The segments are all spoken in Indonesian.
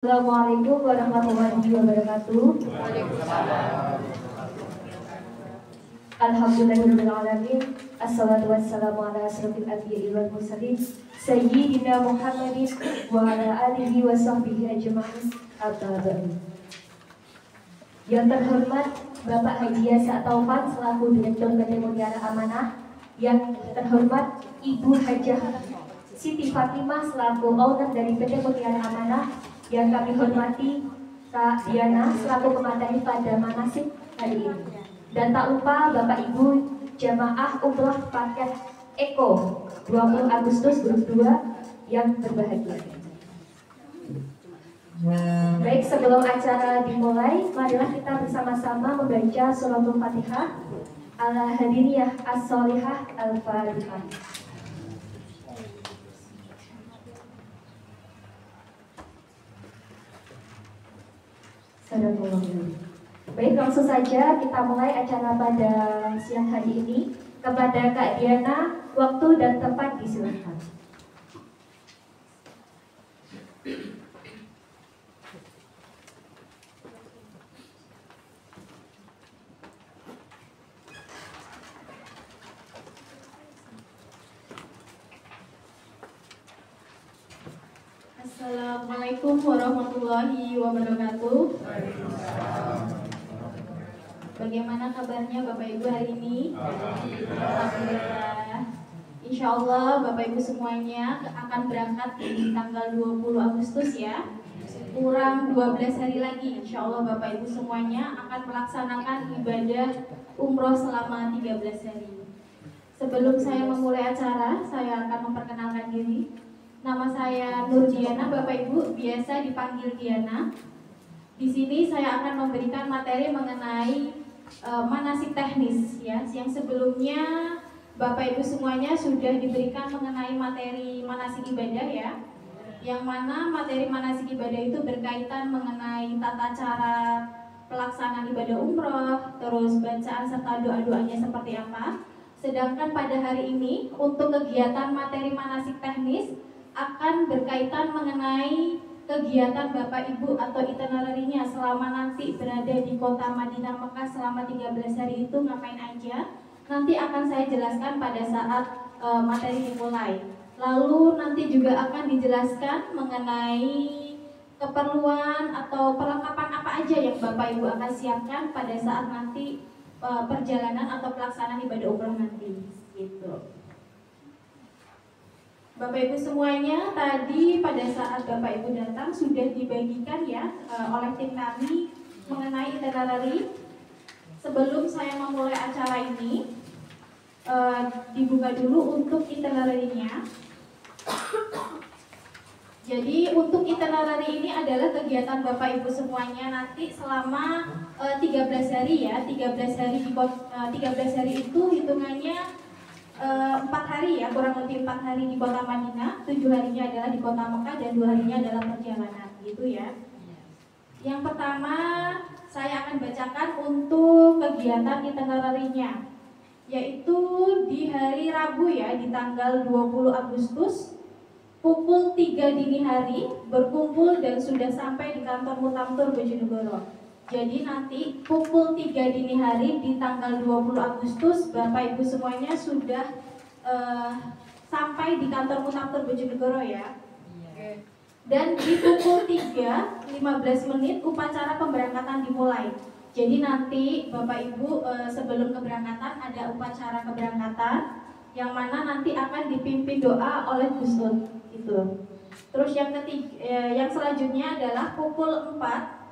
Assalamualaikum warahmatullahi wabarakatuh. Alhamdulillahirrahmanirrahim. Assalatu wassalamu ala asrofil anbiya'i wal mursalin Sayyidina Muhammadin wa ala alihi wa sahbihi ajma'in. Yang terhormat Bapak Haji Yasa Taufan selaku Direktur PT Mutiara Amanah. Yang terhormat Ibu Hajah Siti Fatimah selaku owner dari PT Mutiara Amanah. Yang kami hormati Kak Diana selaku pemateri pada manasik hari ini. Dan tak lupa Bapak Ibu jamaah umroh paket Eko 20 Agustus 2022 yang berbahagia. Baik, sebelum acara dimulai, marilah kita bersama-sama membaca suratul Fatihah ala hadiriyah as-solihah al-Fatihah. Baik, langsung saja kita mulai acara pada siang hari ini. Kepada Kak Diana, waktu dan tempat disilakan. Assalamualaikum warahmatullahi wabarakatuh. Bagaimana kabarnya Bapak Ibu hari ini? Alhamdulillah. Insya Allah Bapak Ibu semuanya akan berangkat di tanggal 20 Agustus ya. Kurang 12 hari lagi. Insya Allah Bapak Ibu semuanya akan melaksanakan ibadah umroh selama 13 hari. Sebelum saya memulai acara, saya akan memperkenalkan diri. Nama saya Nur Diana, Bapak Ibu biasa dipanggil Diana. Di sini saya akan memberikan materi mengenai manasik teknis ya. Yang sebelumnya Bapak Ibu semuanya sudah diberikan mengenai materi manasik ibadah ya. Yang mana materi manasik ibadah itu berkaitan mengenai tata cara pelaksanaan ibadah umroh, terus bacaan serta doa-doanya seperti apa. Sedangkan pada hari ini untuk kegiatan materi manasik teknis akan berkaitan mengenai kegiatan Bapak Ibu atau itinerary-nya selama nanti berada di kota Madinah Mekah selama 13 hari itu ngapain aja. Nanti akan saya jelaskan pada saat materi dimulai. Lalu nanti juga akan dijelaskan mengenai keperluan atau perlengkapan apa aja yang Bapak Ibu akan siapkan pada saat nanti perjalanan atau pelaksanaan ibadah umroh nanti gitu. Bapak Ibu semuanya, tadi pada saat Bapak Ibu datang sudah dibagikan ya oleh tim kami mengenai itinerary. Sebelum saya memulai acara ini, dibuka dulu untuk itinerary-nya. Jadi untuk itinerary ini adalah kegiatan Bapak Ibu semuanya nanti selama 13 hari ya. 13 hari itu hitungannya 4 hari ya, kurang lebih 4 hari di kota Madinah, 7 harinya adalah di kota Mekah dan 2 harinya adalah perjalanan gitu ya. Yang pertama saya akan bacakan untuk kegiatan itinerary-nya, yaitu di hari Rabu ya, di tanggal 20 Agustus pukul 3 dini hari berkumpul dan sudah sampai di kantor Mutamtur Bojonegoro. Jadi nanti pukul 3 dini hari di tanggal 20 Agustus Bapak Ibu semuanya sudah sampai di kantor Mutamtur Bojonegoro ya. Dan di pukul 3:15 menit upacara pemberangkatan dimulai. Jadi nanti Bapak Ibu sebelum keberangkatan ada upacara keberangkatan yang mana nanti akan dipimpin doa oleh Gus Nur itu. Terus yang selanjutnya adalah pukul 4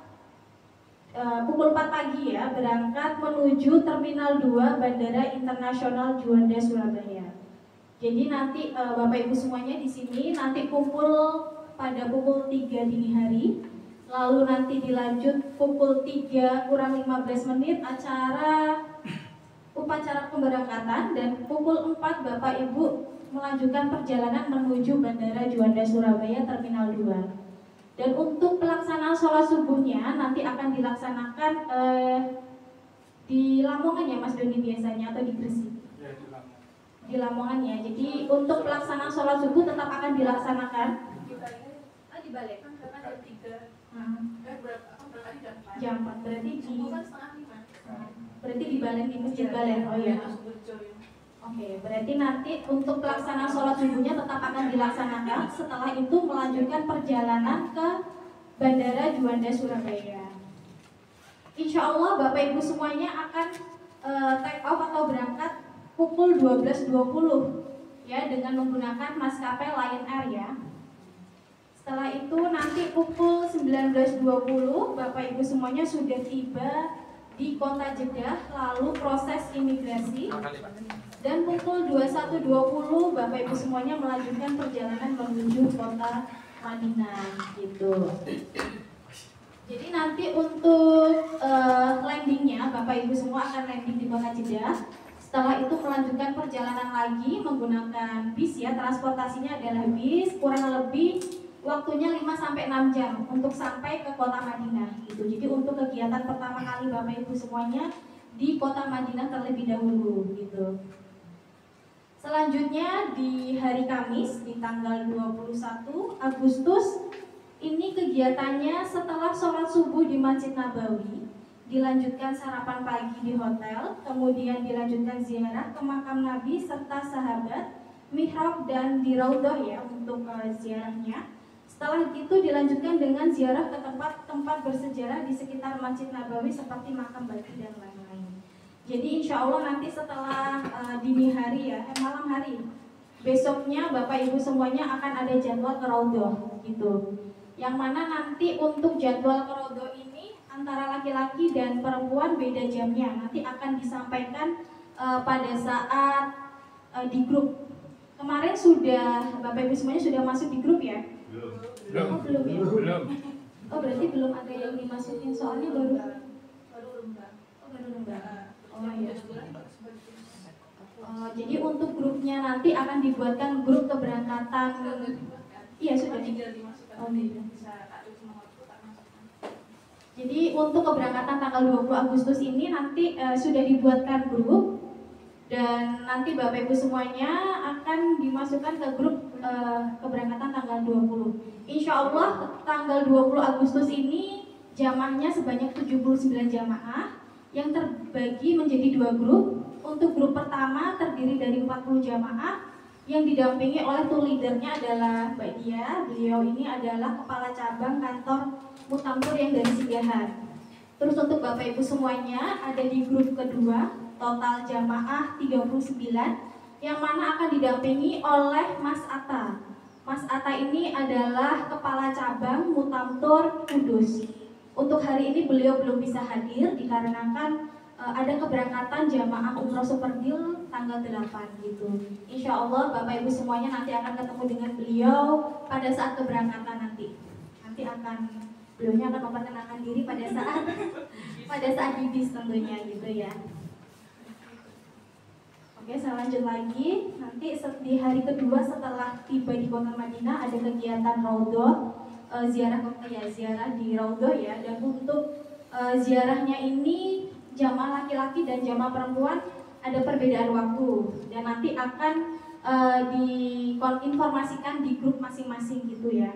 pagi ya, berangkat menuju Terminal 2 Bandara Internasional Juanda Surabaya. Jadi nanti Bapak Ibu semuanya di sini nanti kumpul pada pukul 3 dini hari. Lalu nanti dilanjut pukul 3 kurang 15 menit upacara pemberangkatan, dan pukul 4 Bapak Ibu melanjutkan perjalanan menuju Bandara Juanda Surabaya Terminal 2. Dan untuk pelaksanaan sholat subuhnya nanti akan dilaksanakan di Lamongan ya Mas Doni biasanya, atau di Gresik? Ya, di Lamongan ya. Jadi untuk pelaksanaan sholat subuh tetap akan dilaksanakan di Bali kan karena jam 3 Jam 4 berarti di Balen, di Masjid Balen. Oh iya. Oke, berarti nanti untuk pelaksanaan sholat subuhnya tetap akan dilaksanakan. Setelah itu melanjutkan perjalanan ke Bandara Juanda Surabaya. Insya Allah Bapak Ibu semuanya akan take off atau berangkat pukul 12.20 ya, dengan menggunakan maskapai Lion Air ya. Setelah itu nanti pukul 19.20 Bapak Ibu semuanya sudah tiba di kota Jeddah, lalu proses imigrasi. Dan pukul 21.20 Bapak Ibu semuanya melanjutkan perjalanan menuju kota Madinah gitu. Jadi nanti untuk landingnya Bapak Ibu semua akan landing di kota Jeddah. Setelah itu melanjutkan perjalanan lagi menggunakan bis ya, transportasinya adalah bis, kurang lebih waktunya 5-6 jam untuk sampai ke kota Madinah gitu. Jadi untuk kegiatan pertama kali Bapak Ibu semuanya di kota Madinah terlebih dahulu gitu. Selanjutnya di hari Kamis di tanggal 21 Agustus ini kegiatannya setelah sholat subuh di Masjid Nabawi, dilanjutkan sarapan pagi di hotel, kemudian dilanjutkan ziarah ke makam Nabi serta sahabat, mihrab dan di Raudhah ya untuk ziarahnya. Setelah itu dilanjutkan dengan ziarah ke tempat-tempat bersejarah di sekitar Masjid Nabawi seperti makam Baqi dan lain-lain. Jadi insya Allah nanti setelah dini hari ya, malam hari, besoknya Bapak Ibu semuanya akan ada jadwal ke Raudhah gitu. Yang mana nanti untuk jadwal ke Raudhah ini antara laki-laki dan perempuan beda jamnya. Nanti akan disampaikan pada saat di grup. Kemarin sudah Bapak Ibu semuanya sudah masuk di grup ya? Belum. Oh belum ya? Belum. Oh berarti belum ada yang dimasukin, soalnya baru lembah. Oh baru lembah. Oh iya. Jadi untuk grupnya nanti akan dibuatkan grup keberangkatan. Iya sudah. Oh iya. Jadi untuk keberangkatan tanggal 20 Agustus ini nanti sudah dibuatkan grup. Dan nanti Bapak Ibu semuanya akan dimasukkan ke grup keberangkatan tanggal 20. Insya Allah tanggal 20 Agustus ini jamaahnya sebanyak 79 jamaah yang terbagi menjadi 2 grup. Untuk grup pertama terdiri dari 40 jamaah yang didampingi oleh tour leadernya adalah Mbak Dia. Beliau ini adalah kepala cabang kantor Mutamtur yang dari Singgahan. Terus untuk Bapak Ibu semuanya ada di grup kedua, total jamaah 39 yang mana akan didampingi oleh Mas Atta. Mas Atta ini adalah kepala cabang Mutamtur Kudus. Untuk hari ini beliau belum bisa hadir dikarenakan ada keberangkatan jamaah umroh Superdil tanggal 8 gitu. Insya Allah Bapak Ibu semuanya nanti akan ketemu dengan beliau pada saat keberangkatan nanti. Nanti beliaunya akan memperkenalkan diri pada saat di bis tentunya gitu ya. Oke, saya lanjut lagi. Nanti di hari kedua setelah tiba di kota Madinah ada kegiatan Raudhah, ziarah di Raudhah ya. Dan untuk ziarahnya ini jamaah laki-laki dan jamaah perempuan ada perbedaan waktu dan nanti akan diinformasikan di grup masing-masing gitu ya.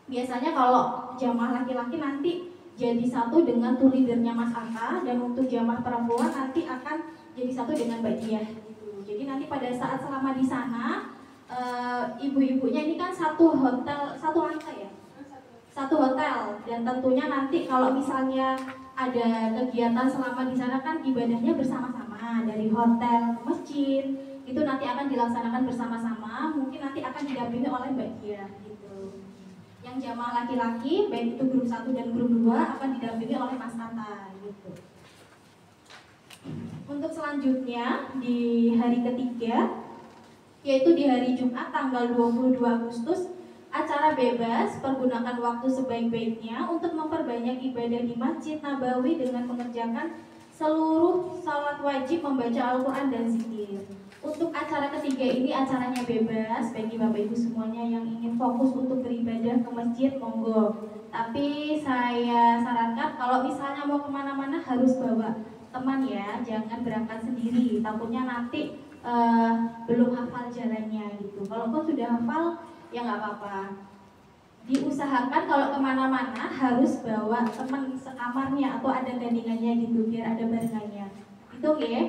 Biasanya kalau jamaah laki-laki nanti jadi satu dengan tour leadernya Mas Atta, dan untuk jamaah perempuan nanti akan jadi satu dengan Mbak Diah gitu. Jadi nanti pada saat selama di sana ibu-ibunya ini kan satu lantai ya, satu hotel, dan tentunya nanti kalau misalnya ada kegiatan selama di sana kan ibadahnya bersama-sama dari hotel ke masjid itu nanti akan dilaksanakan bersama-sama. Mungkin nanti akan didampingi oleh Mbak Diah gitu. Yang jamaah laki-laki baik itu grup 1 dan grup 2 akan didampingi oleh Mas Tata gitu. Untuk selanjutnya di hari ketiga yaitu di hari Jumat tanggal 22 Agustus, acara bebas, pergunakan waktu sebaik-baiknya untuk memperbanyak ibadah di Masjid Nabawi dengan mengerjakan seluruh salat wajib, membaca Al-Quran dan zikir. Untuk acara ketiga ini acaranya bebas bagi Bapak Ibu semuanya yang ingin fokus untuk beribadah ke masjid, monggo. Tapi saya sarankan kalau misalnya mau kemana-mana harus bawa teman ya, jangan berangkat sendiri. Takutnya nanti belum hafal jalannya gitu. Kalaupun sudah hafal ya nggak apa-apa. diusahakan kalau kemana-mana harus bawa teman sekamarnya atau ada gandingannya gitu biar ada barengannya. Itu oke?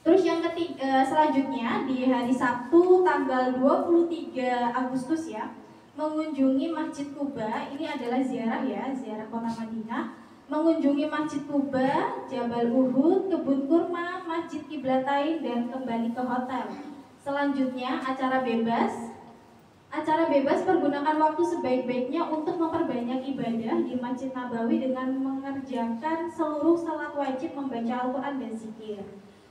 Terus yang ketiga, selanjutnya di hari Sabtu tanggal 23 Agustus ya, mengunjungi Masjid Kuba. Ini adalah ziarah ya, ziarah kota Madinah. Mengunjungi Masjid Kuba, Jabal Uhud, kebun kurma, Masjid Kiblatain, dan kembali ke hotel. Selanjutnya acara bebas. Acara bebas pergunakan waktu sebaik-baiknya untuk memperbanyak ibadah di Masjid Nabawi dengan mengerjakan seluruh salat wajib, membaca Al-Quran dan zikir.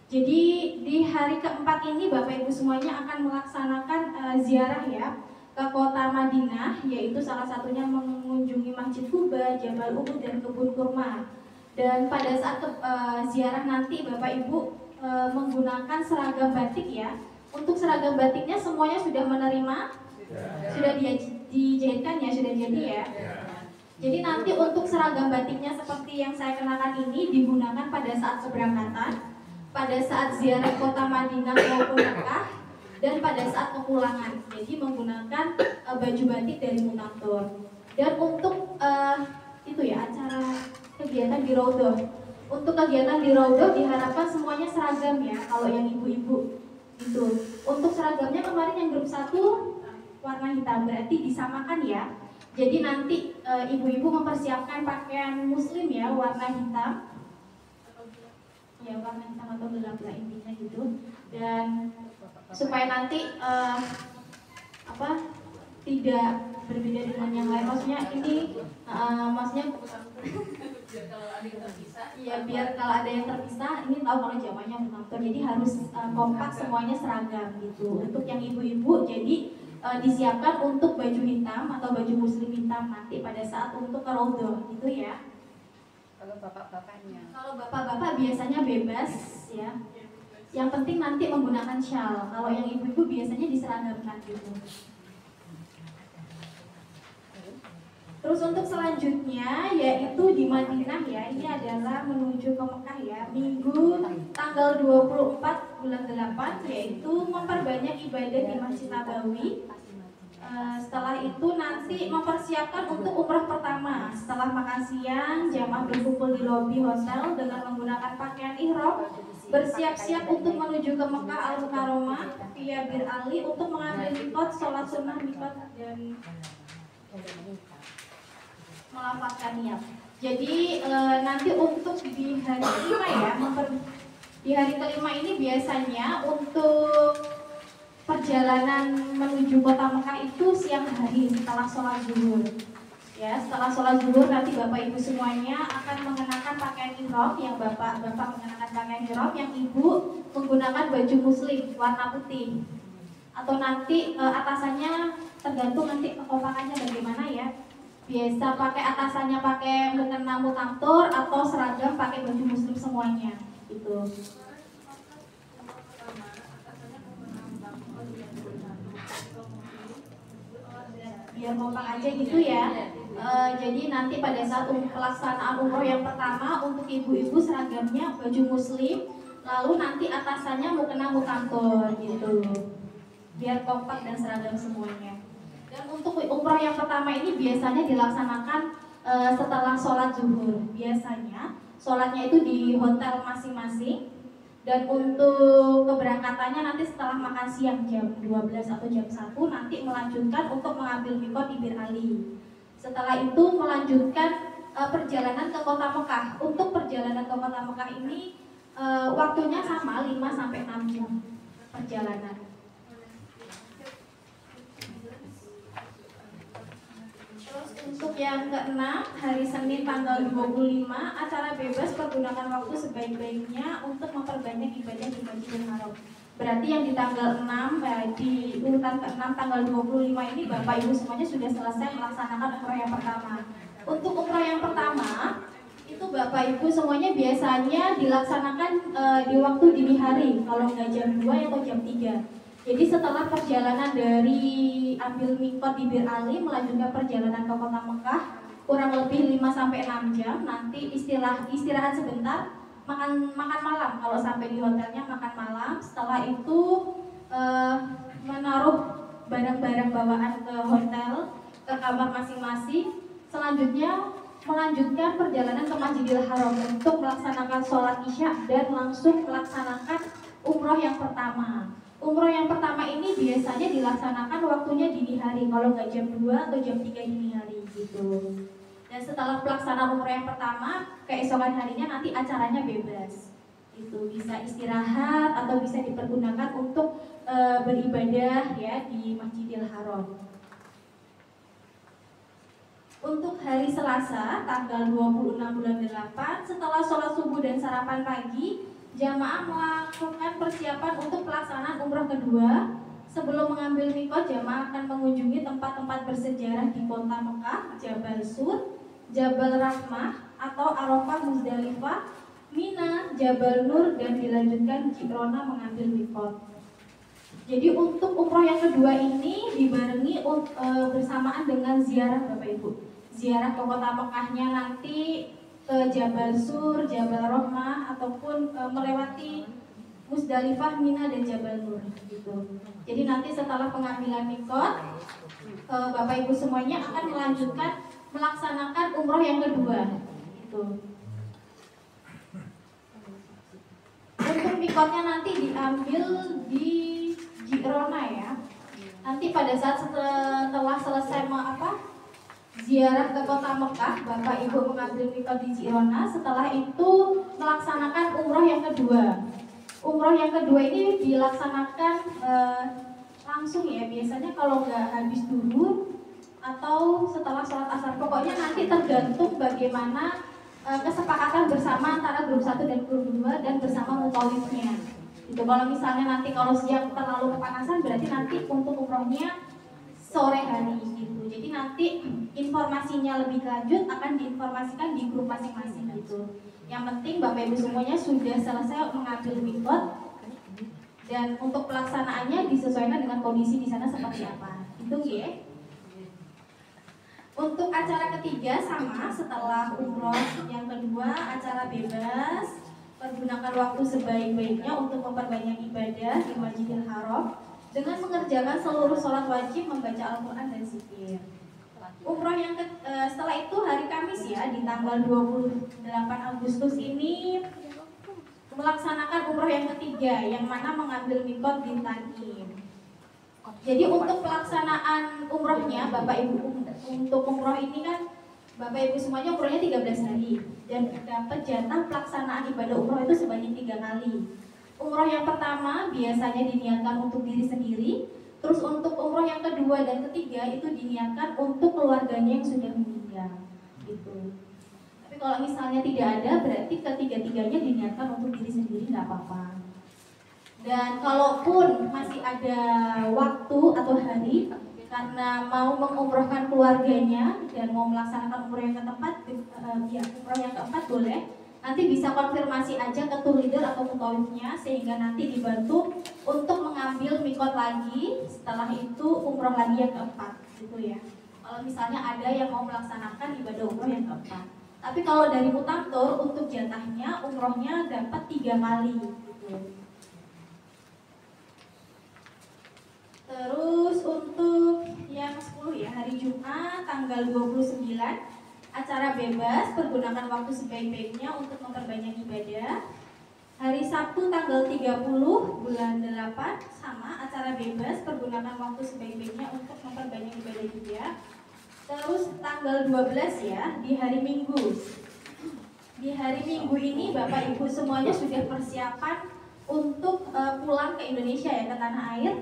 Jadi di hari keempat ini Bapak Ibu semuanya akan melaksanakan ziarah ya ke kota Madinah, yaitu salah satunya mengunjungi Masjid Kuba, Jabal Uhud, dan kebun kurma. Dan pada saat ziarah nanti Bapak Ibu menggunakan seragam batik ya. Untuk seragam batiknya semuanya sudah menerima, sudah dijahitkan ya, sudah jadi ya. Jadi nanti untuk seragam batiknya seperti yang saya kenakan ini digunakan pada saat keberangkatan, pada saat ziarah kota Madinah maupun Mekah, dan pada saat kepulangan. Jadi menggunakan baju batik dari Munatur. Dan untuk itu ya acara kegiatan di Raudhah. Untuk kegiatan di Raudhah diharapkan semuanya seragam ya. Kalau yang ibu-ibu itu. Untuk seragamnya kemarin yang grup 1 warna hitam, berarti disamakan ya. Jadi nanti ibu-ibu mempersiapkan pakaian muslim ya warna hitam. Ya warna hitam atau gelap lah intinya gitu. Dan supaya nanti tidak berbeda dengan yang lain. Maksudnya ini maksudnya ya biar kalau ada yang terpisah ini tahu kalau jawabannya Munatur. Jadi harus kompak semuanya seragam gitu. Untuk yang ibu-ibu jadi disiapkan untuk baju hitam atau baju muslim hitam nanti pada saat untuk ke Raudhah gitu ya. Kalau bapak-bapaknya? Kalau bapak-bapak biasanya bebas ya. Yang penting nanti menggunakan syal. Kalau yang ibu-ibu biasanya diseragamkan gitu. Terus untuk selanjutnya yaitu di Madinah ya. Ini adalah menuju ke Mekah ya. Minggu tanggal 24 bulan 8 yaitu memperbanyak ibadah di Masjid Nabawi. Setelah itu nanti mempersiapkan untuk umrah pertama. Setelah makan siang, jamaah berkumpul di lobi hotel dengan menggunakan pakaian ihram, bersiap-siap untuk menuju ke Mekah Al-Mukarramah via Bir Ali untuk mengambil mikot, sholat sunnah mikot dan melafazkan niat. Jadi nanti untuk di hari kelima ya, di hari kelima ini biasanya untuk perjalanan menuju kota Mekah itu siang hari setelah sholat zuhur. Ya, setelah sholat zuhur nanti Bapak Ibu semuanya akan mengenakan pakaian ihram, yang Bapak mengenakan pakaian ihram, yang Ibu menggunakan baju muslim warna putih. Atau nanti atasannya tergantung nanti kekompakannya bagaimana ya. Biasa pakai atasannya pakai mukena mutamtur atau seragam pakai baju muslim semuanya gitu. Biar kompak aja gitu ya. Jadi nanti pada saat pelaksanaan umroh yang pertama untuk ibu-ibu seragamnya baju muslim, lalu nanti atasannya mukena mutamtur gitu. Biar kompak dan seragam semuanya. Dan untuk umroh yang pertama ini biasanya dilaksanakan setelah sholat zuhur. Biasanya sholatnya itu di hotel masing-masing. Dan untuk keberangkatannya nanti setelah makan siang jam 12 atau jam 1 nanti melanjutkan untuk mengambil mikot di Bir Ali. Setelah itu melanjutkan perjalanan ke kota Mekah. Untuk perjalanan ke kota Mekah ini waktunya sama 5-6 jam perjalanan. Untuk yang keenam, hari Senin tanggal 25, acara bebas pergunakan waktu sebaik-baiknya untuk memperbanyak ibadah di Masjidil Haram. Berarti yang di tanggal 6, di urutan ke-6 tanggal 25 ini Bapak Ibu semuanya sudah selesai melaksanakan umroh yang pertama. Untuk umroh yang pertama, itu Bapak Ibu semuanya biasanya dilaksanakan di waktu dini hari, kalau nggak jam 2 atau jam 3. Jadi setelah perjalanan dari ambil mikot di Bir Ali melanjutkan perjalanan ke kota Mekah kurang lebih 5-6 jam, nanti istirahat sebentar, makan malam. Kalau sampai di hotelnya makan malam. Setelah itu menaruh barang-barang bawaan ke hotel ke kamar masing-masing. Selanjutnya melanjutkan perjalanan ke Masjidil Haram untuk melaksanakan sholat isya dan langsung melaksanakan umroh yang pertama. Umroh yang pertama ini biasanya dilaksanakan waktunya dini hari, kalau nggak jam 2 atau jam 3 dini hari gitu. Dan setelah pelaksanaan umroh yang pertama, keesokan harinya nanti acaranya bebas. Itu bisa istirahat atau bisa dipergunakan untuk beribadah ya di Masjidil Haram. Untuk hari Selasa, tanggal 26 bulan 8, setelah sholat subuh dan sarapan pagi, jamaah melakukan persiapan untuk pelaksanaan umroh kedua. Sebelum mengambil mikot, jamaah akan mengunjungi tempat-tempat bersejarah di kota Mekah, Jabal Sur, Jabal Rahmah atau Arafah, Muzdalifah, Mina, Jabal Nur, dan dilanjutkan Ji'rona mengambil mikot. Jadi untuk umroh yang kedua ini dibarengi bersamaan dengan ziarah Bapak Ibu. Ziarah ke kota Mekahnya nanti ke Jabal Sur, Jabal Rahmah ataupun melewati Muzdalifah, Mina, dan Jabal Nur gitu. Jadi nanti setelah pengambilan mikot, Bapak Ibu semuanya akan melanjutkan melaksanakan umroh yang kedua gitu. Untuk mikotnya nanti diambil di Ji'rona ya. Nanti pada saat setelah selesai ziarah ke kota Mekah, Bapak Ibu mengambil mikot di Ji'rona. Setelah itu melaksanakan umroh yang kedua. Umroh yang kedua ini dilaksanakan langsung ya. Biasanya kalau nggak habis duhur atau setelah sholat asar, pokoknya nanti tergantung bagaimana kesepakatan bersama antara grup 1 dan grup 2 dan bersama mutawifnya. Itu kalau misalnya nanti kalau siang terlalu kepanasan, berarti nanti untuk umrohnya sore hari gitu. Jadi nanti informasinya lebih lanjut akan diinformasikan di grup masing-masing gitu. Yang penting Bapak Ibu semuanya sudah selesai mengambil mikot dan untuk pelaksanaannya disesuaikan dengan kondisi di sana seperti apa. Itu ya. Untuk acara ketiga sama setelah umroh yang kedua, acara bebas, pergunakan waktu sebaik-baiknya untuk memperbanyak ibadah di Masjidil Haram dengan mengerjakan seluruh sholat wajib, membaca Al-Quran dan zikir. Umroh yang setelah itu hari Kamis ya, di tanggal 28 Agustus ini melaksanakan umroh yang ketiga, yang mana mengambil mikot di Tanim. Jadi untuk pelaksanaan umrohnya, Bapak Ibu untuk umroh ini kan Bapak Ibu semuanya umrohnya 13 hari dan dapat jatah pelaksanaan ibadah umroh itu sebanyak 3 kali. Umroh yang pertama biasanya diniatkan untuk diri sendiri, terus untuk umroh yang kedua dan ketiga itu diniatkan untuk keluarganya yang sudah meninggal. Gitu. Tapi kalau misalnya tidak ada, berarti ketiga-tiganya diniatkan untuk diri sendiri, nggak apa-apa. Dan kalaupun masih ada waktu atau hari karena mau mengumrohkan keluarganya dan mau melaksanakan umroh yang keempat, umroh yang keempat boleh. Nanti bisa konfirmasi aja ke tour leader atau mutawifnya sehingga nanti dibantu untuk mengambil mikot lagi. Setelah itu umroh lagi yang keempat, gitu ya. Kalau misalnya ada yang mau melaksanakan ibadah umroh yang keempat. Tapi kalau dari mutaktor untuk jatahnya umrohnya dapat 3 kali, gitu. Terus untuk yang 10 ya, hari Jumat tanggal 29, acara bebas, pergunakan waktu sebaik-baiknya untuk memperbanyak ibadah. Hari Sabtu tanggal 30 bulan 8, sama acara bebas, pergunakan waktu sebaik-baiknya untuk memperbanyak ibadah juga. Terus tanggal 12 ya, di hari Minggu. Di hari Minggu ini Bapak Ibu semuanya sudah persiapan untuk pulang ke Indonesia ya, ke tanah air.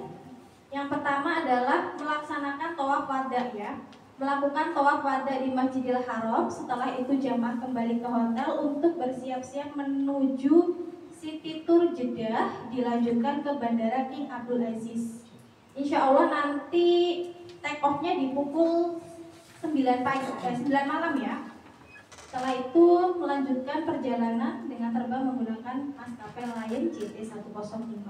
Yang pertama adalah melaksanakan tawaf wada ya, melakukan tawaf wada di Masjidil Haram. Setelah itu jamaah kembali ke hotel untuk bersiap-siap menuju City Tour Jeddah, dilanjutkan ke Bandara King Abdul Aziz. Insya Allah nanti take off-nya di pukul 9 malam ya. Setelah itu melanjutkan perjalanan dengan terbang menggunakan maskapai Lion JT105.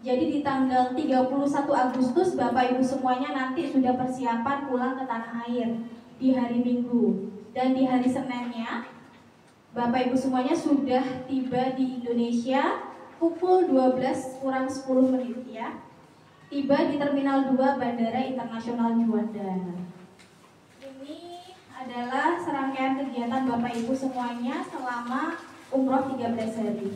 Jadi di tanggal 31 Agustus Bapak Ibu semuanya nanti sudah persiapan pulang ke tanah air di hari Minggu. Dan di hari Seninnya Bapak Ibu semuanya sudah tiba di Indonesia pukul 12 kurang 10 menit ya. Tiba di Terminal 2 Bandara Internasional Juanda. adalah serangkaian kegiatan Bapak Ibu semuanya selama umroh 13 hari.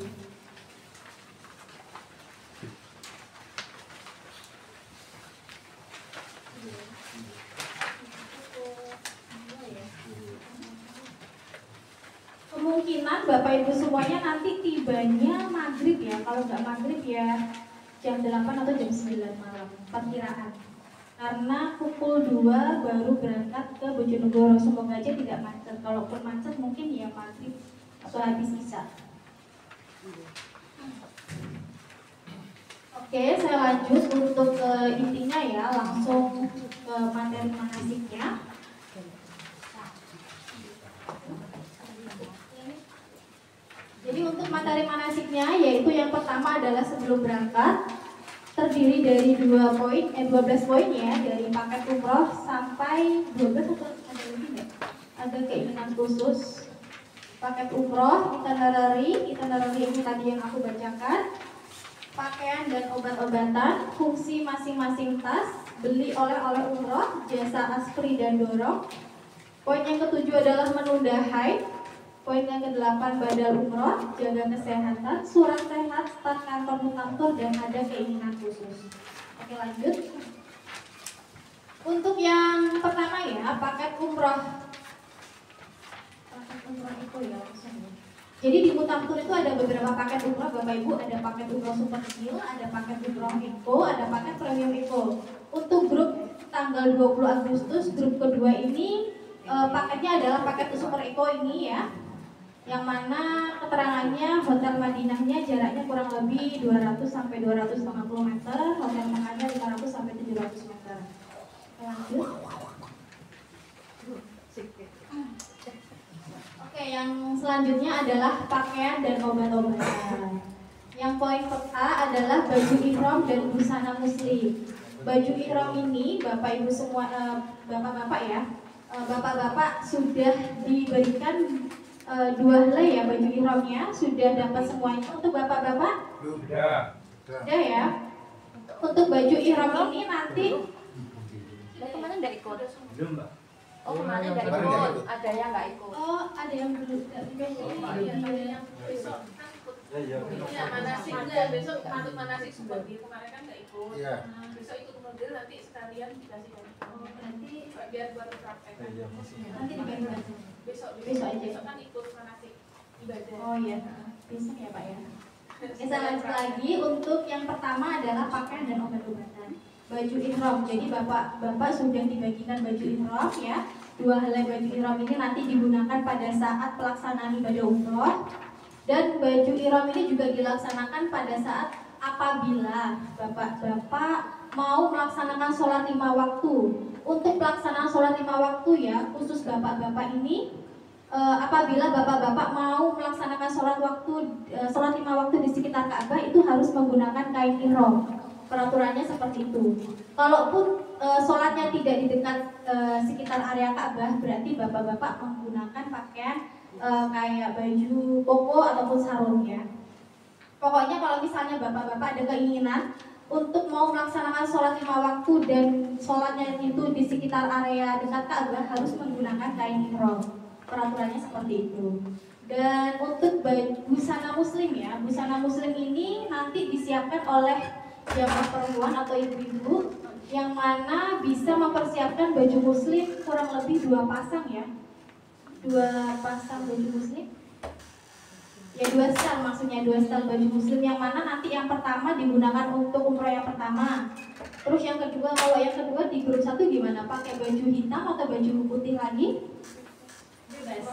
Kemungkinan Bapak Ibu semuanya nanti tibanya maghrib ya. Kalau nggak maghrib ya jam 8 atau jam 9 malam perkiraan. Karena pukul 2 baru berangkat ke Bojonegoro. Semoga aja tidak macet. Kalaupun macet mungkin ya maghrib atau habis isya. Oke, saya lanjut untuk ke intinya ya, langsung ke materi manasiknya. Jadi untuk materi manasiknya yaitu yang pertama adalah sebelum berangkat, terdiri dari 12 poin ya, dari paket umroh sampai 12 atau ada lebih nggak? Ada keinginan khusus. Paket umroh, itinerary ini tadi yang aku bacakan. Pakaian dan obat-obatan, fungsi masing-masing tas, beli oleh-oleh umroh, jasa aspri dan dorong. Poin yang ketujuh adalah menunda haid. Poin yang ke-8 badal umroh, jaga kesehatan, surat sehat, start kantor dan ada keinginan khusus. Oke, lanjut. Untuk yang pertama ya, paket umroh. Paket umroh itu ya langsung ya. Jadi di Mutamtur itu ada beberapa paket umroh Bapak Ibu, ada paket umroh super kecil, ada paket umroh eco, ada paket premium eco. Untuk grup tanggal 20 Agustus, grup kedua ini paketnya adalah paket super eco ini ya. Yang mana keterangannya Hotel Madinahnya jaraknya kurang lebih 200 sampai 250 meter, hotel tengahnya 500 sampai 700 meter. Lanjut. Oke, yang selanjutnya adalah pakaian dan obat-obatan. Yang poin A adalah baju ihram dan busana muslim. Baju ihram ini Bapak Ibu semua, bapak-bapak ya, bapak-bapak sudah diberikan 2 helai ya baju ihramnya, sudah dapat semuanya. Untuk bapak-bapak sudah ya. Untuk baju ihram ini nanti kemana nggak ikut? Belum, Mbak. Oh, kemana nggak ikut? Ada yang nggak ikut. oh ada yang belum Besok kan ikut. Iya. Ya, manasiknya besok ikut manasik Sumberdil, kemarin kan nggak ikut. Iya. Besok ikut Sumberdil, nanti sekalian dikasih kan. nanti Biar buat praktek. nanti dibayar. Besok Besok aja. kan ikut manasik ibadah. Oh iya, besok ya Pak ya. Kita lanjut lagi. Untuk yang pertama adalah pakaian dan obat-obatan. Baju ihram. Jadi bapak sudah dibagikan baju ihram ya. 2 helai baju ihram ini nanti digunakan pada saat pelaksanaan ibadah umroh. Dan baju ihram ini juga dilaksanakan pada saat apabila bapak-bapak mau melaksanakan sholat 5 waktu. Untuk pelaksanaan sholat 5 waktu ya, khusus bapak-bapak ini, apabila bapak-bapak mau melaksanakan sholat 5 waktu di sekitar Ka'bah itu harus menggunakan kain ihram. Peraturannya seperti itu. Kalaupun sholatnya tidak di dekat sekitar area Ka'bah, berarti bapak-bapak menggunakan pakaian kayak baju koko ataupun sarung ya. Pokoknya kalau misalnya bapak-bapak ada keinginan untuk mau melaksanakan sholat 5 waktu dan sholatnya itu di sekitar area dekat Ka'bah harus menggunakan kain ihram. Peraturannya seperti itu. Dan untuk busana muslim ya, busana muslim ini nanti disiapkan oleh jamaah perempuan atau ibu-ibu yang mana bisa mempersiapkan baju muslim kurang lebih 2 pasang ya. 2 pasang baju muslim. Ya 2 setel maksudnya, 2 setel baju muslim yang mana nanti yang pertama digunakan untuk umroh yang pertama. Terus yang kedua, kalau yang kedua di grup 1 gimana? Pakai baju hitam atau baju putih lagi? Bebas.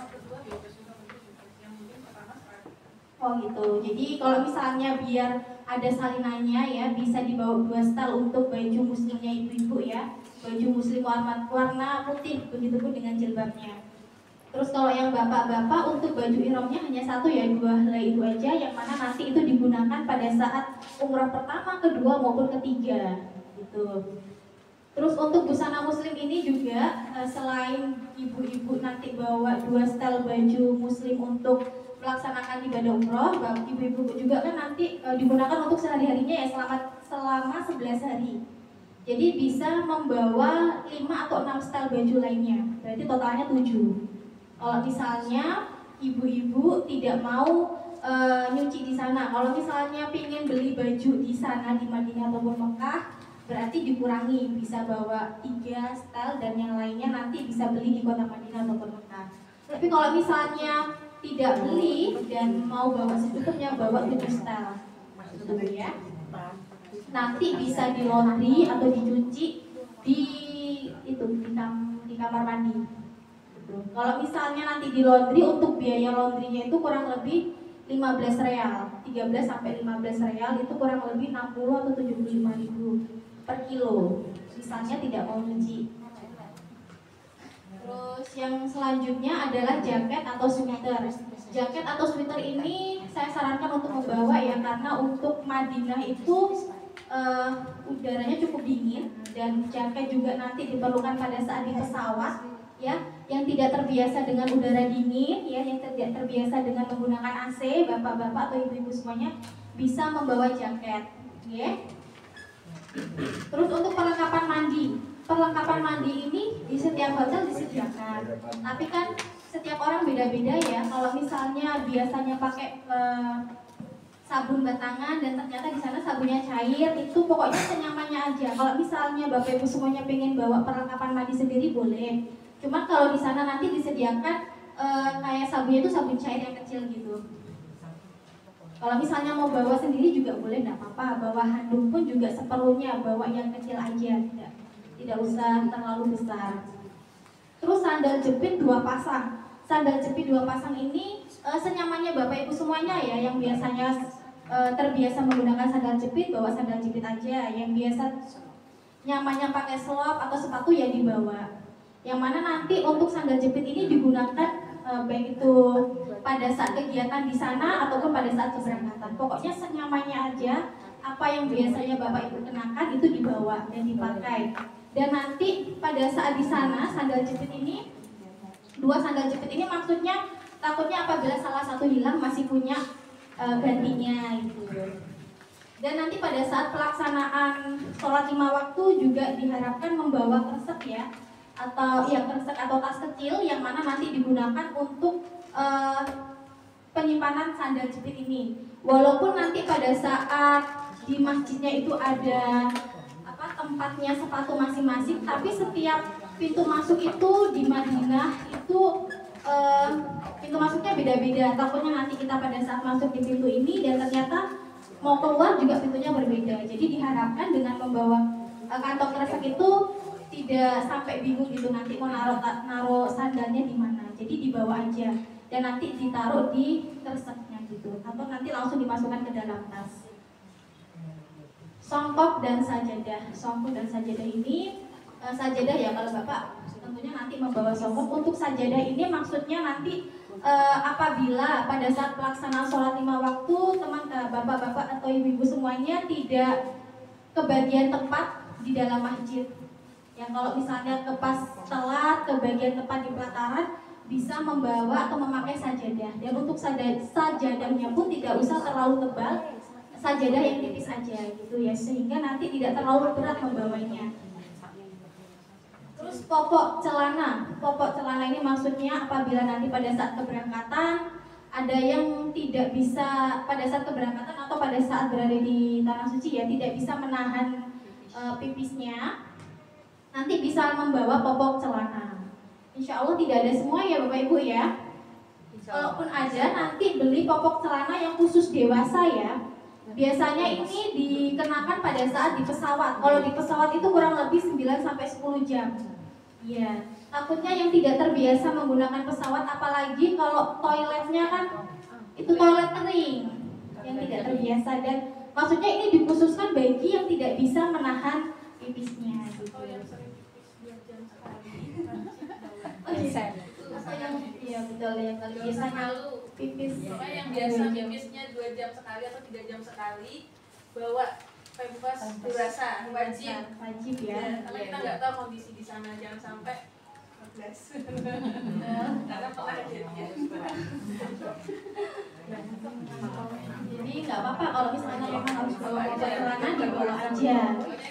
Oh gitu. Jadi kalau misalnya biar ada salinannya ya, bisa dibawa 2 setel untuk baju muslimnya ibu-ibu ya. Baju muslim warna putih, begitu pun dengan jilbabnya. Terus kalau yang bapak-bapak untuk baju ihramnya hanya 1 ya, 2 helai itu aja, yang mana nanti itu digunakan pada saat umrah pertama, kedua maupun ketiga gitu. Terus untuk busana muslim ini juga selain ibu-ibu nanti bawa 2 setel baju muslim untuk melaksanakan ibadah umroh, ibu-ibu juga kan nanti digunakan untuk sehari-harinya ya selama 11 hari. Jadi bisa membawa 5 atau 6 style baju lainnya. Berarti totalnya 7. Kalau misalnya ibu-ibu tidak mau nyuci di sana, kalau misalnya ingin beli baju di sana di Madinah ataupun Mekah, berarti dikurangi, bisa bawa 3 style dan yang lainnya nanti bisa beli di kota Madinah ataupun Mekah. Tapi kalau misalnya tidak beli dan mau bawa secukupnya, bawa 7 style. Gitu ya. Nanti bisa di laundry atau dicuci di di kamar mandi. Gitu. Kalau misalnya nanti di laundry, untuk biaya laundrynya itu kurang lebih 15 real, 13 sampai 15 real, itu kurang lebih 60 atau 75.000 per kilo. Misalnya tidak mau nyuci. Terus yang selanjutnya adalah jaket atau sweater. Jaket atau sweater ini saya sarankan untuk membawa ya, karena untuk Madinah itu udaranya cukup dingin, dan jaket juga nanti diperlukan pada saat di pesawat ya, yang tidak terbiasa dengan udara dingin ya, yang tidak terbiasa dengan menggunakan AC, bapak-bapak atau ibu-ibu semuanya bisa membawa jaket ya. Terus untuk perlengkapan mandi ini di setiap hotel disediakan, tapi kan setiap orang beda-beda ya. Kalau misalnya biasanya pakai sabun batangan dan ternyata di sana sabunnya cair, itu pokoknya senyamannya aja. Kalau misalnya bapak ibu semuanya pengen bawa perlengkapan mandi sendiri boleh. Cuman kalau di sana nanti disediakan kayak sabunnya itu sabun cair yang kecil gitu. Kalau misalnya mau bawa sendiri juga boleh, tidak apa-apa. Bawa handuk pun juga seperlunya, bawa yang kecil aja, tidak usah terlalu besar. Terus sandal jepit 2 pasang. Sandal jepit 2 pasang ini senyamannya bapak ibu semuanya ya. Yang biasanya terbiasa menggunakan sandal jepit, bawa sandal jepit aja. Yang biasa nyamannya pakai slop atau sepatu ya dibawa. Yang mana nanti untuk sandal jepit ini digunakan baik itu pada saat kegiatan di sana ataupun pada saat keberangkatan. Pokoknya senyamannya aja, apa yang biasanya bapak ibu kenakan itu dibawa dan dipakai. Dan nanti pada saat di sana sandal jepit ini, 2 sandal jepit ini maksudnya takutnya apabila salah satu hilang masih punya gantinya gitu. Dan nanti pada saat pelaksanaan sholat 5 waktu juga diharapkan membawa kresek ya, atau ya kresek atau tas kecil yang mana nanti digunakan untuk penyimpanan sandal jepit ini. Walaupun nanti pada saat di masjidnya itu ada tempatnya sepatu masing-masing, tapi setiap pintu masuk itu di Madinah itu pintu masuknya beda-beda. Takutnya nanti kita pada saat masuk di pintu ini dan ternyata mau keluar juga pintunya berbeda. Jadi diharapkan dengan membawa kantong kresek itu tidak sampai bingung gitu nanti mau naruh sandalnya di mana. Jadi dibawa aja dan nanti ditaruh di kreseknya gitu, atau nanti langsung dimasukkan ke dalam tas. Songkok dan sajadah. Songkok dan sajadah ini sajadah ya kalau bapak tentunya nanti membawa songkok. Untuk sajadah ini maksudnya nanti apabila pada saat pelaksanaan sholat 5 waktu bapak-bapak atau ibu-ibu semuanya tidak kebagian tempat di dalam masjid. Ya kalau misalnya pas telat kebagian tempat di pelataran, bisa membawa atau memakai sajadah. Dan untuk sajadahnya pun tidak usah terlalu tebal, sajadah yang tipis aja gitu ya, sehingga nanti tidak terlalu berat membawanya. Terus popok celana ini maksudnya apabila nanti pada saat keberangkatan ada yang tidak bisa pada saat keberangkatan atau pada saat berada di tanah suci ya, tidak bisa menahan pipisnya, nanti bisa membawa popok celana. Insya Allah tidak ada semua ya bapak ibu ya. Kalaupun ada, nanti beli popok celana yang khusus dewasa ya. Biasanya ini dikenakan pada saat di pesawat. Kalau di pesawat itu kurang lebih 9-10 jam. Iya. Takutnya yang tidak terbiasa menggunakan pesawat, apalagi kalau toiletnya kan itu toilet kering, yang tidak terbiasa, dan maksudnya ini dikhususkan bagi yang tidak bisa menahan pipisnya. Gitu. Iya betul yang kali biasanya pipis. Yang biasa pipisnya 2 jam sekali atau 3 jam sekali, bawa pempas dirasa wajib ya. Karena kita nggak tahu kondisi di sana, jangan sampai karena pernah kejadian. Jadi nggak apa-apa kalau misalnya memang harus bawa popok celana, dibawa aja.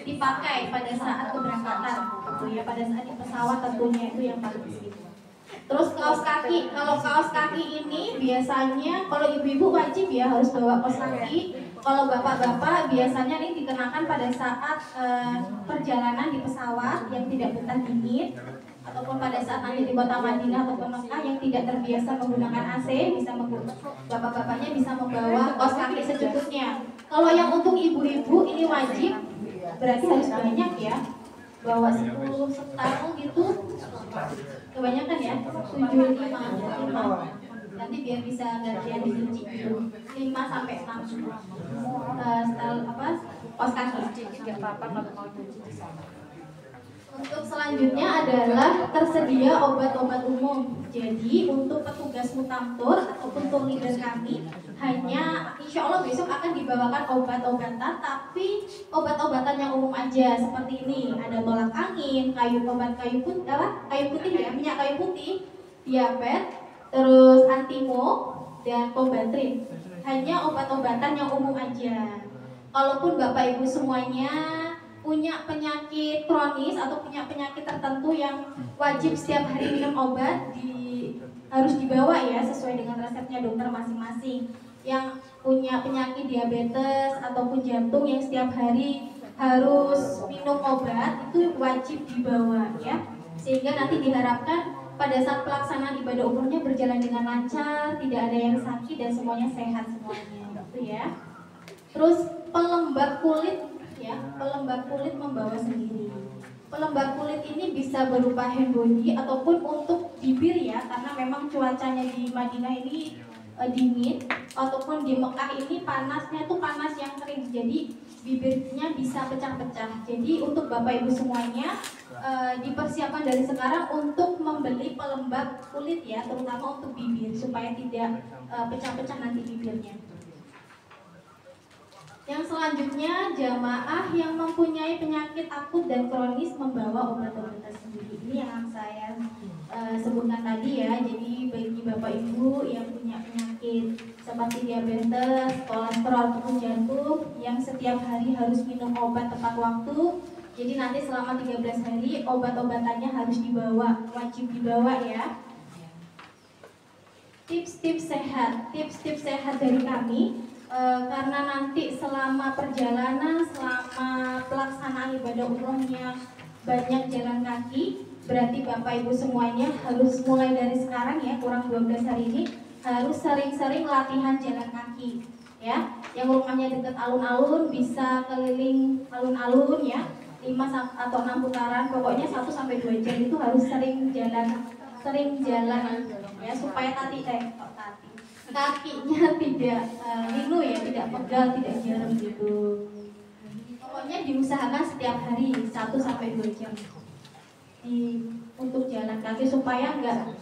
dipakai pada saat keberangkatan, gitu ya, pada saat di pesawat tentunya itu yang paling penting. Terus kaos kaki, kalau kaos kaki ini biasanya kalau ibu-ibu wajib ya harus bawa kaos kaki. Kalau bapak-bapak biasanya ini dikenakan pada saat perjalanan di pesawat yang tidak betah dingin, ataupun pada saat nanti di kota Madinah ataupun Mekah yang tidak terbiasa menggunakan AC, bisa bapak-bapaknya bisa membawa kaos kaki secukupnya. Kalau yang untuk ibu-ibu ini wajib, berarti harus banyak ya, bawa 10 setang gitu. Kebanyakan ya, 7, 5. Nanti biar bisa gantian dicuci gitu. 5 sampai 6 style kaos kaki. Tidak apa-apa kalau mau cuci di sana. Untuk selanjutnya adalah tersedia obat-obat umum. Jadi untuk petugas mutamtur ataupun tour leader kami hanya insya Allah besok akan dibawakan obat-obatan, tapi obat-obatan yang umum aja seperti ini. Ada tolak angin, kayu putih ya, minyak kayu putih, diabetes, terus antimo dan Combantrin. Hanya obat-obatan yang umum aja. Kalaupun Bapak Ibu semuanya punya penyakit kronis atau punya penyakit tertentu yang wajib setiap hari minum obat, harus dibawa ya sesuai dengan resepnya dokter masing-masing. Yang punya penyakit diabetes ataupun jantung yang setiap hari harus minum obat itu wajib dibawa ya, sehingga nanti diharapkan pada saat pelaksanaan ibadah umrohnya berjalan dengan lancar, tidak ada yang sakit dan semuanya sehat semuanya gitu ya. Terus pelembab kulit ya, pelembab kulit membawa sendiri. Pelembab kulit ini bisa berupa hand body ataupun untuk bibir ya, karena memang cuacanya di Madinah ini dingin, ataupun di Mekah ini panasnya tuh panas yang kering, jadi bibirnya bisa pecah-pecah. Jadi untuk Bapak Ibu semuanya dipersiapkan dari sekarang untuk membeli pelembab kulit ya, terutama untuk bibir supaya tidak pecah-pecah nanti bibirnya. Yang selanjutnya, jamaah yang mempunyai penyakit akut dan kronis membawa obat-obatan sendiri. Ini yang saya sebutkan tadi ya. Jadi bagi Bapak Ibu yang punya penyakit seperti diabetes, kolesterol ataupun jantung yang setiap hari harus minum obat tepat waktu. Jadi nanti selama 13 hari obat-obatannya harus dibawa, wajib dibawa ya. Tips-tips sehat dari kami. Karena nanti selama perjalanan, selama pelaksanaan ibadah umrohnya banyak jalan kaki, berarti Bapak Ibu semuanya harus mulai dari sekarang ya, kurang 12 hari ini harus sering-sering latihan jalan kaki ya. Yang rumahnya dekat alun-alun bisa keliling alun-alun ya, 5 atau 6 putaran, pokoknya 1-2 jam itu harus sering jalan ya, supaya kakinya tidak linu ya, tidak pegal, tidak jarum gitu. Pokoknya diusahakan setiap hari 1-2 jam untuk jalan kaki supaya nggak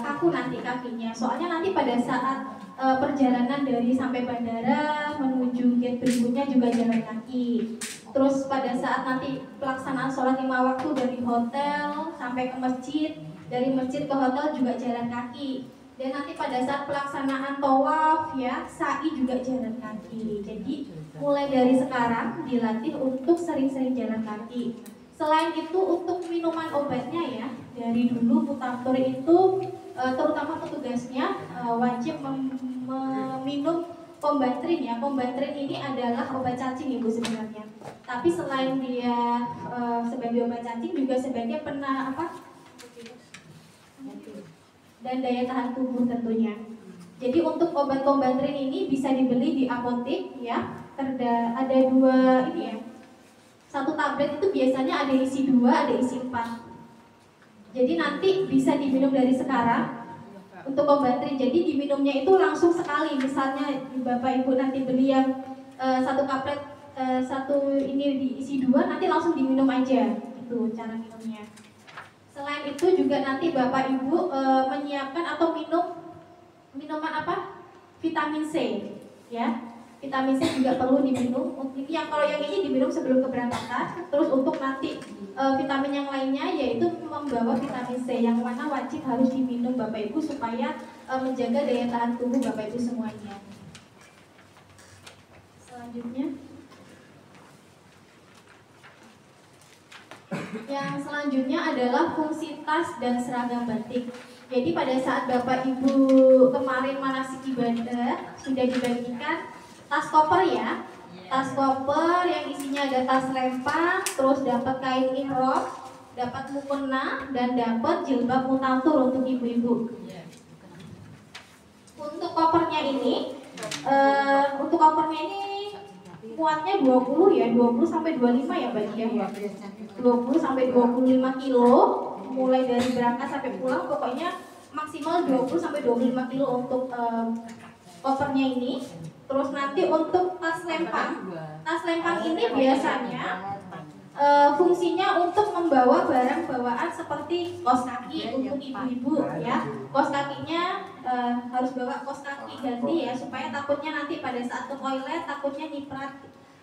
kaku nanti kakinya. Soalnya nanti pada saat perjalanan dari sampai bandara menuju gate berikutnya juga jalan kaki. Terus pada saat nanti pelaksanaan sholat 5 waktu dari hotel sampai ke masjid, dari masjid ke hotel juga jalan kaki. Dan nanti pada saat pelaksanaan tawaf ya, sa'i juga jalan kaki. Jadi mulai dari sekarang dilatih untuk sering-sering jalan kaki. Selain itu untuk minuman obatnya ya, dari dulu mutamtur itu terutama petugasnya wajib meminum Combantrin ya. Combantrin ini adalah obat cacing Ibu sebenarnya. Tapi selain dia sebagai obat cacing juga sebagai dan daya tahan tubuh tentunya. Jadi untuk obat Combantrin ini bisa dibeli di apotek ya. Ada 2 ini ya. 1 tablet itu biasanya ada isi 2, ada isi 4. Jadi nanti bisa diminum dari sekarang untuk Combantrin. Jadi diminumnya itu langsung sekali. Misalnya Bapak Ibu nanti beli yang 1 tablet, 1 ini diisi 2, nanti langsung diminum aja. Itu cara minumnya. Selain itu juga nanti Bapak Ibu menyiapkan atau minuman vitamin C ya. Vitamin C juga perlu diminum. Kalau yang ini diminum sebelum keberangkatan. Terus untuk nanti vitamin yang lainnya yaitu membawa vitamin C yang mana wajib harus diminum Bapak Ibu supaya menjaga daya tahan tubuh Bapak Ibu semuanya. Selanjutnya Yang selanjutnya adalah fungsi tas dan seragam batik. Jadi pada saat Bapak Ibu kemarin manasik ibadah sudah dibagikan tas koper ya. Tas koper yang isinya ada tas lempang, terus dapat kain ihram, dapat mukena, dan dapat jilbab mutatur untuk ibu-ibu. Untuk kopernya ini, muatnya 20 ya, 20 sampai 25 ya Mbak Dia ya. 20 sampai 25 kilo mulai dari berangkat sampai pulang, pokoknya maksimal 20 sampai 25 kilo untuk kopernya ini. Terus nanti untuk tas lempang ini biasanya fungsinya untuk membawa barang bawaan seperti kaos kaki untuk ibu-ibu ya. Kaos kakinya harus bawa kaos kaki ganti ya, supaya takutnya nanti pada saat ke toilet takutnya nyiprat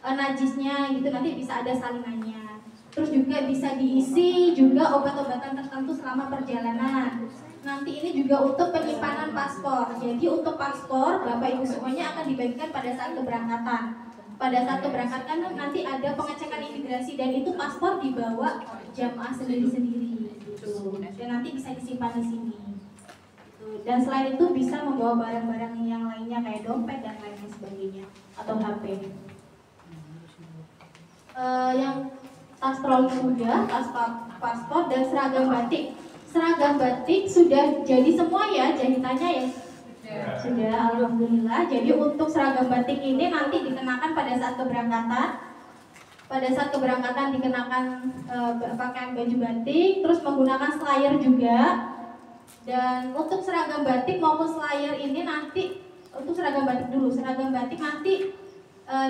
najisnya gitu, nanti bisa ada salinannya. Terus juga bisa diisi juga obat-obatan tertentu selama perjalanan. Nanti ini juga untuk penyimpanan paspor. Jadi untuk paspor Bapak Ibu semuanya akan dibagikan pada saat keberangkatan. Pada saat keberangkatan nanti ada pengecekan imigrasi dan itu paspor dibawa jamaah sendiri-sendiri gitu. Dan nanti bisa disimpan di sini. Dan selain itu bisa membawa barang-barang yang lainnya kayak dompet dan lain sebagainya atau HP. Yang tas troli sudah, tas paspor dan seragam batik. Seragam batik sudah jadi semua ya jahitannya ya? Sudah, alhamdulillah. Jadi untuk seragam batik ini nanti dikenakan pada saat keberangkatan. Pada saat keberangkatan dikenakan pakaian baju batik, terus menggunakan slayer juga. Dan untuk seragam batik maupun slayer ini nanti, untuk seragam batik dulu, seragam batik nanti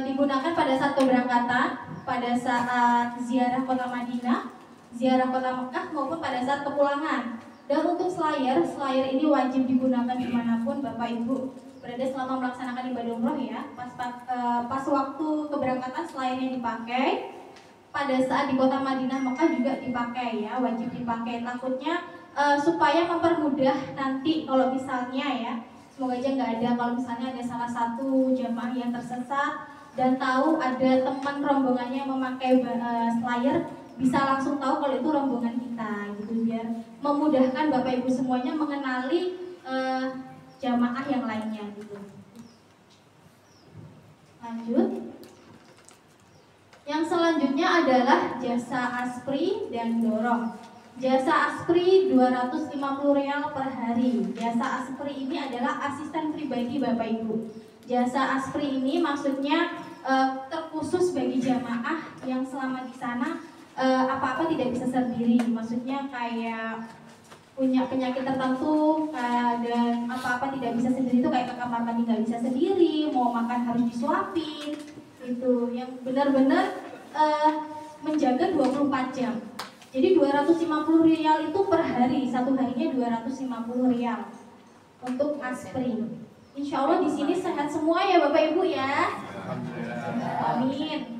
digunakan pada saat keberangkatan, pada saat ziarah kota Madinah, ziarah kota Mekah maupun pada saat kepulangan. Dan untuk slayer ini wajib digunakan dimanapun Bapak Ibu berada selama melaksanakan ibadah umroh ya. Pas waktu keberangkatan slayernya dipakai, pada saat di kota Madinah Mekah juga dipakai ya, wajib dipakai. Takutnya supaya mempermudah nanti kalau misalnya ya, semoga aja nggak ada, kalau misalnya ada salah satu jamaah yang tersesat dan tahu ada teman rombongannya yang memakai slayer, bisa langsung tahu kalau itu rombongan kita gitu, biar memudahkan Bapak Ibu semuanya mengenali jamaah yang lainnya gitu. Lanjut. Yang selanjutnya adalah jasa aspri dan dorong. Jasa aspri 250 real per hari. Jasa aspri ini adalah asisten pribadi Bapak Ibu. Jasa aspri ini maksudnya terkhusus bagi jamaah yang selama di sana apa-apa tidak bisa sendiri. Maksudnya kayak punya penyakit tertentu dan apa-apa tidak bisa sendiri, itu kayak ke kamar mandi nggak bisa sendiri, mau makan harus disuapin, itu yang benar-benar menjaga 24 jam. Jadi 250 rial itu per hari, satu harinya 250 rial untuk aspri. Insya Allah di sini sehat semua ya Bapak Ibu ya. Amin.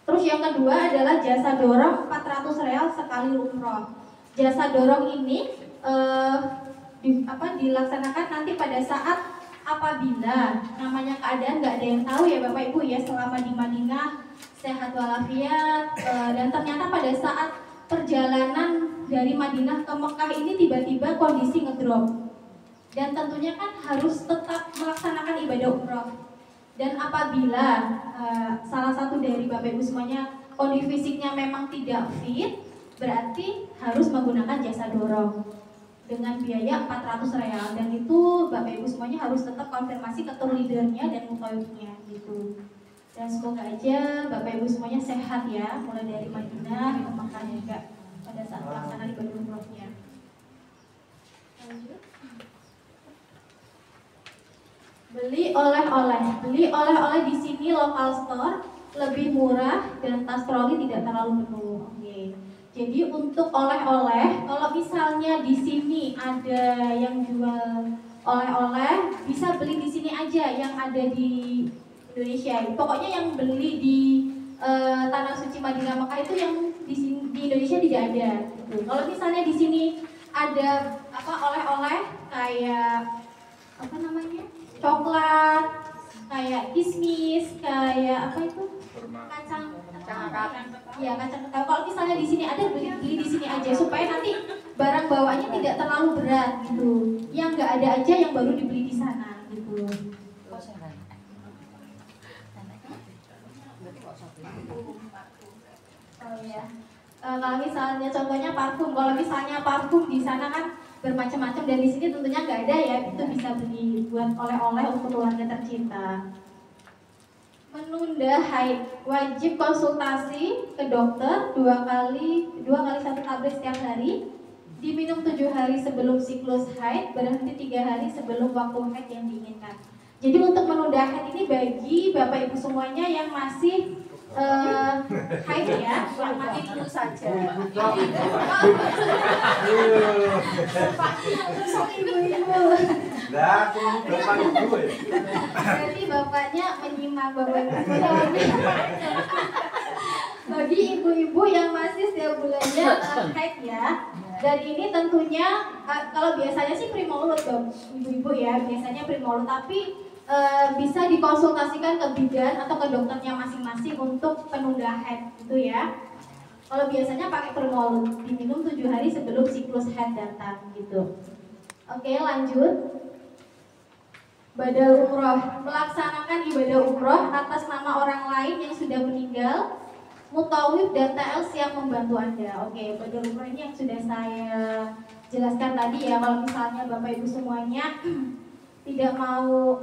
Terus yang kedua adalah jasa dorong 400 real sekali umroh. Jasa dorong ini dilaksanakan nanti pada saat apabila namanya keadaan nggak ada yang tahu ya Bapak Ibu ya, selama di Madinah sehat walafiat dan ternyata pada saat perjalanan dari Madinah ke Mekah ini tiba-tiba kondisi ngedrop dan tentunya kan harus tetap melaksanakan ibadah umroh. Dan apabila salah satu dari Bapak Ibu semuanya kondisi fisiknya memang tidak fit, berarti harus menggunakan jasa dorong dengan biaya 400 real, dan itu Bapak Ibu semuanya harus tetap konfirmasi ke tour leadernya dan mutawifnya gitu. Dan semoga aja Bapak Ibu semuanya sehat ya, mulai dari Madinah ke Mekah juga pada saat pelaksanaan ibadah umrohnya. Lanjut. Beli oleh-oleh di sini lokal store lebih murah dan tas troli tidak terlalu penuh. Oke. Jadi untuk oleh-oleh, kalau misalnya di sini ada yang jual oleh-oleh, bisa beli di sini aja yang ada di Indonesia. Pokoknya yang beli di Tanah Suci Madinah Mekah itu yang di Indonesia tidak ada. Gitu. Kalau misalnya di sini ada oleh-oleh kayak coklat, kayak kismis, kayak kacang Ya, kacang kakaо. Kalau misalnya di sini ada, beli di sini aja supaya nanti barang bawaannya tidak terlalu berat gitu. Yang nggak ada aja yang baru dibeli di sana gitu. Oh ya. Kalau misalnya contohnya parfum, kalau misalnya parfum di sana kan bermacam-macam dan di sini tentunya nggak ada ya, itu bisa beli buat oleh-oleh untuk keluarga tercinta. Menunda haid, wajib konsultasi ke dokter 2 kali 1 tablet setiap hari, diminum 7 hari sebelum siklus haid, berhenti 3 hari sebelum waktu haid yang diinginkan. Jadi untuk menunda haid ini bagi bapak ibu semuanya yang masih haid ya, yang mati dulu saja. Ibu-ibu. Lah, aku bapak ibu ya. Berarti bapaknya menyimak bapak ibu. Bagi ibu-ibu yang masih setiap bulannya haid ya. Dan ini tentunya kalau biasanya sih primolud dong, ibu-ibu ya, biasanya primolud, tapi bisa dikonsultasikan ke bidan atau ke dokternya masing-masing untuk penunda haid gitu ya. Kalau biasanya pakai primolud, diminum 7 hari sebelum siklus haid datang gitu. Oke, lanjut. Badal umroh, melaksanakan ibadah umroh atas nama orang lain yang sudah meninggal, mutawif dan TLC yang membantu Anda. Oke, badal umroh ini yang sudah saya jelaskan tadi ya. Kalau misalnya Bapak Ibu semuanya tidak mau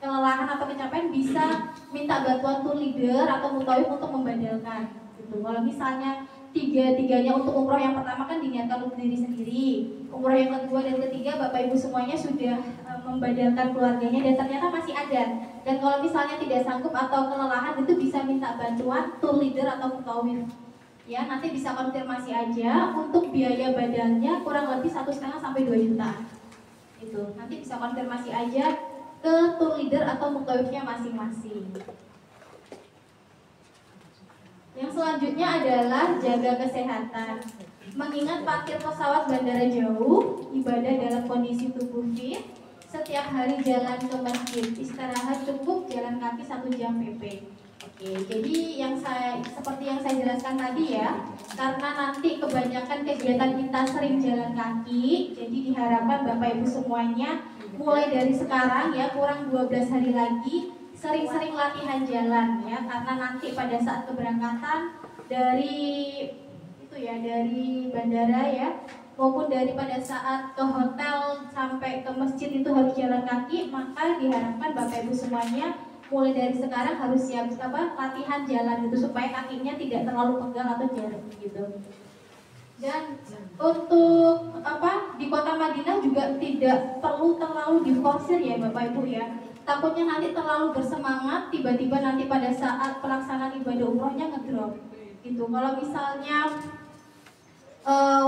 kelelahan atau kecapean, bisa minta bantuan tour leader atau mutawif untuk membadalkan gitu. Kalau misalnya tiga-tiganya untuk umroh yang pertama kan diniatkan untuk diri sendiri, umroh yang kedua dan ketiga Bapak Ibu semuanya sudah membadalkan keluarganya dan ternyata masih ada, dan kalau misalnya tidak sanggup atau kelelahan itu bisa minta bantuan tour leader atau mutawif ya. Nanti bisa konfirmasi aja untuk biaya badalnya kurang lebih 1,5 sampai 2 juta itu. Nanti bisa konfirmasi aja ke tour leader atau mutawifnya masing-masing. Yang selanjutnya adalah jaga kesehatan. Mengingat parkir pesawat bandara jauh, ibadah dalam kondisi tubuh fit, setiap hari jalan ke masjid, istirahat cukup, jalan kaki 1 jam PP. Oke, jadi seperti yang saya jelaskan tadi ya, karena nanti kebanyakan kegiatan kita sering jalan kaki, jadi diharapkan Bapak Ibu semuanya mulai dari sekarang ya, kurang 12 hari lagi, sering-sering latihan jalan ya, karena nanti pada saat keberangkatan dari bandara ya, maupun pada saat ke hotel sampai ke masjid itu harus jalan kaki, maka diharapkan Bapak Ibu semuanya mulai dari sekarang harus siap latihan jalan itu supaya kakinya tidak terlalu pegal atau jarum gitu. Dan untuk di kota Madinah juga tidak perlu terlalu diforsir ya Bapak Ibu ya. Takutnya nanti terlalu bersemangat, tiba-tiba nanti pada saat pelaksanaan ibadah umrohnya ngedrop gitu. Kalau misalnya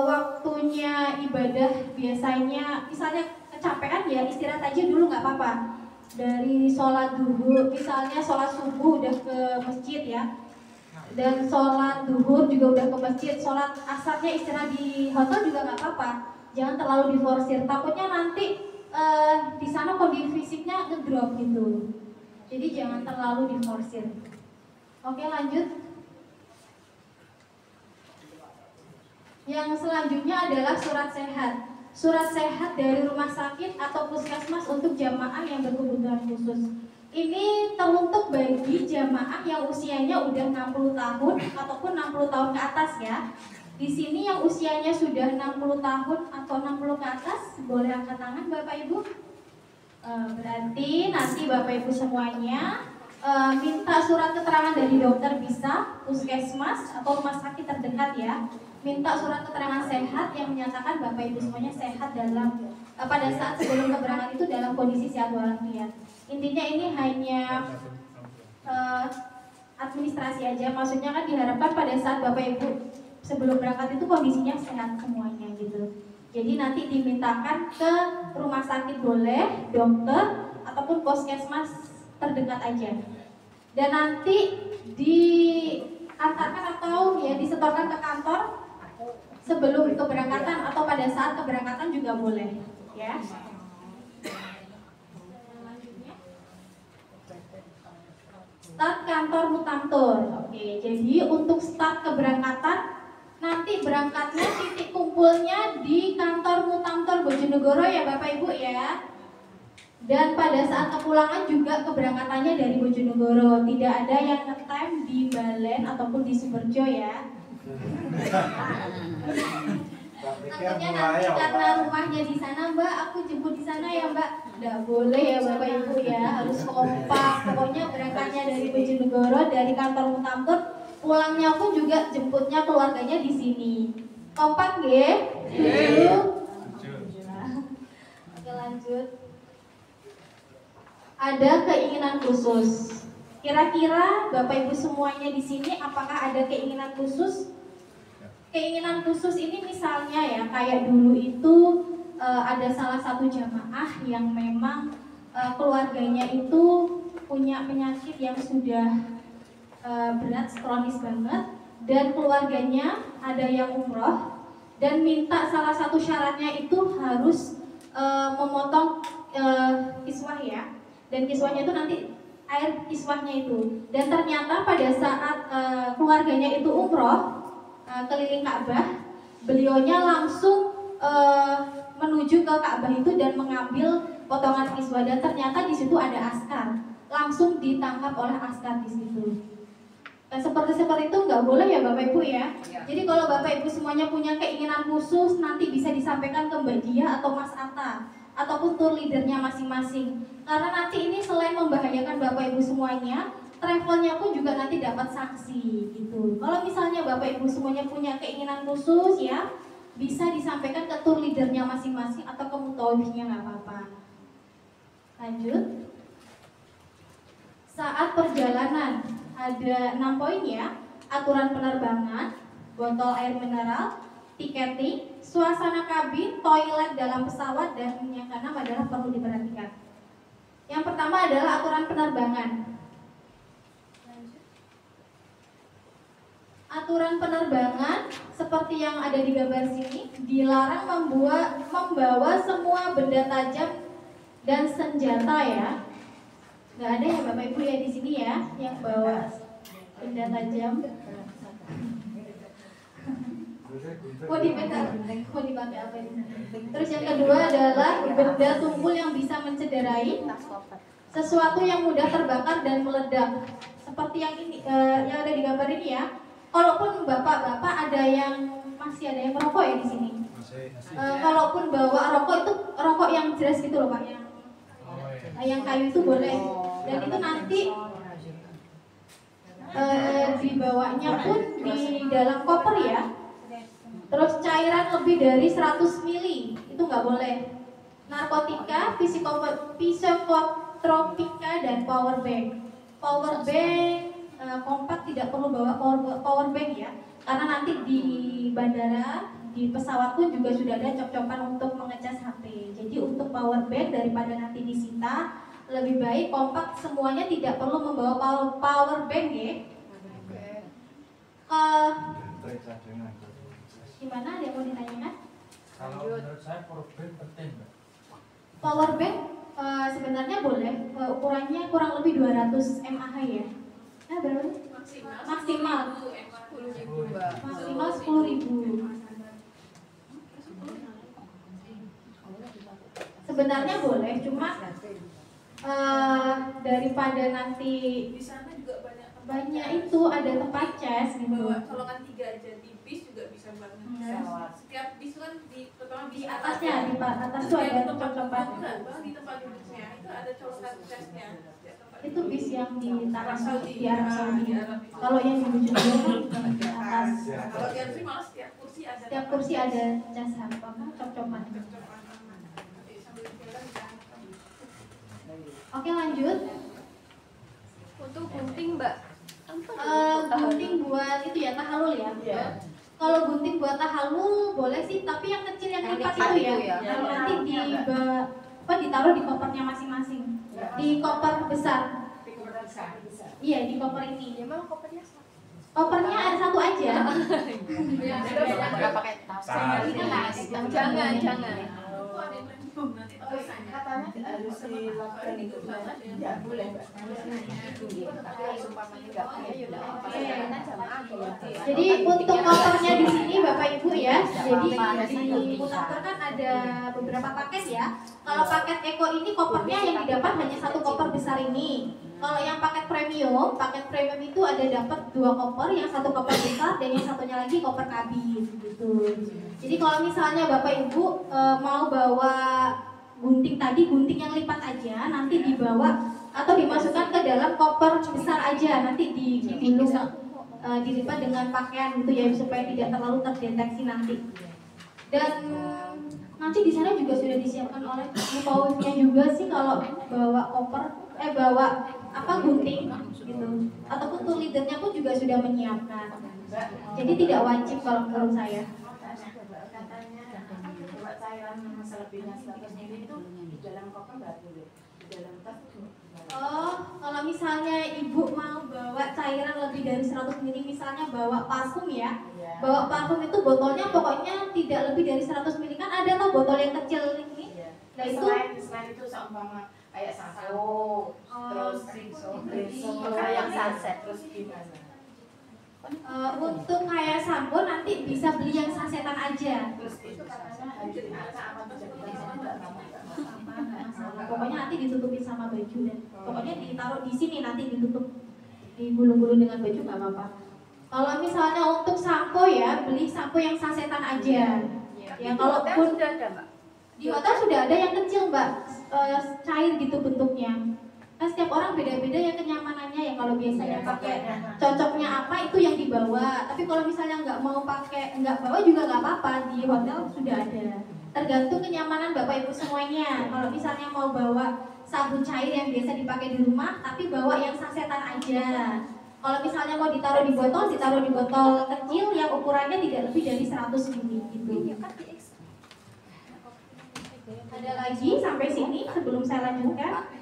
waktunya ibadah biasanya misalnya kecapean ya, istirahat aja dulu nggak apa-apa. Dari sholat duhur, misalnya sholat subuh udah ke masjid ya, dan sholat duhur juga udah ke masjid, sholat asarnya istirahat di hotel juga nggak apa-apa. Jangan terlalu diforsir, takutnya nanti di sana kondisi fisiknya ngedrop gitu. Jadi jangan terlalu diforsir. Oke, lanjut. Yang selanjutnya adalah surat sehat. Surat sehat dari rumah sakit atau puskesmas untuk jamaah yang berkebutuhan khusus. Ini teruntuk bagi jamaah yang usianya udah 60 tahun ataupun 60 tahun ke atas ya. Di sini yang usianya sudah 60 tahun atau 60 ke atas, boleh angkat tangan Bapak Ibu. Berarti nanti Bapak Ibu semuanya minta surat keterangan dari dokter bisa, puskesmas atau rumah sakit terdekat ya. Minta surat keterangan sehat yang menyatakan Bapak Ibu semuanya sehat pada saat sebelum keberangkatan itu dalam kondisi sehat walafiat. Intinya ini hanya administrasi aja, maksudnya kan diharapkan pada saat Bapak Ibu sebelum berangkat itu kondisinya sehat semuanya gitu. Jadi nanti dimintakan ke rumah sakit boleh, dokter ataupun puskesmas terdekat aja. Dan nanti diantarkan atau ya disetorkan ke kantor sebelum keberangkatan atau pada saat keberangkatan juga boleh ya. Start kantor Mutamtur. Oke, jadi untuk start keberangkatan nanti berangkatnya titik kumpulnya di kantor Mutamtur Bojonegoro ya Bapak Ibu ya. Dan pada saat kepulangan juga keberangkatannya dari Bojonegoro. Tidak ada yang ngetem di Balen ataupun di Sumerjo ya. Takutnya nanti karena rumahnya di sana Mbak, aku jemput di sana ya Mbak. Nggak boleh ya Bapak Ibu ya, harus kompak. Pokoknya berangkatnya dari Bojonegoro, dari kantor Mutamtur, pulangnya pun juga jemputnya keluarganya di sini. Kompak nggih? Oke lanjut. Ada keinginan khusus. Kira-kira Bapak Ibu semuanya di sini apakah ada keinginan khusus? Keinginan khusus ini misalnya ya, kayak dulu itu ada salah satu jamaah yang memang keluarganya itu punya penyakit yang sudah berat, kronis banget, dan keluarganya ada yang umroh dan minta salah satu syaratnya itu harus memotong kiswah ya, dan kiswahnya itu nanti air kiswahnya itu, dan ternyata pada saat keluarganya itu umroh keliling Ka'bah, beliaunya langsung menuju ke Ka'bah itu dan mengambil potongan kiswah, dan ternyata di situ ada askar, langsung ditangkap oleh askar di situ. Nah, seperti itu nggak boleh ya Bapak Ibu ya. Jadi kalau Bapak Ibu semuanya punya keinginan khusus, nanti bisa disampaikan ke Mbak Dia atau Mas Atta ataupun tour leadernya masing-masing. Karena nanti ini selain membahayakan Bapak Ibu semuanya, travelnya pun juga nanti dapat sanksi gitu. Kalau misalnya Bapak Ibu semuanya punya keinginan khusus ya, bisa disampaikan ke tour leadernya masing-masing atau ke mutawifnya, nggak apa-apa. Lanjut. Saat perjalanan ada 6 poin ya: aturan penerbangan, botol air mineral, tiketing, suasana kabin, toilet dalam pesawat, dan yang keenam adalah perlu diperhatikan. Yang pertama adalah aturan penerbangan. Aturan penerbangan seperti yang ada di gambar sini, dilarang membawa semua benda tajam dan senjata ya. Nggak ada ya Bapak Ibu ya di sini ya yang bawa benda tajam. Mau dipakai apa ini? Terus yang kedua adalah benda tumpul yang bisa mencederai, sesuatu yang mudah terbakar dan meledak. Seperti yang ini, yang ada di gambar ini ya. Kalaupun bapak-bapak masih ada yang merokok ya di sini. Kalaupun bawa rokok itu rokok yang jelas gitu loh Pak, yang kayu itu boleh. Dan itu nanti dibawanya pun di dalam koper ya. Terus cairan lebih dari 100 ml itu nggak boleh. Narkotika, psikotropika, dan power bank. Power bank kompak tidak perlu bawa power bank ya, karena nanti di bandara, di pesawat pun juga sudah ada cop-copan untuk mengecas HP. Jadi untuk power bank daripada nanti disita, lebih baik kompak semuanya, tidak perlu membawa power bank ya. Gimana, ada yang mau ditanyakan? Kalau menurut saya power bank penting. Power bank sebenarnya boleh, ukurannya kurang lebih 200 mAh ya. Nah, berapa? Maksimal 10.000 Mbak. Maksimal 10.000. Sebenarnya boleh, cuma daripada nanti Di sana juga banyak itu ada tempat cas gitu. bawa colongan 3 aja di bis juga bisa banget. Setiap bis kan terutama Di bis atasnya, di atas tuh ada tempat-tempat. di tempat duduknya itu ada colongan casnya. Itu bis yang di Arab tanah Saudi. di Arab Saudi. Arab itu. Kalau yang di Bojonegoro kan di atas. Kalau di Arab malah setiap kursi ada. Setiap kursi ada cas apa? Cop-copan. Oke lanjut. Untuk gunting Mbak. Gunting buat itu ya, tahalul ya. Kalau gunting buat tahalul boleh sih, tapi yang kecil yang lipat itu ya. Nanti ditaruh di kopernya masing-masing. Di koper besar. Iya, di koper ini. Ya memang kopernya satu. Kopernya ada satu aja. Enggak pakai tas. Jangan. Nanti umpamanya harus dilakukan itu tidak boleh Mbak. Tapi umpamanya nggak boleh ya udah apa. Jadi untuk kopernya di sini Bapak Ibu ya. Jadi di Mutakhir kan ada beberapa paket ya. Kalau paket Eko ini kopernya yang didapat hanya satu koper besar ini. Kalau yang paket premium itu ada dapat 2 koper, yang satu koper besar dan yang satunya lagi koper kabin gitu. Jadi kalau misalnya Bapak Ibu mau bawa gunting tadi, gunting yang lipat aja, nanti dibawa atau dimasukkan ke dalam koper besar aja, nanti digulung dilipat dengan pakaian gitu ya supaya tidak terlalu terdeteksi nanti. Dan nanti di sana juga sudah disiapkan oleh mufawwidnya juga sih kalau bawa koper bawa gunting gitu. Ataupun tool leadernya pun juga sudah menyiapkan. Jadi tidak wajib kalau menurut saya. Katanya bawa cairan selebihnya 100 ml itu di dalam koper nggak boleh. Di dalam tas itu. Oh, kalau misalnya ibu mau bawa cairan lebih dari 100 ml, misalnya bawa parfum ya. Bawa parfum itu botolnya pokoknya tidak lebih dari 100 ml, kan ada tuh botol yang kecil ini. Nah itu selain itu seumpama kayak sampo, terus kayak sunset, terus gimana? Untuk kayak sampo nanti bisa beli yang sasetan aja. Terus itu katanya apa pokoknya nanti ditutupin sama baju dan pokoknya ditaruh di sini nanti ditutup digulung-gulung dengan baju nggak apa-apa. Kalau misalnya untuk sampo ya beli sampo yang sasetan aja. Ya kalaupun sudah ada Mbak. Di hotel sudah ada yang kecil Mbak, cair gitu bentuknya. Kan setiap orang beda-beda ya kenyamanannya ya. Kalau biasanya pakai cocoknya apa itu yang dibawa. Tapi kalau misalnya nggak bawa juga nggak apa-apa, di hotel sudah ada. Tergantung kenyamanan Bapak Ibu semuanya. Kalau misalnya mau bawa sabun cair yang biasa dipakai di rumah, tapi bawa yang sasetan aja. Kalau misalnya mau ditaruh di botol kecil yang ukurannya tidak lebih dari 100 ml gitu. Ada lagi sampai sini sebelum saya lanjutkan.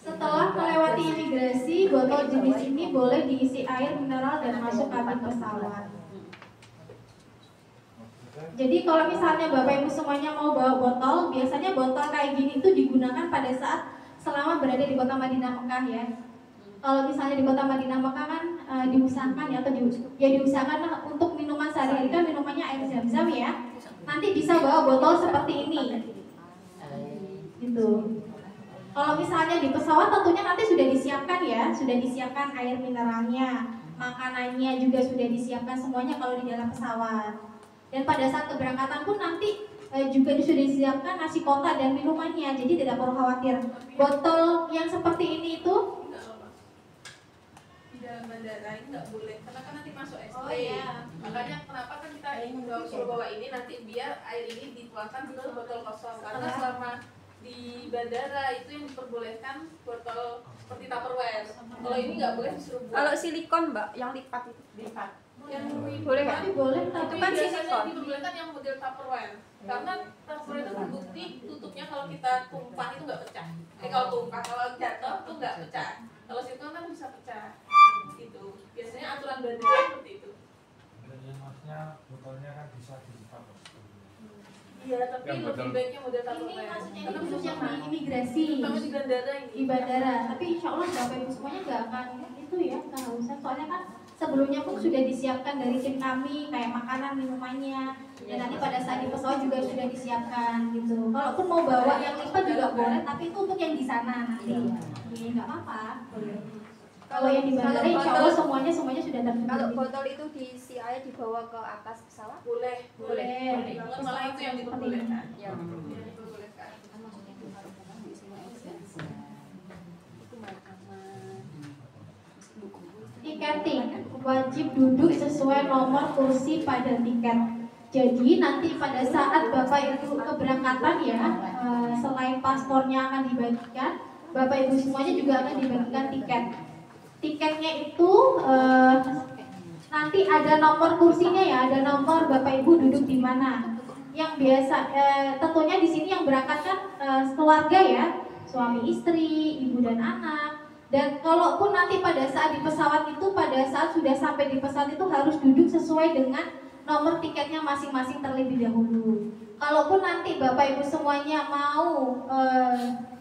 Setelah melewati imigrasi, botol jenis ini boleh diisi air mineral dan masuk kabin pesawat. Jadi kalau misalnya Bapak Ibu semuanya mau bawa botol, biasanya botol kayak gini itu digunakan pada saat selama berada di kota Madinah Mekah ya. Kalau misalnya di kota Madinah Mekah kan diusahakan ya atau diusahakan untuk minuman sehari-hari kan minumannya air zam-zam ya. Nanti bisa bawa botol seperti ini. Gitu. Kalau misalnya di pesawat tentunya nanti sudah disiapkan ya, sudah disiapkan air mineralnya, makanannya juga sudah disiapkan semuanya kalau di dalam pesawat. Dan pada saat keberangkatan pun nanti juga sudah disiapkan nasi kotak dan minumannya, jadi tidak perlu khawatir. Botol yang seperti ini itu di dalam bandara ini nggak boleh, karena kan nanti masuk ST. Oh, iya. Makanya kenapa kan kita suruh bawa ini nanti biar air ini dituangkan ke botol kosong, karena selama di bandara itu yang diperbolehkan botol seperti Tupperware. Kalau ini nggak boleh disuruh buat. Kalau silikon Mbak, yang lipat itu. Lipat. Yang Boleh nggak? tapi boleh itu tapi kan biasanya diperbolehkan yang model Tupperware. Karena Tupperware itu terbukti tutupnya kalau kita tumpah itu nggak pecah. Kalau jatuh tuh nggak pecah. Kalau silikon kan bisa pecah. Itu biasanya aturan bandara seperti itu. Jadi maksudnya botolnya kan bisa dilipat. Iya, tapi lebih baiknya model ini Tupperware. maksudnya ini khusus yang di imigrasi Terutama di bandara ini. di bandara. Tapi insya Allah Bapak Ibu semuanya nggak akan itu ya kehausan. Soalnya kan sebelumnya pun sudah disiapkan dari tim kami kayak makanan minumannya. Dan nanti pada saat di pesawat juga sudah disiapkan gitu. Kalaupun mau bawa yang lipat juga boleh, tapi itu untuk yang di sana nanti. Iya nggak apa-apa. Kalau yang di bandara insya Allah semuanya sudah tersedia. Kalau botol itu diisi air dibawa ke atas pesawat? Boleh. Boleh. Banget, malah itu yang diperbolehkan. Ya. Yang diperbolehkan. Tiketing wajib duduk sesuai nomor kursi pada tiket. Jadi nanti pada saat Bapak Ibu keberangkatan ya, selain paspornya akan dibagikan, Bapak Ibu semuanya juga akan dibagikan tiket. Tiketnya itu nanti ada nomor kursinya ya, ada nomor Bapak Ibu duduk di mana. Yang biasa tentunya di sini yang berangkat kan keluarga ya, suami istri, ibu dan anak. Dan kalaupun nanti pada saat di pesawat itu, pada saat sudah sampai di pesawat itu harus duduk sesuai dengan nomor tiketnya masing-masing terlebih dahulu. Kalaupun nanti Bapak Ibu semuanya mau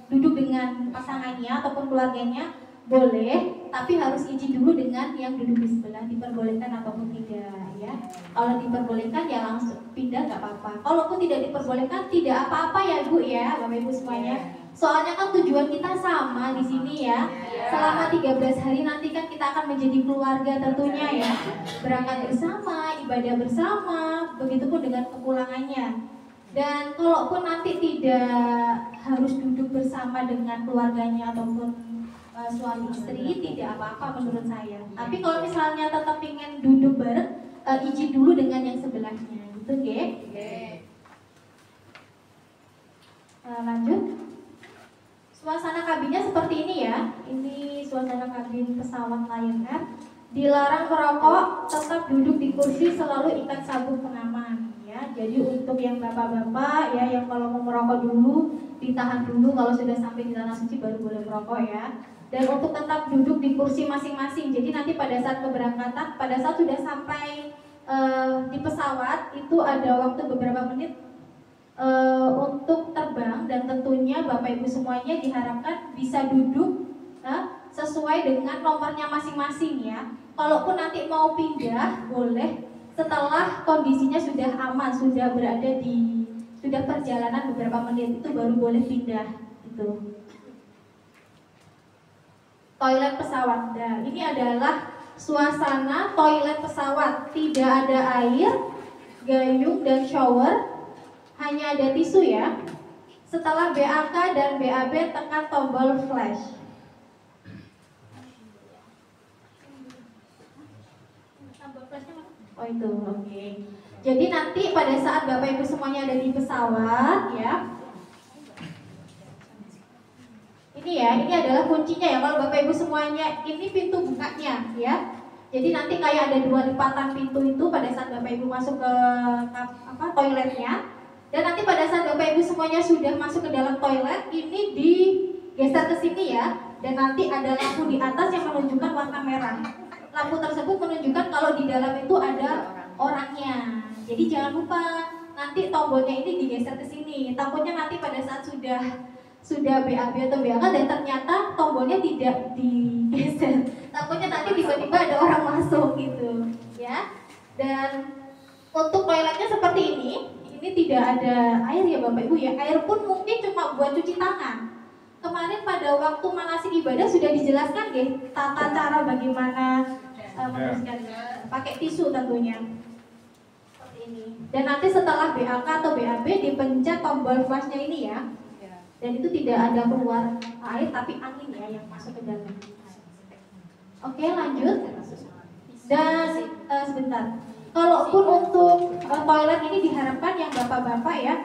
duduk dengan pasangannya ataupun keluarganya, boleh, tapi harus izin dulu dengan yang duduk di sebelah, diperbolehkan ataupun tidak ya. Kalau diperbolehkan ya langsung pindah nggak apa-apa. Kalaupun tidak diperbolehkan tidak apa-apa ya Bu ya, Bapak Ibu semuanya. Soalnya kan tujuan kita sama di sini ya. Selama 13 hari nanti kan kita akan menjadi keluarga tentunya ya. Berangkat bersama, ibadah bersama, begitupun dengan kepulangannya. Dan kalaupun nanti tidak harus duduk bersama dengan keluarganya ataupun suami istri, tidak apa-apa menurut saya. Tapi kalau misalnya tetap ingin duduk bareng, izin dulu dengan yang sebelahnya, gitu nggih? Lanjut. Suasana kabinnya seperti ini ya. Ini suasana kabin pesawat Lion Air. Dilarang merokok, tetap duduk di kursi, selalu ikat sabuk pengaman ya. Jadi untuk yang bapak-bapak ya, yang kalau mau merokok dulu ditahan dulu, kalau sudah sampai di tanah suci baru boleh merokok ya. Dan untuk tetap duduk di kursi masing-masing. Jadi nanti pada saat keberangkatan, pada saat sudah sampai di pesawat itu ada waktu beberapa menit untuk terbang, dan tentunya Bapak Ibu semuanya diharapkan bisa duduk sesuai dengan nomornya masing-masing ya. Kalaupun nanti mau pindah boleh setelah kondisinya sudah aman, sudah perjalanan beberapa menit itu baru boleh pindah gitu. Toilet pesawat. Nah, ini adalah suasana toilet pesawat. Tidak ada air, gayung dan shower, hanya ada tisu ya. Setelah BAK dan BAB tekan tombol flash. Oh itu, oke. Jadi nanti pada saat Bapak Ibu semuanya ada di pesawat ya. Ini adalah kuncinya ya. Kalau Bapak Ibu semuanya, ini pintu bukanya ya. Jadi nanti kayak ada 2 lipatan pintu itu pada saat Bapak Ibu masuk ke toiletnya. Dan nanti pada saat Bapak Ibu semuanya sudah masuk ke dalam toilet, ini digeser ke sini ya. Dan nanti ada lampu di atas yang menunjukkan warna merah. Lampu tersebut menunjukkan kalau di dalam itu ada orangnya. Jadi jangan lupa nanti tombolnya ini digeser ke sini. Takutnya nanti pada saat sudah BAB atau BAK dan ternyata tombolnya tidak digeser. Takutnya nanti tiba-tiba ada orang masuk gitu, ya. Dan untuk toiletnya seperti ini tidak ada air ya Bapak Ibu ya. Air pun mungkin cuma buat cuci tangan. Kemarin pada waktu manasik ibadah sudah dijelaskan ya tata cara bagaimana membersihkan, pakai tisu tentunya. Seperti ini. Dan nanti setelah BAK atau BAB dipencet tombol flashnya ini ya. Dan itu tidak ada keluar air tapi angin ya yang masuk ke dalam. Oke, lanjut. Dan sebentar. Kalaupun untuk toilet ini diharapkan yang bapak-bapak ya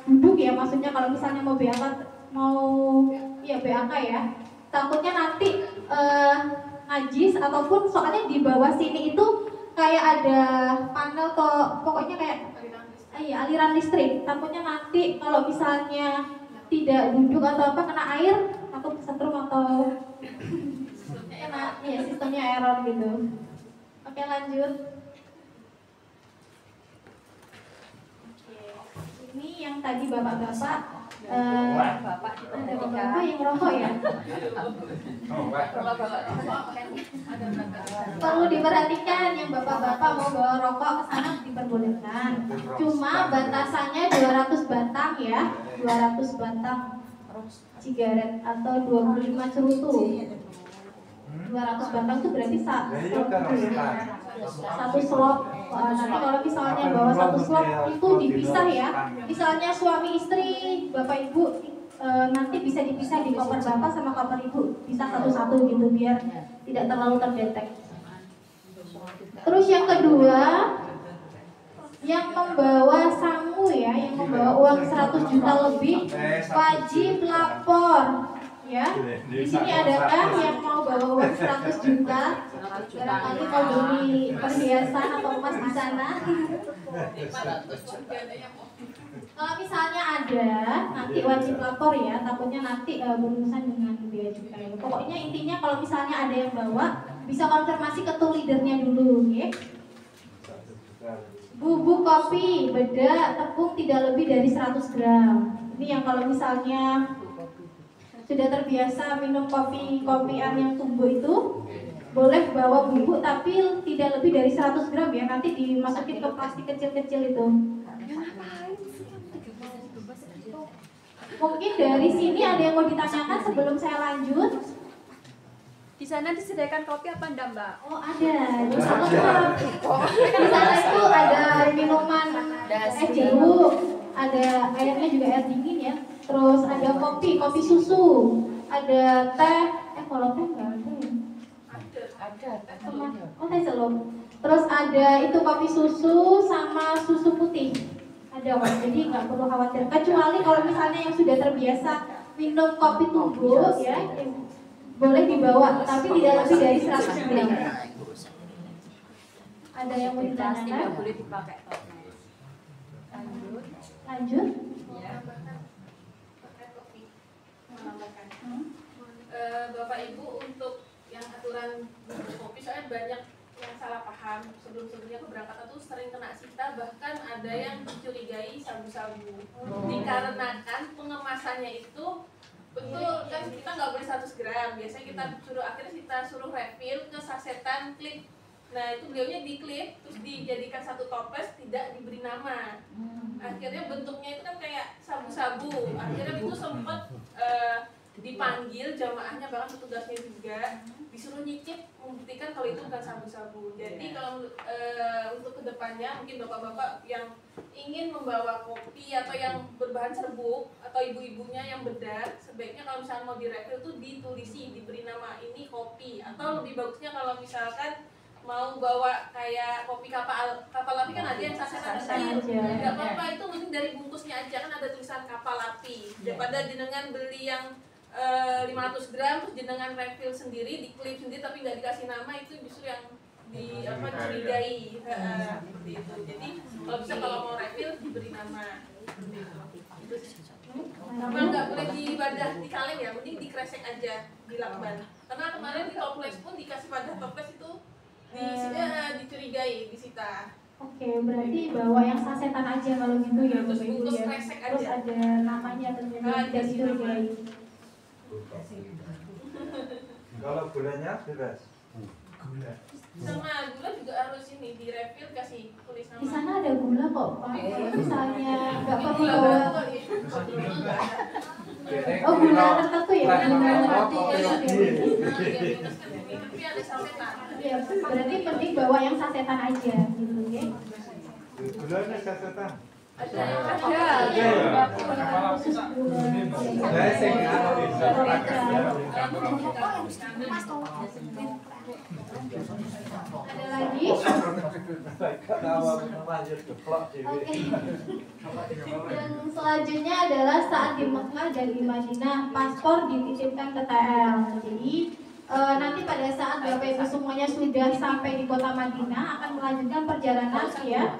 duduk ya, maksudnya kalau misalnya mau BAK ya. Takutnya nanti najis ataupun soalnya di bawah sini itu kayak ada panel atau pokoknya kayak aliran listrik. Takutnya nanti kalau misalnya tidak duduk atau apa kena air, takut kesetrum atau kena sistemnya error gitu. Oke, lanjut. Ini yang tadi bapak-bapak ada bapak-bapak yang rokok ya. Perlu diperhatikan yang bapak-bapak mau bawa rokok ke sana diperbolehkan. Cuma batasannya 200 batang ya, 200 batang sigaret atau 25 cerutu. 200 batang itu berarti satu slop. Nanti kalau misalnya bawa satu slop itu dipisah ya. Misalnya suami istri, bapak ibu nanti bisa dipisah di koper bapak sama koper ibu, bisa satu-satu gitu biar tidak terlalu terdetek. Terus yang kedua, yang membawa sangu ya, yang membawa uang 100 juta lebih wajib lapor. Ya, di sini ada kan yang mau bawa uang 100 juta, barangkali mau beli perhiasan atau emas di sana. Kalau misalnya ada, nanti wajib lapor ya, takutnya nanti berurusan dengan bea cukai. Pokoknya intinya kalau misalnya ada yang bawa, bisa konfirmasi ke tool leadernya dulu, ya. Bubuk kopi, beda, tepung tidak lebih dari 100 gram. Ini yang kalau misalnya sudah terbiasa minum kopian yang tumbuh itu, boleh bawa bubuk tapi tidak lebih dari 100 gram ya. Nanti dimasukin ke plastik kecil-kecil itu. Mungkin dari sini ada yang mau ditanyakan sebelum saya lanjut? Di sana disediakan kopi apa enggak, Mbak? Oh ada, di sana itu ada minuman es jeruk, ada airnya juga air dingin ya. Terus ada kopi susu, ada teh, kalau teh nggak ada ya? Ada. Oh teh selop. Terus ada itu kopi susu sama susu putih. Ada kok, jadi nggak perlu khawatir. Kecuali kalau misalnya yang sudah terbiasa minum kopi tubuh ya, boleh dibawa, tapi tidak lebih dari 100 gram. Ada yang mau ditanyakan? Boleh dipakai toples. Lanjut. Ya, pakai kopi. Menambahkan. Bapak Ibu untuk yang aturan kopi soalnya banyak yang salah paham sebelumnya keberangkatan tuh sering kena sita, bahkan ada yang dicurigai sabu-sabu dikarenakan pengemasannya itu betul kan kita nggak boleh 100 gram, biasanya kita suruh refill ke sasetan klip. Nah itu beliaunya diklip terus dijadikan satu toples, tidak diberi nama. Akhirnya bentuknya itu kan kayak sabu-sabu. Akhirnya itu sempat dipanggil jamaahnya, bahkan petugasnya juga disuruh nyicip membuktikan kalau itu bukan sabu-sabu. Jadi kalau untuk kedepannya mungkin bapak-bapak yang ingin membawa kopi atau yang berbahan serbuk atau ibu-ibunya yang bedah, sebaiknya kalau misalnya mau direfill tuh ditulisi, diberi nama ini kopi. Atau lebih bagusnya kalau misalkan mau bawa kayak kopi kapal api kan ada yang sasetan kecil, nggak apa-apa, itu mending dari bungkusnya aja kan ada tulisan kapal api, daripada jenengan beli yang 500 gram terus jenengan refill sendiri, diklip sendiri tapi nggak dikasih nama, itu justru yang dicurigai seperti itu. Jadi kalau bisa kalau mau refill diberi nama seperti itu. Sama nggak boleh di wadah di kaleng ya, mending dikresek aja di lakban. Karena kemarin di toples pun dikasih wadah toples itu dicurigai, disita. Oke, berarti bawa yang sasetan aja kalau gitu ya Terus Bapak Ibu bungkus ya. kresek Terus aja. ada namanya tentunya tidak dikasih dicurigai. Kalau gulanya bebas. Gula. Sama gula juga harus ini di refill, kasih tulis nama. Di sana ada gula kok Pak. Kalau misalnya nggak perlu Gula bawa. baru kok ya. Oh gula tertentu ya. Tapi ada sasetan. Ya, berarti penting bawa yang sasetan aja gitu ya. Gulanya sasetan. Ada. Khusus gula. Saya sengaja bisa Ada lagi? Oke. Yang selanjutnya adalah saat di Mekah dan di Madinah paspor dititipkan ke TL. Jadi nanti pada saat Bapak Ibu semuanya sudah sampai di kota Madinah akan melanjutkan perjalanan ya.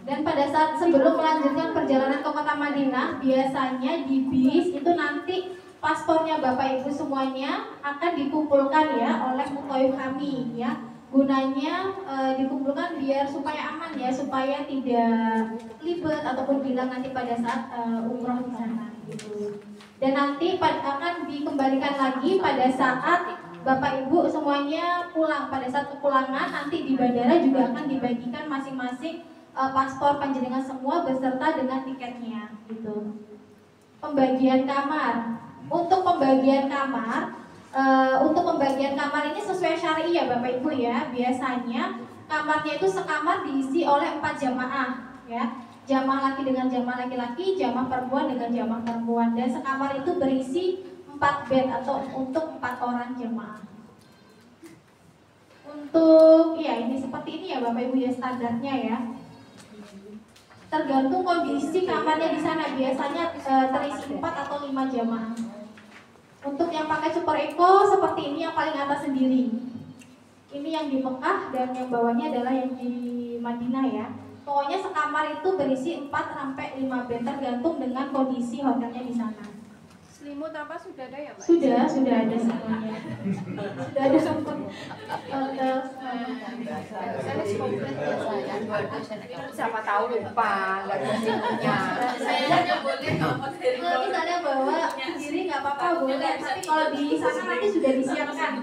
Dan pada saat sebelum melanjutkan perjalanan ke kota Madinah, biasanya di bis itu nanti paspornya Bapak Ibu semuanya akan dikumpulkan ya oleh mutoib kami ya. Gunanya dikumpulkan biar supaya aman ya, supaya tidak ribet ataupun hilang nanti pada saat umroh di sana gitu. Dan nanti akan dikembalikan lagi pada saat Bapak Ibu semuanya pulang. Pada saat kepulangan nanti di bandara juga akan dibagikan masing-masing paspor panjenengan semua beserta dengan tiketnya gitu. Pembagian kamar. Untuk pembagian kamar ini sesuai syar'i ya Bapak Ibu ya. Biasanya kamarnya itu sekamar diisi oleh 4 jamaah ya. Jamaah laki dengan jamaah laki-laki, jamaah perempuan dengan jamaah perempuan, dan sekamar itu berisi 4 bed atau untuk 4 orang jamaah. Untuk ini seperti ini ya Bapak Ibu ya standarnya ya. Tergantung kondisi kamarnya di sana, biasanya terisi 4 atau 5 jamaah. Untuk yang pakai Super Eco seperti ini yang paling atas sendiri. Ini yang di Mekah dan yang bawahnya adalah yang di Madinah ya. Pokoknya sekamar itu berisi 4 sampai 5 bed tergantung dengan kondisi hotelnya di sana. Selimut apa sudah ada ya, Mbak? Sudah ada semuanya. Sudah ada semua hotel. Siapa tahu lupa, nggak ada selimutnya. Saya hanya boleh kalau dari Kalau misalnya bawa sendiri nggak apa-apa boleh, tapi kalau di sana nanti sudah disiapkan,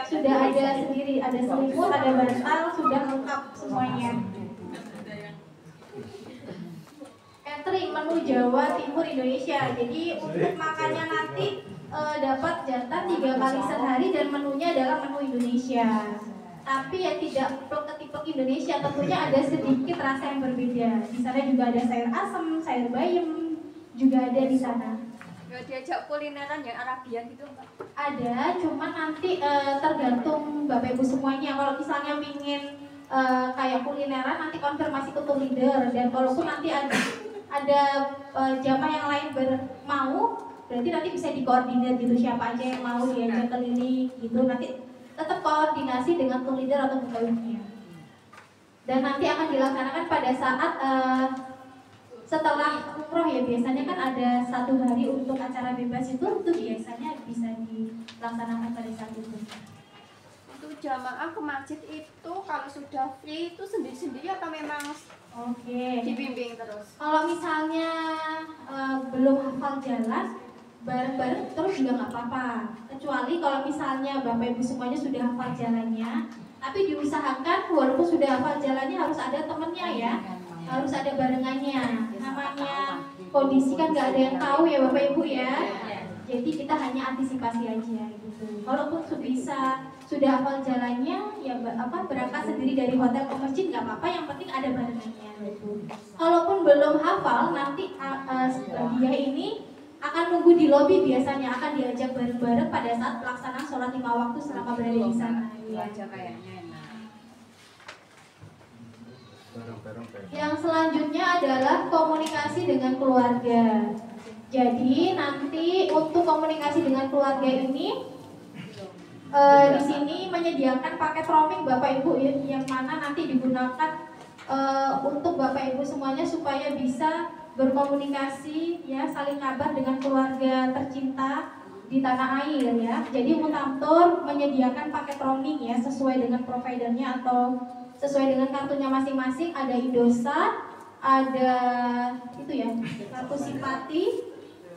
sudah ada sendiri, ada selimut, ada bantal, sudah lengkap semuanya. Catering menu Jawa Timur Indonesia. Jadi untuk makannya nanti dapat jatah 3 kali sehari dan menunya adalah menu Indonesia. Tapi ya tidak plek-plek Indonesia, tentunya ada sedikit rasa yang berbeda. Di sana juga ada sayur asem, sayur bayam, juga ada di sana. Nggak diajak kulineran yang Arabian gitu, Mbak? Ada, cuman nanti tergantung Bapak Ibu semuanya. Kalau misalnya ingin kayak kulineran, nanti konfirmasi ke tour leader. Dan kalaupun nanti ada jamaah yang lain mau, berarti nanti bisa dikoordinir gitu, siapa aja yang mau diajak keliling gitu. Nanti tetap koordinasi dengan tour leader atau pegawainya. Dan nanti akan dilaksanakan pada saat setelah umroh ya, biasanya kan ada 1 hari untuk acara bebas itu biasanya bisa dilaksanakan pada saat itu. Untuk jamaah ke masjid itu kalau sudah free itu sendiri-sendiri atau memang dibimbing terus? Kalau misalnya belum hafal jalan, bareng-bareng terus juga nggak apa-apa. Kecuali kalau misalnya Bapak Ibu semuanya sudah hafal jalannya, tapi diusahakan walaupun sudah hafal jalannya harus ada temennya ya, harus ada barengannya. Namanya kondisi kan nggak ada yang tahu ya Bapak Ibu ya. Jadi kita hanya antisipasi aja gitu. Kalaupun sudah hafal jalannya ya berangkat sendiri dari hotel ke masjid nggak apa-apa, yang penting ada barengannya gitu. Kalaupun belum hafal, nanti dia ini akan nunggu di lobi, biasanya akan diajak bareng-bareng pada saat pelaksanaan sholat 5 waktu selama berada di sana. Aja kayaknya enak. Yang selanjutnya adalah komunikasi dengan keluarga. Jadi nanti untuk komunikasi dengan keluarga ini di sini menyediakan paket roaming Bapak Ibu yang mana nanti digunakan untuk Bapak Ibu semuanya supaya bisa berkomunikasi ya, saling kabar dengan keluarga tercinta di tanah air ya. Jadi Mutamtur menyediakan paket roaming ya sesuai dengan providernya atau sesuai dengan kartunya masing-masing. Ada Indosat, ada itu ya, kartu Simpati,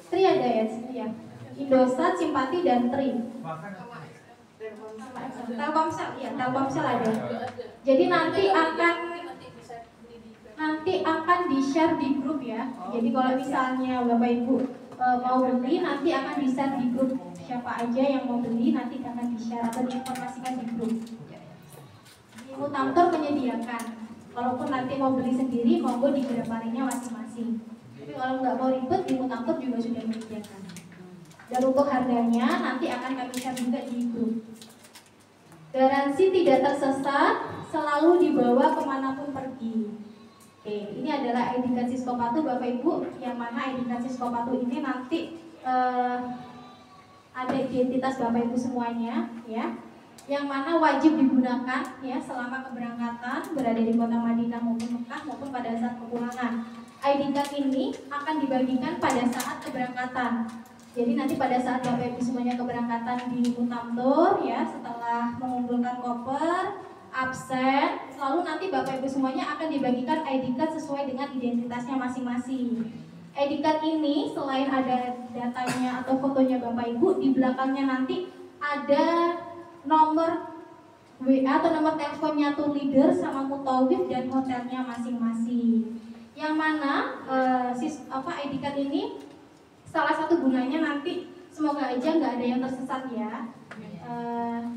Tri ada ya, Indosat, Simpati dan Tri. Telkomsel ya, Telkomsel ada. Jadi nanti akan di-share di grup ya. Jadi kalau misalnya Bapak Ibu mau beli, nanti akan di-share di grup. Siapa aja yang mau beli nanti akan di-share atau diinformasikan di grup. Mutamtur menyediakan. Kalaupun nanti mau beli sendiri, monggo di Graparinya masing-masing. Tapi kalau nggak mau ribet, di Mutamtur juga sudah menyediakan. Dan untuk harganya nanti akan kami share juga di grup. Garansi tidak tersesat, selalu dibawa kemanapun pergi. Oke, ini adalah ID card Siskopatu Bapak Ibu, yang mana ID card Siskopatu ini nanti ada identitas Bapak Ibu semuanya ya, yang mana wajib digunakan ya selama keberangkatan berada di kota Madinah maupun Mekah maupun pada saat kepulangan. ID card ini akan dibagikan pada saat keberangkatan. Jadi nanti pada saat Bapak Ibu semuanya keberangkatan di Mutamtur ya, setelah mengumpulkan koper, absen, lalu nanti Bapak Ibu semuanya akan dibagikan ID card sesuai dengan identitasnya masing-masing. ID card ini selain ada datanya atau fotonya Bapak Ibu, di belakangnya nanti ada nomor WA atau nomor teleponnya tour leader sama mutawif dan hotelnya masing-masing. Yang mana ID card ini salah satu gunanya nanti semoga aja nggak ada yang tersesat ya.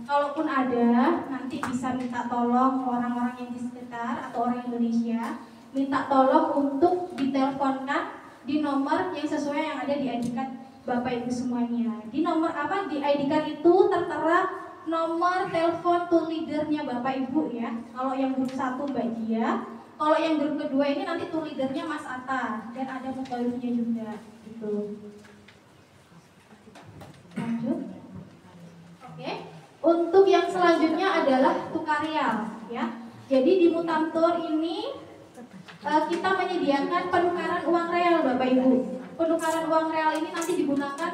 Kalaupun ada, nanti bisa minta tolong orang-orang yang di sekitar atau orang Indonesia, minta tolong untuk diteleponkan di nomor yang sesuai yang ada di ID card Bapak Ibu semuanya. Di nomor di ID card itu tertera nomor telepon tour leadernya Bapak Ibu ya. Kalau yang grup 1 Mbak Dia, kalau yang grup kedua ini nanti tour leadernya Mas Atta dan ada mutawifnya juga gitu. Lanjut. Oke. Untuk yang selanjutnya adalah tukar rial ya. Jadi di Mutamtur ini kita menyediakan penukaran uang real Bapak Ibu. Penukaran uang real ini nanti digunakan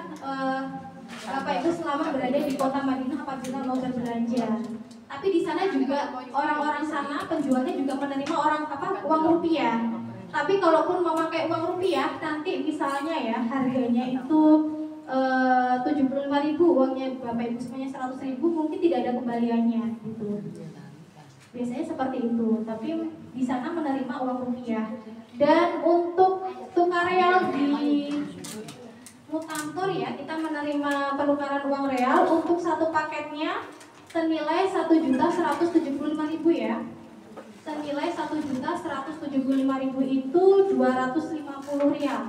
Bapak Ibu selama berada di kota Madinah apabila mau berbelanja. Tapi di sana juga orang-orang sana penjualnya juga menerima uang rupiah. Tapi kalaupun mau pakai uang rupiah, nanti misalnya ya harganya itu 75.000, uangnya Bapak Ibu semuanya 100.000, mungkin tidak ada kembaliannya gitu. Biasanya seperti itu. Tapi di sana menerima uang rupiah. Dan untuk tukar real di Mutamtor ya, kita menerima penukaran uang real untuk satu paketnya senilai 1.175.000 ya. Senilai 1.175.000 itu 250 rial.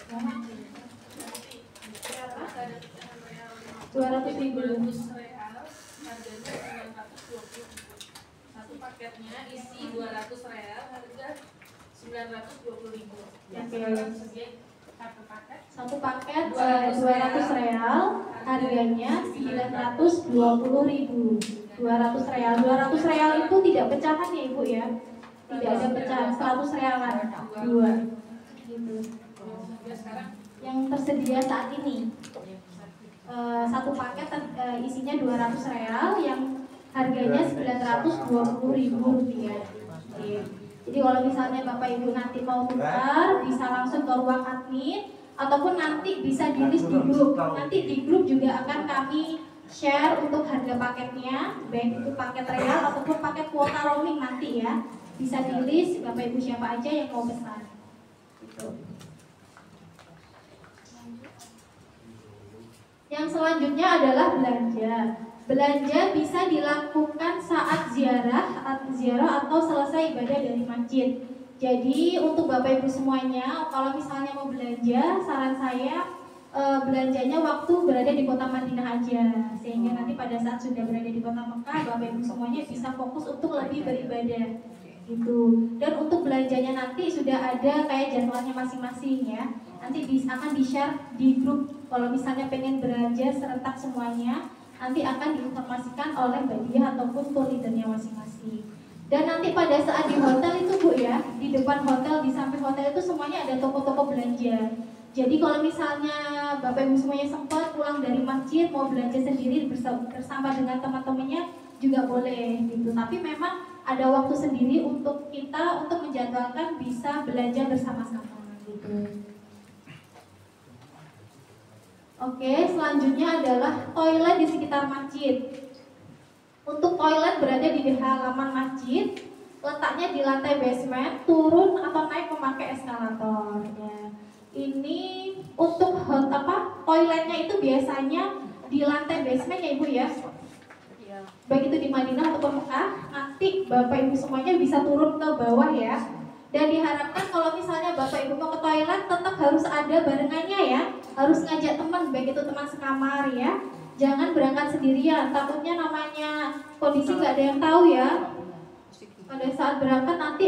200.000. Real, harganya 920. Satu paketnya isi 200 real, harga 920.000. Yang sekarang sebagai Satu paket 200 real, harganya 920.000. 200 real. 200 real itu tidak pecahan ya Ibu ya. Tidak ada pecahan, 100 real kan. Dua. Gitu. Yang tersedia saat ini. Satu paket isinya 200 real yang harganya 920.000 rupiah. Jadi kalau misalnya Bapak Ibu nanti mau tukar, bisa langsung ke ruang admin ataupun nanti bisa di list di grup. Nanti di grup juga akan kami share untuk harga paketnya, baik itu paket real ataupun paket kuota roaming nanti ya. Bisa di list Bapak Ibu siapa aja yang mau pesan. Gitu. Yang selanjutnya adalah belanja. Belanja bisa dilakukan saat ziarah atau selesai ibadah dari masjid. Jadi untuk Bapak Ibu semuanya, kalau misalnya mau belanja, saran saya belanjanya waktu berada di kota Madinah aja, sehingga nanti pada saat sudah berada di kota Mekah, Bapak Ibu semuanya bisa fokus untuk lebih beribadah. Gitu. Dan untuk belanjanya nanti sudah ada kayak jadwalnya masing-masing ya. Nanti akan di-share di grup. Kalau misalnya pengen belanja serentak semuanya, nanti akan diinformasikan oleh Mbak Dia ataupun tour leadernya masing-masing. Dan nanti pada saat di hotel itu Bu ya, di depan hotel, di samping hotel itu semuanya ada toko-toko belanja. Jadi kalau misalnya Bapak Ibu semuanya sempat pulang dari masjid mau belanja sendiri bersama dengan teman-temannya juga boleh gitu. Tapi memang ada waktu sendiri untuk kita untuk menjadwalkan bisa belanja bersama-sama gitu. Oke, selanjutnya adalah toilet di sekitar masjid. Untuk toilet berada di halaman masjid, letaknya di lantai basement, turun atau naik memakai eskalator. Ya. Ini untuk toiletnya itu biasanya di lantai basement ya Ibu ya. Baik itu di Madinah ataupun Mekah, nanti Bapak Ibu semuanya bisa turun ke bawah ya. Dan diharapkan kalau misalnya Bapak Ibu mau ke toilet tetap harus ada barengannya ya. Harus ngajak teman, baik itu teman sekamar ya. Jangan berangkat sendirian, takutnya namanya kondisi nggak ada yang tahu ya. Pada saat berangkat nanti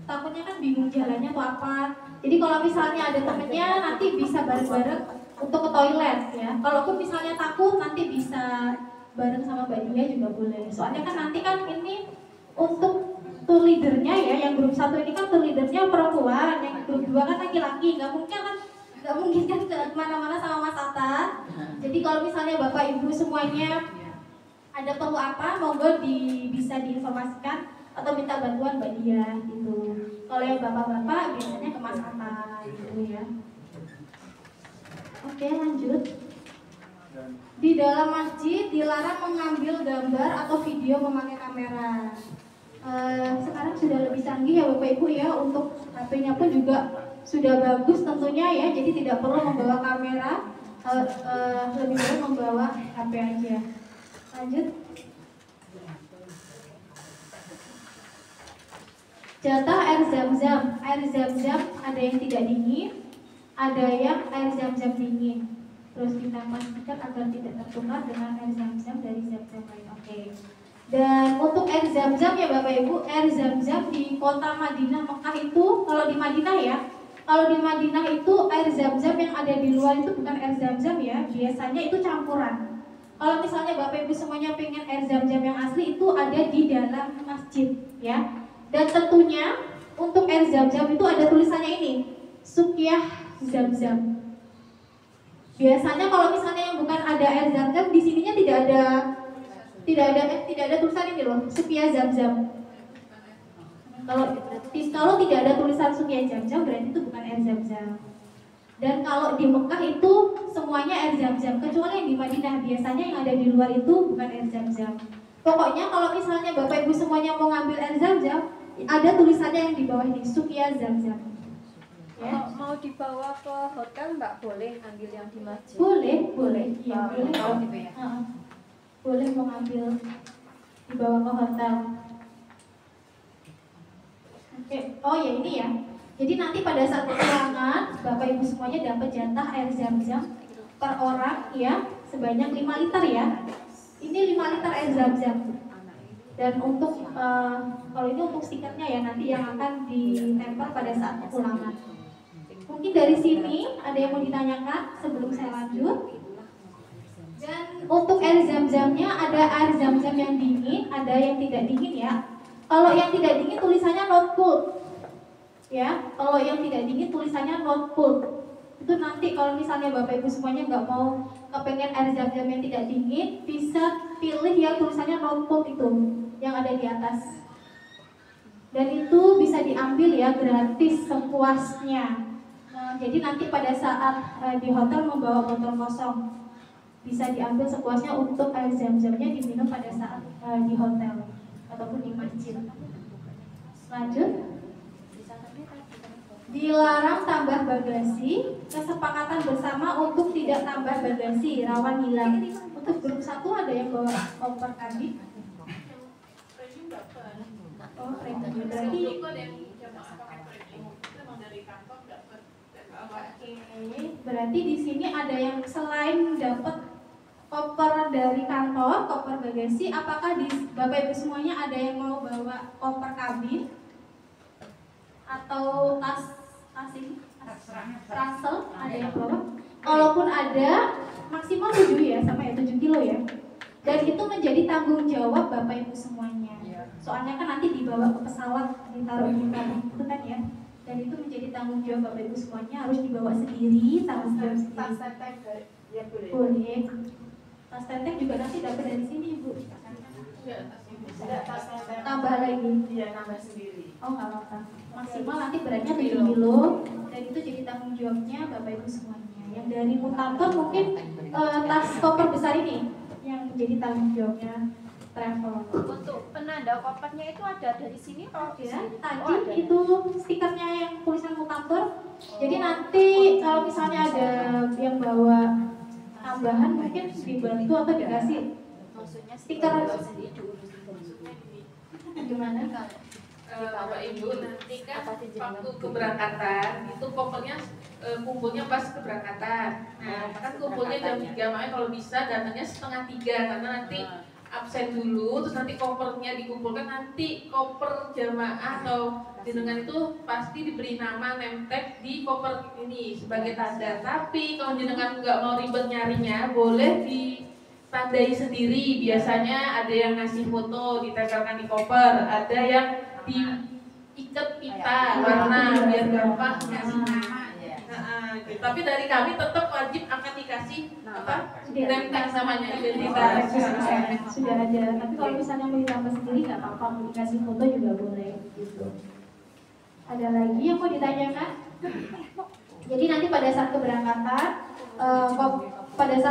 takutnya kan bingung jalannya atau apa. Jadi kalau misalnya ada temennya nanti bisa bareng-bareng untuk ke toilet ya. Kalaupun misalnya takut nanti bisa bareng sama Mbak Dia juga boleh. Soalnya kan nanti kan ini untuk tour leadernya ya, yang grup 1 ini kan tour leadernya perempuan, yang grup 2 kan laki-laki, nggak mungkin kan ke mana-mana sama Mas Atta. Jadi kalau misalnya Bapak Ibu semuanya ada perlu apa, monggo bisa diinformasikan atau minta bantuan Mbak Dia gitu. Kalau yang bapak-bapak biasanya ke Mas Atta gitu ya. Oke, lanjut. Di dalam masjid dilarang mengambil gambar atau video memakai kamera. Sekarang sudah lebih canggih ya Bapak Ibu ya, untuk HP-nya pun juga sudah bagus tentunya ya, jadi tidak perlu membawa kamera, lebih baik membawa HP aja. Lanjut. Jatah air zam-zam. Air zam-zam ada yang tidak dingin, ada yang air zam-zam dingin. Terus kita pastikan agar tidak tertukar dengan air zam-zam dari zam-zam lain. Oke. Dan untuk air zam-zam ya Bapak Ibu, air zam-zam di kota Madinah Mekah itu, kalau di Madinah ya, kalau di Madinah itu air zam-zam yang ada di luar itu bukan air zam-zam ya, biasanya itu campuran. Kalau misalnya Bapak Ibu semuanya pengen air zam-zam yang asli itu ada di dalam masjid ya. Dan tentunya untuk air zam-zam itu ada tulisannya ini, Suqyah Zam-Zam. Biasanya kalau misalnya yang bukan ada air zam-zam, di sininya tidak ada tulisan ini loh, Suqyah Zam-Zam. Kalau tidak ada tulisan Suqyah Zam-Zam berarti itu bukan air zam-zam. Dan kalau di Mekah itu semuanya air zam-zam, kecuali yang di Madinah. Biasanya yang ada di luar itu bukan air zam-zam. Pokoknya kalau misalnya Bapak Ibu semuanya mau ngambil air zam-zam, ada tulisannya yang di bawah ini, Suqyah Zam-Zam. Ya. Kalau mau dibawa ke hotel nggak boleh ambil yang di masjid? Boleh. Iya, boleh. Gitu ya. Boleh mau ngambil dibawa ke hotel. Oke. Oh ya ini ya. Jadi nanti pada saat kepulangan, Bapak Ibu semuanya dapat jatah air zam-zam per orang ya, sebanyak 5 liter ya. Ini 5 liter air zam-zam. Dan untuk kalau ini untuk stikernya ya, nanti yang akan ditempel pada saat kepulangan. Mungkin dari sini ada yang mau ditanyakan sebelum saya lanjut. Dan untuk air zam-zamnya ada air zam-zam yang dingin, ada yang tidak dingin ya. Kalau yang tidak dingin tulisannya not cold. Ya, kalau yang tidak dingin tulisannya not cold. Itu nanti kalau misalnya Bapak Ibu semuanya nggak mau kepengen air zam-zam yang tidak dingin, bisa pilih yang tulisannya not cold itu, yang ada di atas. Dan itu bisa diambil ya gratis sepuasnya. Jadi nanti pada saat di hotel membawa botol kosong, bisa diambil sepuasnya untuk air zam-zamnya diminum pada saat di hotel ataupun di masjid. Lanjut. Dilarang tambah bagasi, kesepakatan bersama untuk tidak tambah bagasi, rawan hilang. Untuk grup 1 ada yang bawa koper kabin? Premium dapat. Oh, premium. Berarti Berarti itu ada yang jamaah pakai premium. Itu memang dari kantor dapat. oke. Berarti di sini ada yang selain dapat koper dari kantor, koper bagasi, apakah di Bapak Ibu semuanya ada yang mau bawa koper kabin atau tas ini? Ransel ada yang bawa? Kalaupun ada, maksimal 7 ya, sama ya 7 kilo ya. Dan itu menjadi tanggung jawab Bapak Ibu semuanya. Soalnya kan nanti dibawa ke pesawat, ditaruh di kabin itu kan ya. Dan itu menjadi tanggung jawab Bapak Ibu semuanya, harus dibawa sendiri, tanggung jawab sendiri. Tas tetek ya boleh. Boleh. Tas tetek juga nanti dapat dari sini Ibu. Ada tas tetek. Tambah lagi. Iya, nambah sendiri. Oh nggak apa-apa. Maksimal nanti beratnya 7 kilo. Dan itu jadi tanggung jawabnya Bapak Ibu semuanya. Yang dari mutantor mungkin tas koper besar ini yang menjadi tanggung jawabnya travel. Untuk penanda kopernya itu ada dari sini kalau di Ya, sini? tadi Oh, ada. itu stikernya yang tulisan mutantor. Jadi nanti kalau misalnya ada yang bawa tambahan mungkin dibantu atau dikasih Maksudnya stiker Maksudnya gini, gimana? Bapak Ibu nanti kan waktu keberangkatan itu kopernya kumpulnya pas keberangkatan. Nah, kan kumpulnya jam 3, makanya kalau bisa datangnya setengah 3 karena nanti absen dulu, terus nanti kopernya dikumpulkan, nanti koper jamaah atau jenengan itu pasti diberi nama name tag di koper ini sebagai tanda. Tapi kalau jenengan nggak mau ribet nyarinya, boleh ditandai sendiri. Biasanya ada yang ngasih foto ditempelkan di koper, ada yang diikat pita warna biar gampang ngasih nama. Tapi dari kami tetap wajib akan dikasih apa? Name tag namanya identitas. Sudah ada. Tapi kalau misalnya mau ditambah sendiri nggak apa-apa, mau dikasih foto juga boleh. Gitu. Ada lagi yang mau ditanyakan? Jadi nanti pada saat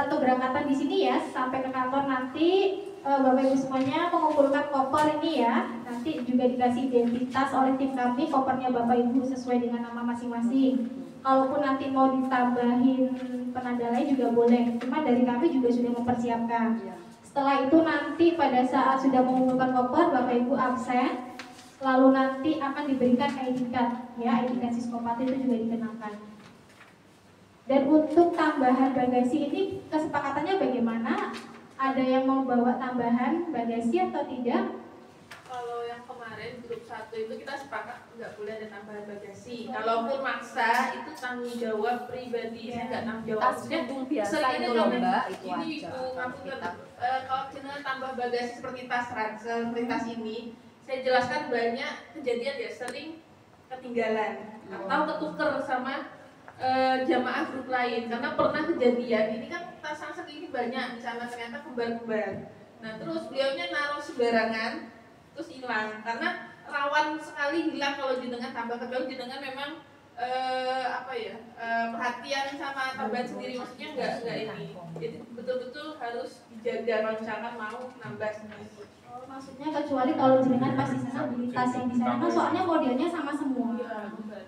keberangkatan di sini ya, sampai ke kantor nanti Bapak Ibu semuanya mengumpulkan koper ini ya. Nanti juga dikasih identitas oleh tim kami, kopernya Bapak Ibu sesuai dengan nama masing-masing. Kalaupun nanti mau ditambahin penanda lain juga boleh. Cuma dari kami juga sudah mempersiapkan. Setelah itu nanti pada saat sudah mengumpulkan koper, Bapak Ibu absen. Lalu nanti akan diberikan ID card, ya, ID card Siskopat itu juga dikenakan. Dan untuk tambahan bagasi ini kesepakatannya bagaimana? Ada yang mau bawa tambahan bagasi atau tidak? Kalau yang kemarin grup 1 itu kita sepakat nggak boleh ada tambahan bagasi. Kalaupun maksa itu tanggung jawab pribadi, saya nggak tanggung jawab. Tas punggung biasa Sering itu aja loh kan, Mbak, itu ini aja. Ibu ngapunten, kalau jenengan tambah bagasi seperti tas ransel, seperti tas ini, saya jelaskan banyak kejadian ya sering ketinggalan atau ketuker sama jamaah grup lain karena pernah kejadian ini kan tas samsak ini banyak di sana ternyata kembar-kembar. Nah terus beliaunya naruh sembarangan terus hilang karena rawan sekali hilang kalau jenengan tambah kecuali jenengan memang perhatian sama tambahan sendiri maksudnya enggak ini jadi betul-betul harus dijaga kalau misalkan mau nambah sendiri. Maksudnya kecuali kalau jenengan pasti sana beli tas yang di sana kan soalnya modelnya sama semua.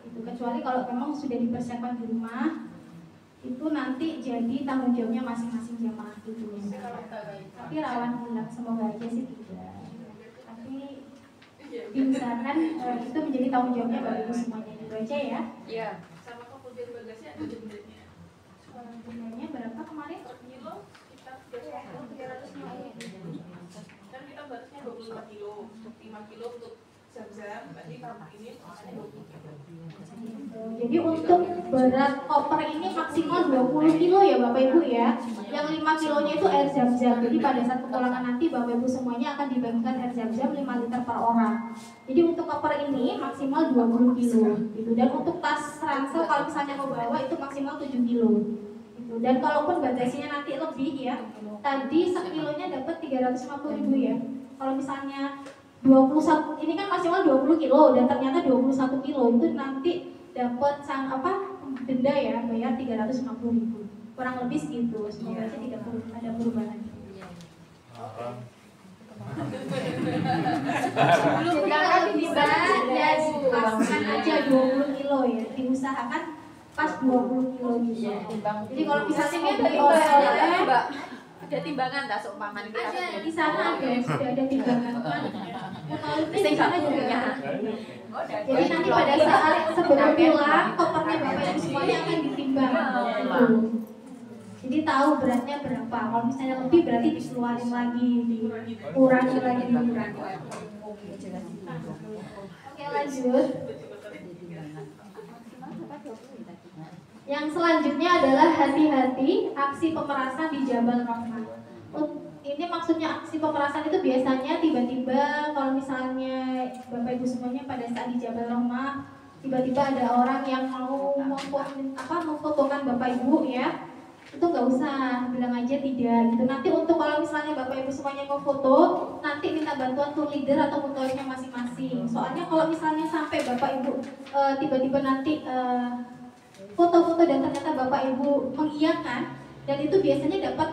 Itu kecuali kalau memang sudah dipersiapkan di rumah itu nanti jadi tanggung jawabnya masing-masing jamaah gitu. Tapi rawan hilang semoga aja sih tidak. Tapi diusahakan itu menjadi tanggung jawabnya bagi ibu semuanya gitu aja ya. Iya. Sama kemudian bagasi ada jumlahnya. Jumlahnya berapa kemarin? Per kilo kita 350. Kan kita batasnya 25 kilo, 5 kilo untuk zam-zam, berarti tahun ini masanya 20 kilo. Jadi untuk berat koper ini maksimal 20 kilo ya Bapak Ibu ya. Yang 5 kilonya itu air zam-zam. Jadi pada saat kepulangan nanti Bapak Ibu semuanya akan dibagikan air zam-zam 5 liter per orang. Jadi untuk koper ini maksimal 20 kilo gitu. Dan untuk tas ransel kalau misalnya mau bawa itu maksimal 7 kilo. Gitu. Dan kalaupun bagasinya nanti lebih ya. Tadi sekilonya dapat 350.000 ya. Kalau misalnya 21 ini kan maksimal 20 kilo dan ternyata 21 kilo itu nanti dapat denda ya bayar 350.000 kurang lebih segitu. Semoga aja tidak ada perubahan. Jadi kalau bisa ya paskan aja 20 kilo ya diusahakan pas 20 kilo gitu. Jadi kalau misalnya mau beli oleh-oleh ada timbangan tak seumpama kita ada di sana ada sudah ada timbangan kan. Di sana juga. Jadi nanti pada saat sebelum pulang kopernya Bapak Ibu semuanya akan ditimbang. Jadi tahu beratnya berapa. Kalau misalnya lebih berarti dikeluarin lagi, dikurangi lagi. Oke lanjut. Yang selanjutnya adalah hati-hati aksi pemerasan di Jabal Rahmah. Ini maksudnya aksi pemerasan itu biasanya tiba-tiba kalau misalnya Bapak Ibu semuanya pada saat di Jabal Rahmah tiba-tiba ada orang yang mau memfotokan Bapak Ibu ya, itu nggak usah, bilang aja tidak gitu. Nanti untuk kalau misalnya Bapak Ibu semuanya mau foto, nanti minta bantuan tour leader atau mutoirnya masing-masing. Soalnya kalau misalnya sampai Bapak Ibu tiba-tiba nanti foto-foto dan ternyata Bapak Ibu mengiyakan dan itu biasanya dapat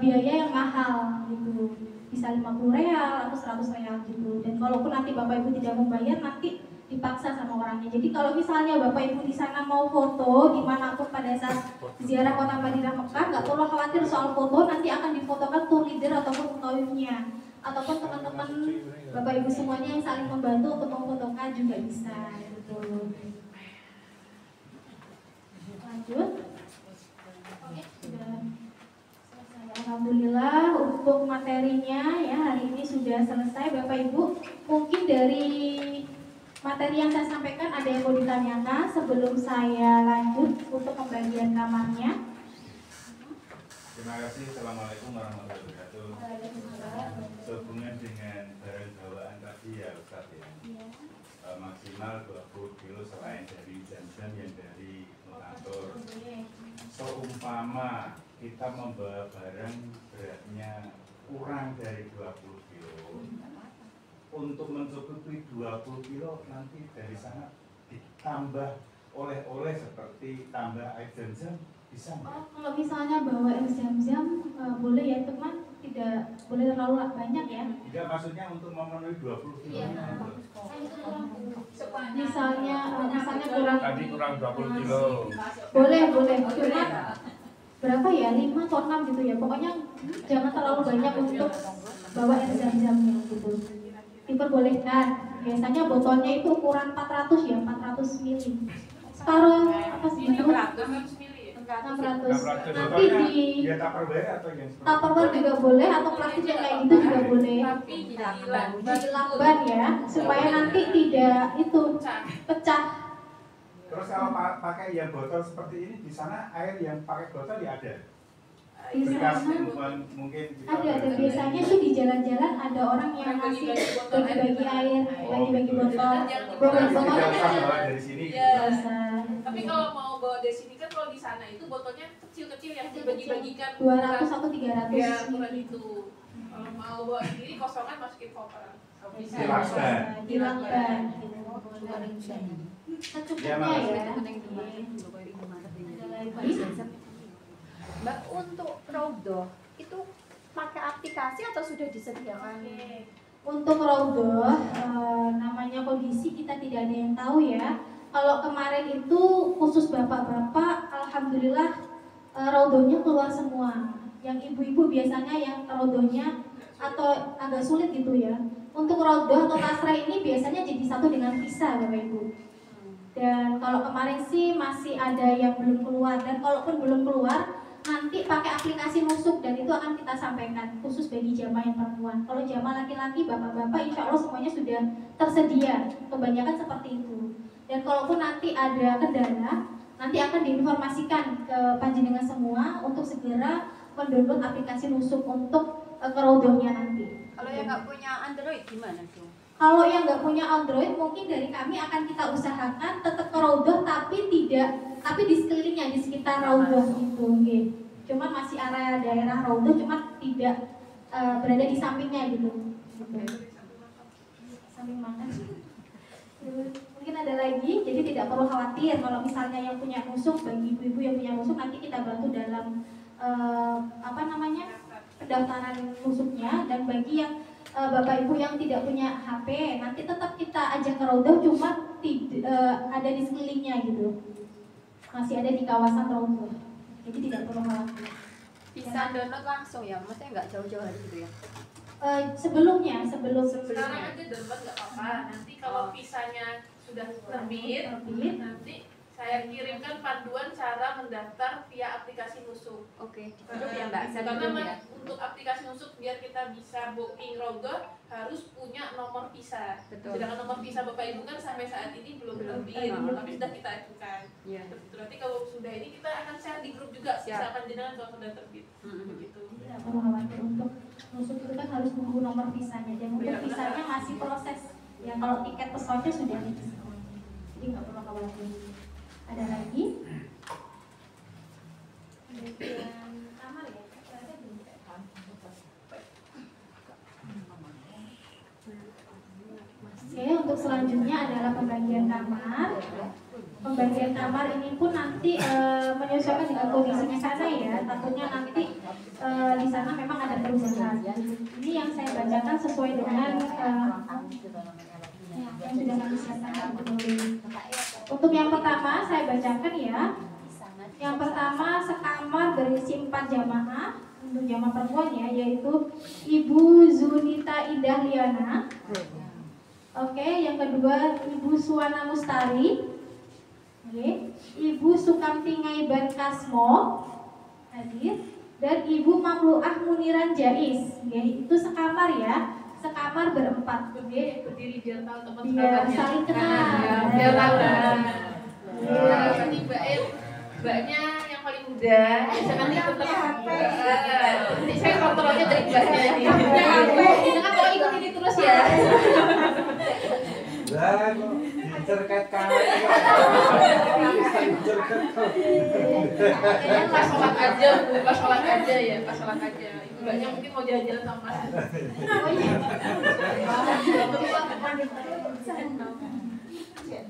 biaya yang mahal gitu, bisa 50 real atau 100 real gitu. Dan kalaupun nanti Bapak Ibu tidak membayar nanti dipaksa sama orangnya. Jadi kalau misalnya Bapak Ibu di sana mau foto dimanapun pada saat ziarah kota Madinah Mekah, nggak perlu khawatir soal foto, nanti akan difotokan tour leader ataupun mutoirnya ataupun teman-teman Bapak Ibu semuanya yang saling membantu untuk memfotokan juga bisa gitu. Lanjut. Sudah selesai. Alhamdulillah untuk materinya ya hari ini sudah selesai Bapak Ibu. Mungkin dari materi yang saya sampaikan ada yang mau ditanyakan sebelum saya lanjut untuk pembagian kamarnya. Terima kasih. Assalamualaikum warahmatullahi wabarakatuh. Sehubungan dengan barang bawaan tadi ya Ustaz ya. Maksimal 20 kilo selain dari jam-jam yang dari notator. Seumpama kita membawa barang beratnya kurang dari 20 kilo, untuk mencukupi 20 kilo nanti dari sana ditambah oleh-oleh seperti tambah air zam-zam bisa nggak? Kalau misalnya bawa air zam-zam boleh ya teman, tidak boleh terlalu banyak ya. Tidak, maksudnya untuk memenuhi 20 kilo. Iya. Misalnya kurang Tadi kurang 20 kilo. boleh cuma berapa ya 5 atau 6 gitu ya, pokoknya jangan terlalu banyak untuk bawa air zam-zamnya gitu. Diperbolehkan, biasanya botolnya itu ukuran 400 ya, 400 ml. Sekarang apa sih? 600 mili ya? 600. Nanti di ya Tupperware atau yang seperti Tupperware juga boleh atau plastik yang kayak gitu juga boleh. Tapi Dilakban ya, supaya nanti tidak itu pecah. Terus kalau pakai yang botol seperti ini di sana air yang pakai botol ya ada. bekas mungkin ada biasanya sih di jalan-jalan ada orang yang ngasih bagi-bagi air, bagi-bagi botol. Botolnya dari sini. Ya. Tapi kalau mau bawa dari sini kan kalau di sana itu botolnya kecil-kecil yang dibagi-bagikan 200 atau 300. Ya, kurang itu. Kalau mau bawa sendiri kosongan masukin koper. Bisa. Dilakban. Secukupnya ya. Mbak, untuk Raudhah itu pakai aplikasi atau sudah disediakan? Untuk Raudhah, namanya kondisi kita tidak ada yang tahu ya. Kalau kemarin itu khusus bapak-bapak, alhamdulillah Raudhahnya keluar semua. Yang ibu-ibu biasanya yang Raudhahnya atau agak sulit gitu ya. Untuk Raudhah atau Tasrah ini biasanya jadi satu dengan visa Bapak Ibu. Dan kalau kemarin sih masih ada yang belum keluar, dan kalaupun belum keluar nanti pakai aplikasi nusuk, dan itu akan kita sampaikan khusus bagi jamaah yang perempuan. Kalau jamaah laki-laki, bapak-bapak insya Allah semuanya sudah tersedia, kebanyakan seperti itu. Dan kalaupun nanti ada kendala, nanti akan diinformasikan ke panjenengan semua untuk segera mendownload aplikasi nusuk untuk ke Raudhahnya nanti. Kalau yang nggak punya Android gimana tuh? Kalau yang nggak punya Android, mungkin dari kami akan kita usahakan tetap ke Raudhah, tapi di sekelilingnya, di sekitar Raudhah itu, gitu. Cuman masih area daerah Raudhah, cuman tidak berada di sampingnya gitu. Samping mana? Mungkin ada lagi, jadi tidak perlu khawatir kalau misalnya yang punya nusuk, bagi ibu-ibu yang punya nusuk nanti kita bantu dalam pendaftaran nusuknya, dan bagi yang Bapak Ibu yang tidak punya HP, nanti tetap kita ajak ke Raudhah, cuma ada di sekelilingnya gitu. Masih ada di kawasan Raudhah. Jadi tidak perlu khawatir. Bisa download langsung ya, maksudnya nggak jauh-jauh hari gitu ya? Sebelum Sekarang aja download nggak apa-apa. Nanti kalau visanya sudah terbit, nanti saya kirimkan panduan cara mendaftar via aplikasi nusuk. Oke, dikirim ya Mbak. Karena untuk aplikasi nusuk biar kita bisa booking Raudhah harus punya nomor visa. Betul. Sedangkan nomor visa Bapak Ibu kan sampai saat ini belum terbit, tapi sudah kita ajukan. Iya. Berarti kalau sudah ini kita akan share di grup juga visa panjenengan kalau sudah terbit. Begitu. tidak perlu khawatir. Untuk nusuk itu kan harus nunggu nomor visanya, dan untuk visanya masih proses. Ya kalau tiket pesawatnya sudah diskon, jadi nggak perlu khawatir. Ada lagi? Kamar ya? Oke, untuk selanjutnya adalah pembagian kamar. Pembagian kamar ini pun nanti menyesuaikan dengan kondisinya sana ya. Takutnya nanti di sana memang ada perubahan. Ini yang saya bacakan sesuai dengan yang sudah kami siapkan. Untuk yang pertama saya bacakan ya. Yang pertama sekamar berisi 4 jamaah untuk jamaah perempuan ya, yaitu Ibu Zunita Indah Liana. Oke, yang kedua Ibu Suwana Mustari. Oke, Ibu Sukamti Ngaiban Kasmo hadir, dan Ibu Mamluah Muniran Jais. Oke, itu sekamar ya. Sekamar berempat. Oke, berdiri biar tahu teman Biar saling kenal. Biar tahu. Ini mbaknya yang paling muda. Saya nanti tetap. Nanti saya kontrolnya dari mbaknya. Jangan kalau ikut ini terus ya. Dan dicerket kali. Pas sholat aja, pas sholat aja ya, pas sholat aja. Mbaknya mungkin mau jalan-jalan sama Mas.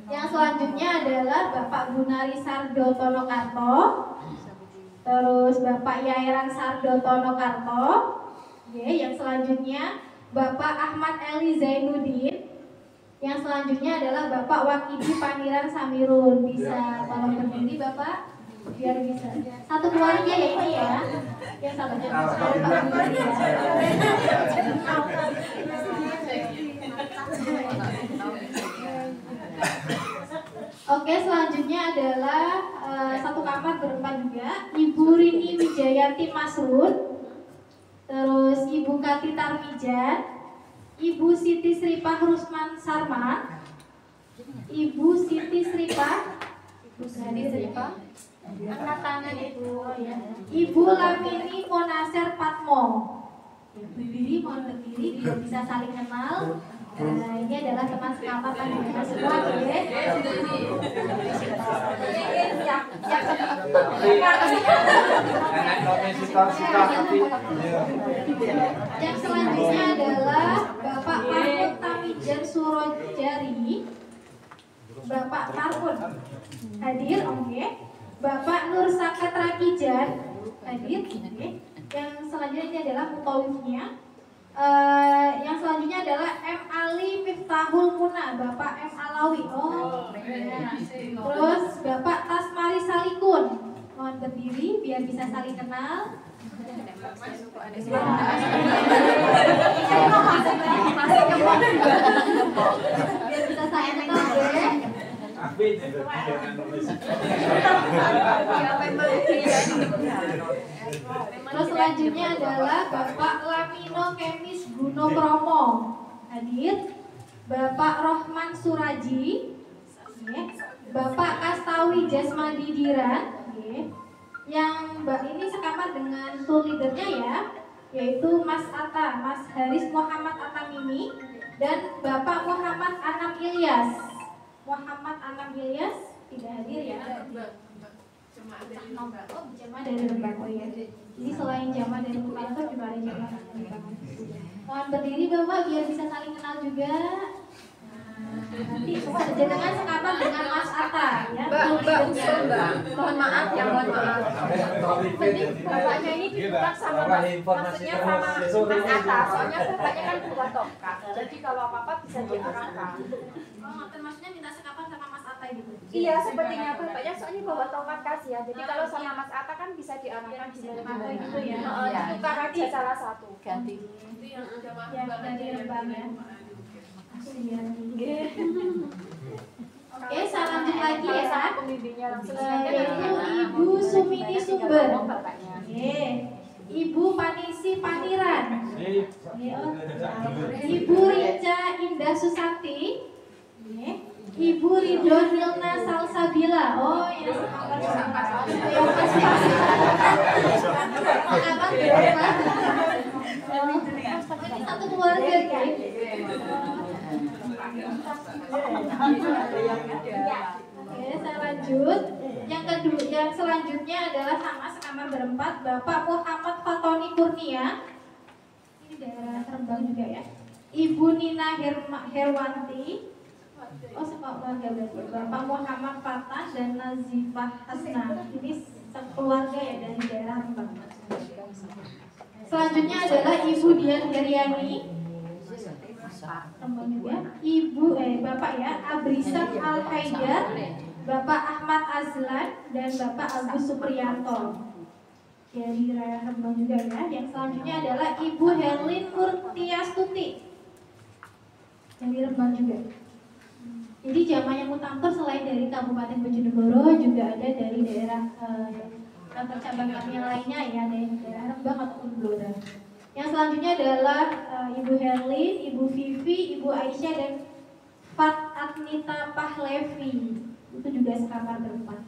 Yang selanjutnya adalah Bapak Gunari Sardo Tonokarto, terus Bapak Yairan Sardo Tonokarto. Oke, yang selanjutnya Bapak Ahmad Eli Zainuddin. Yang selanjutnya adalah Bapak Wakidi Paniran Samirun. Bisa tolong berdiri Bapak, biar bisa. Satu keluarga ya ini ya. Yang satu Bapak Gunari ya. Oke, selanjutnya adalah satu kamar berempat juga, Ibu Rini Wijayanti Masrun, terus Ibu Kati Tarmijan, Ibu Siti Sripah Rusman Sarman, Ibu Siti Sripah, Angkat tangan Ibu. Ya. Ibu Lamini Monaser Patmo. Berdiri, mohon berdiri biar bisa saling kenal. Ini adalah teman sekamar kan kita semua ya. Yang selanjutnya adalah Bapak Marhum Tamijan Surojari. Bapak Marhum hadir, oke. Bapak Nur Sakatra Kijar hadir, oke. Yang selanjutnya ini adalah mutawifnya. Yang selanjutnya adalah M. Ali Miftahul Muna, Bapak M. Alawi. Oh, ya. Terus Bapak Tasmari Salikun, mohon berdiri biar bisa saling kenal. Biar bisa saling kenal ya. Terus selanjutnya adalah Bapak Lamino Kemis Gunokromo hadir, Bapak Rohman Suraji, Bapak Kastawi Jasmadi Diran, yang Mbak ini sekamar dengan tour leadernya ya, yaitu Mas Atta, Mas Haris Muhammad Atamimi, dan Bapak Muhammad Anam Ilyas. Muhammad Anam Ilyas tidak hadir ya. Jamaah dari Rembang, oh ya. Jadi selain jamaah dari Rembang juga ada jamaah dari Rembang. Mohon berdiri Bapak biar bisa saling kenal juga. Nanti jenengan sekamar dengan Mas Atta ya. Mbak, mohon maaf ya, mohon maaf. Penting bapaknya ini dibuka sama maksudnya sama Mas Atta, soalnya bapaknya kan ketua tongkat. Jadi kalau apa-apa bisa diarahkan. Oh, maksudnya minta sekamar sama Mas Atta gitu. Iya, sepertinya bapaknya soalnya bawa tongkat kasih ya. Jadi kalau sama Mas Atta kan bisa diarahkan di mana gitu ya. Ditukar aja salah satu. Ganti. Itu yang jamaah dari Rembang ya. Oke, saya lanjut lagi ya. Pembimbingnya langsung Yaitu Ibu Sumini Sumber. Oke. Ibu Panisi Paniran. Ibu Rica Indah Susanti. Ibu Ridho Nilna Salsabila. Oh, ya semangat semangat. Ini satu keluarga guys. Oke, saya lanjut. Yang kedua, yang selanjutnya adalah sama sekamar berempat, Bapak Muhammad Fatoni Kurnia. Ini daerah Rembang juga ya. Ibu Nina Herwanti. Oh, sekeluarga berarti. Bapak Muhammad Fatah dan Nazifah Hasna. Ini sekeluarga ya dari daerah Rembang. Selanjutnya adalah Ibu Dian Heriani. Rembang juga. Bapak ya, Abrisan Al Haidar, Bapak Ahmad Azlan dan Bapak Agus Supriyanto. Dari daerah Rembang juga ya. Yang selanjutnya adalah Ibu Herlin Murtiastuti. Dari Rembang juga. Jadi jamaah yang mutamtor selain dari Kabupaten Bojonegoro juga ada dari daerah kantor cabang kami yang lainnya ya, dari daerah Rembang ataupun Blora. Yang selanjutnya adalah Ibu Herlin, Ibu Vivi, Ibu Aisyah dan Fat Adnita Pahlevi. Itu juga sekamar berempat.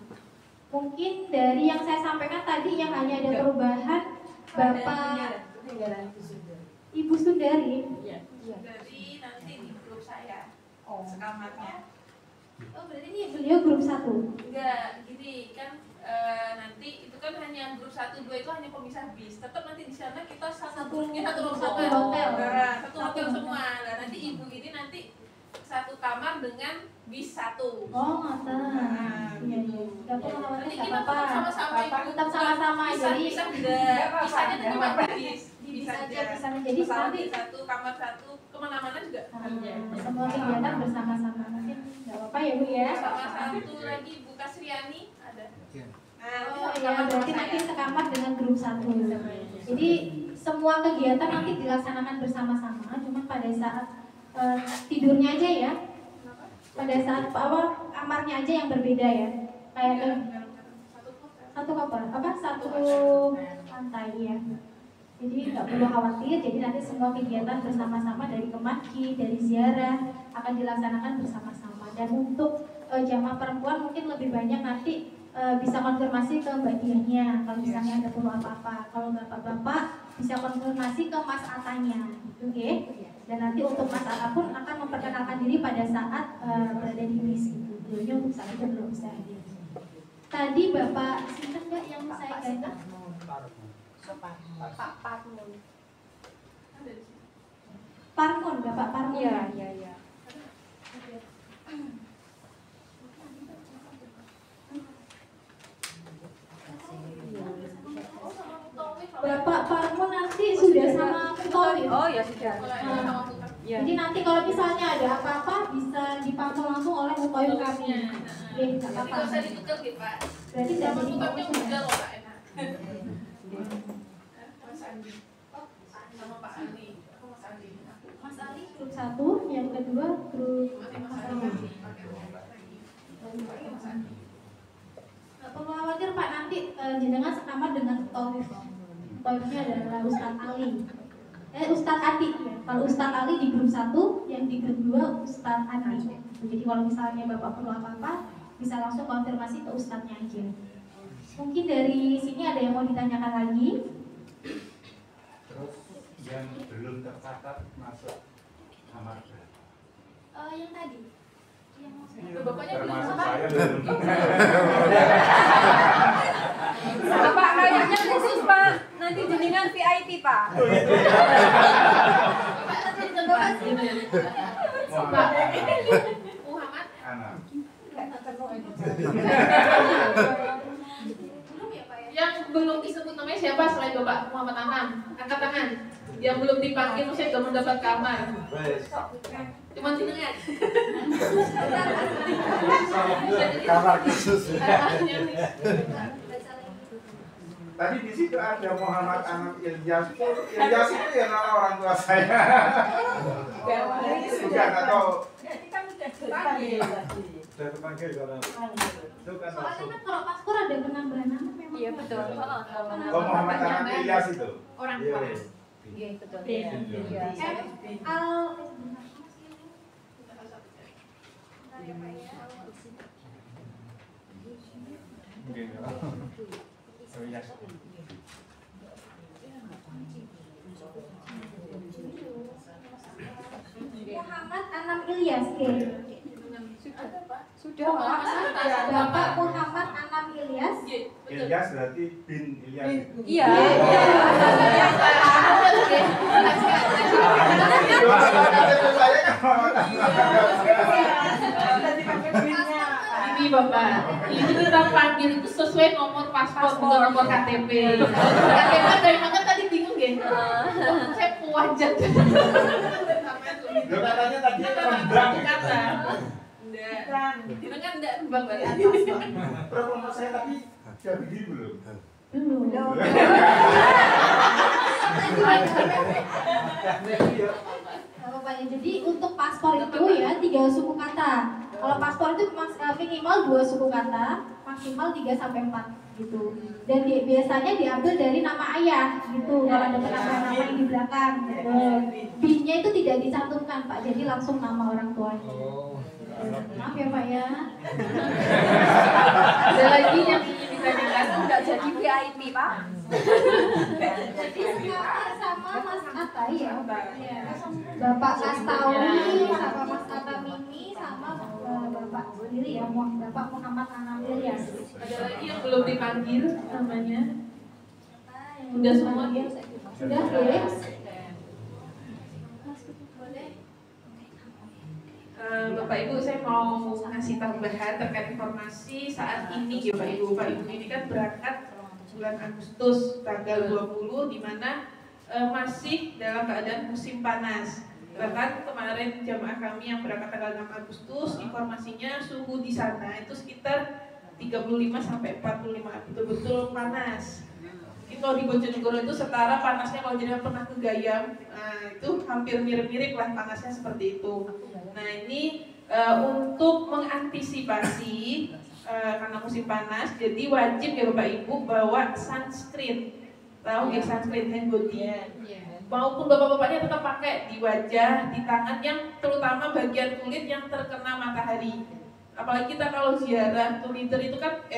Mungkin dari yang saya sampaikan tadi yang hanya ada perubahan Bapak Ibu Sundari. Dari nanti di grup saya. Sekamarnya. Oh, berarti ini beliau grup 1. Enggak, gini kan nanti itu kan hanya grup 1, 2 itu hanya pemisah bis. Tetap nanti di sana kita satu grupnya satu hotel. Nah, satu hotel semua. Nah, nanti ibu ini nanti satu kamar dengan bis 1. Oh, ngoten. Iya, iya. Enggak perlu khawatir, Nanti enggak kita apa-apa. tetap sama-sama ibu. Tetap sama-sama jadi Bisa enggak. Bisanya nanti cuma bis. bisa aja bisa menjadi nanti satu kamar satu kemana-mana juga. semua kegiatan bersama-sama. Mungkin enggak apa-apa ya Bu ya. Sama satu lagi Bu Kasriani ada. Oh ya, berarti nanti sekamar dengan grup 1. Jadi semua kegiatan nanti dilaksanakan bersama-sama, cuma pada saat tidurnya aja ya. Pada saat kamarnya aja yang berbeda ya. Kayak satu lantai ya. Jadi nggak perlu khawatir. Jadi nanti semua kegiatan bersama-sama dari ke masjid, dari ziarah akan dilaksanakan bersama-sama. Dan untuk jamaah perempuan mungkin lebih banyak nanti bisa konfirmasi ke Mbak Dianya kalau misalnya ada perlu apa-apa. Kalau bapak-bapak bisa konfirmasi ke Mas Atanya, oke? Dan nanti untuk Mas Ata pun akan memperkenalkan diri pada saat berada di bis. Beliaunya untuk saat itu belum bisa hadir. Tadi Bapak siapa nggak yang saya ganti? Pak Parmun. Parmun, Bapak Parmun. Iya. Bapak Parmun nanti sudah sama Mutawif. Oh ya sudah. Ya. Jadi nanti kalau misalnya ada apa-apa bisa dipantau langsung oleh Mutawif kami. Oke, nggak Jadi apa-apa. nggak usah ditutup gitu Pak. Berarti tidak Sama jadi tutupnya fokus udah ya. loh Pak, enak. Mas Andi. Sama Pak Andi. Aku Mas Andi. Mas Ali grup 1, yang kedua grup Masih Mas Mas Andi. Ali. Pakai Mas Andi. Nggak perlu khawatir Pak, nanti jenengan sekamar dengan Mutawif. Mutawifnya adalah Ustadz Ali. Ustadz Adi ya. Kalau Ustadz Ali di grup 1, yang di grup 2 Ustadz Adi. Jadi kalau misalnya Bapak perlu apa-apa, bisa langsung konfirmasi ke Ustadznya aja. Mungkin dari sini ada yang mau ditanyakan lagi? Terus yang belum tercatat masuk kamar berapa? Yang tadi. Yang Loh, Bapaknya belum Termasuk sama. saya belum. Pak kayaknya khusus Pak. Nanti jenengan VIP Pak. Pak Muhammad. Anak. Yang belum disebut namanya siapa selain Bapak Muhammad Anam? Angkat tangan. Yang belum dipanggil maksudnya belum mendapat kamar. Cuma jenengan. Kamar khusus. Tadi di situ ada Muhammad Anam Ilyas. Ilyas itu ya nama orang tua saya. Bukan atau Sudah kepanggil kalau itu kan soalnya langsung. kan kalau paspor ada penambahan nama memang. Iya betul. Oh, Muhammad Anam Ilyas itu. Orang Iya. tua. Iya betul. Mungkin ya. Oh, iya. Muhammad Anam Ilyas ya. Sudah Pak. Bapak Muhammad Anam Ilyas. Iya, betul. Ilyas berarti bin Ilyas itu. Iya. Ini Bapak, ini kita panggil itu sesuai nomor paspor, bukan nomor KTP. KTP dari mana tadi bingung ya? Saya puajat. Lo katanya tadi rembang. Kata. Enggak. Itu kan enggak rembang dari atas. Promo saya tadi sudah begini belum? Belum. Bapaknya. Jadi untuk paspor itu ya 3 suku kata. Kalau paspor itu minimal 2 suku kata, maksimal 3 sampai 4 gitu. Dan biasanya diambil dari nama ayah gitu. Kalau ada penambahan nama yang di belakang. BIN-nya itu tidak dicantumkan Pak, jadi langsung nama orang tuanya. Maaf ya Pak ya. Ada lagi yang ingin ditanyakan? Enggak jadi VIP Pak. Jadi sekamar sama Mas Atta ya. Bapak Kastawi sama Mas Atta Mimi sama Bapak sendiri ya, Bapak Muhammad Anam Ilyas. Ada lagi yang belum dipanggil namanya? Udah semua? Sudah Felix. Bapak Ibu, saya mau ngasih tambahan terkait informasi saat ini ya Bapak Ibu. Bapak Ibu ini kan berangkat bulan Agustus tanggal 20 di mana masih dalam keadaan musim panas. Bahkan kemarin jamaah kami yang berangkat tanggal 6 Agustus informasinya suhu di sana itu sekitar 35 sampai 45, betul-betul panas. Kalau di Bojonegoro itu setara panasnya kalau jenengan pernah ke Gayam, itu hampir mirip-mirip lah panasnya seperti itu. Nah ini untuk mengantisipasi karena musim panas, jadi wajib ya Bapak Ibu bawa sunscreen, tahu ya sunscreen hand body, maupun bapak-bapaknya tetap pakai di wajah, di tangan yang terutama bagian kulit yang terkena matahari. Apalagi kita kalau ziarah tur leader itu kan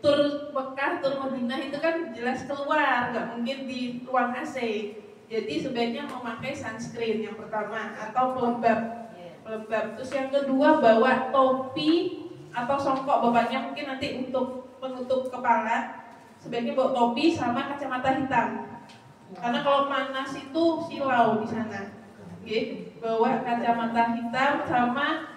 tur Mekah, tur Madinah itu kan jelas keluar, nggak mungkin di ruang AC. Jadi sebaiknya memakai sunscreen yang pertama atau pelembab. Terus yang kedua bawa topi atau songkok, bapaknya mungkin nanti untuk menutup kepala. Sebaiknya bawa topi sama kacamata hitam. Karena kalau panas itu silau di sana. Oke, bawa kacamata hitam sama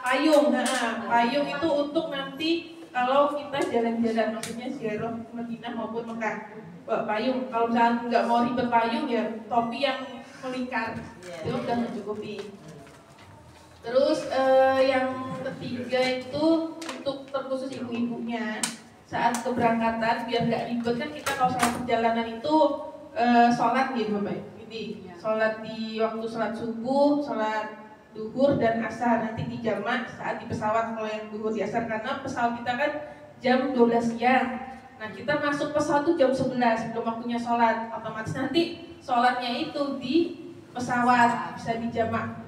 payung. Nah, payung itu untuk nanti kalau kita jalan-jalan, maksudnya ziarah Madinah maupun Mekah. Bawa payung. Kalau misalnya nggak mau ribet payung ya topi yang melingkar. Itu udah mencukupi. Terus yang ketiga itu untuk terkhusus ibu-ibunya saat keberangkatan biar nggak ribet kan kita kalau saat perjalanan itu sholat gitu Bapak. Jadi sholat di waktu sholat subuh, sholat duhur dan asar, nanti dijamak saat di pesawat kalau yang duhur di asar, karena pesawat kita kan jam 12 siang. Nah kita masuk pesawat tuh jam 11 sebelum waktunya sholat, otomatis nanti sholatnya itu di pesawat bisa dijamak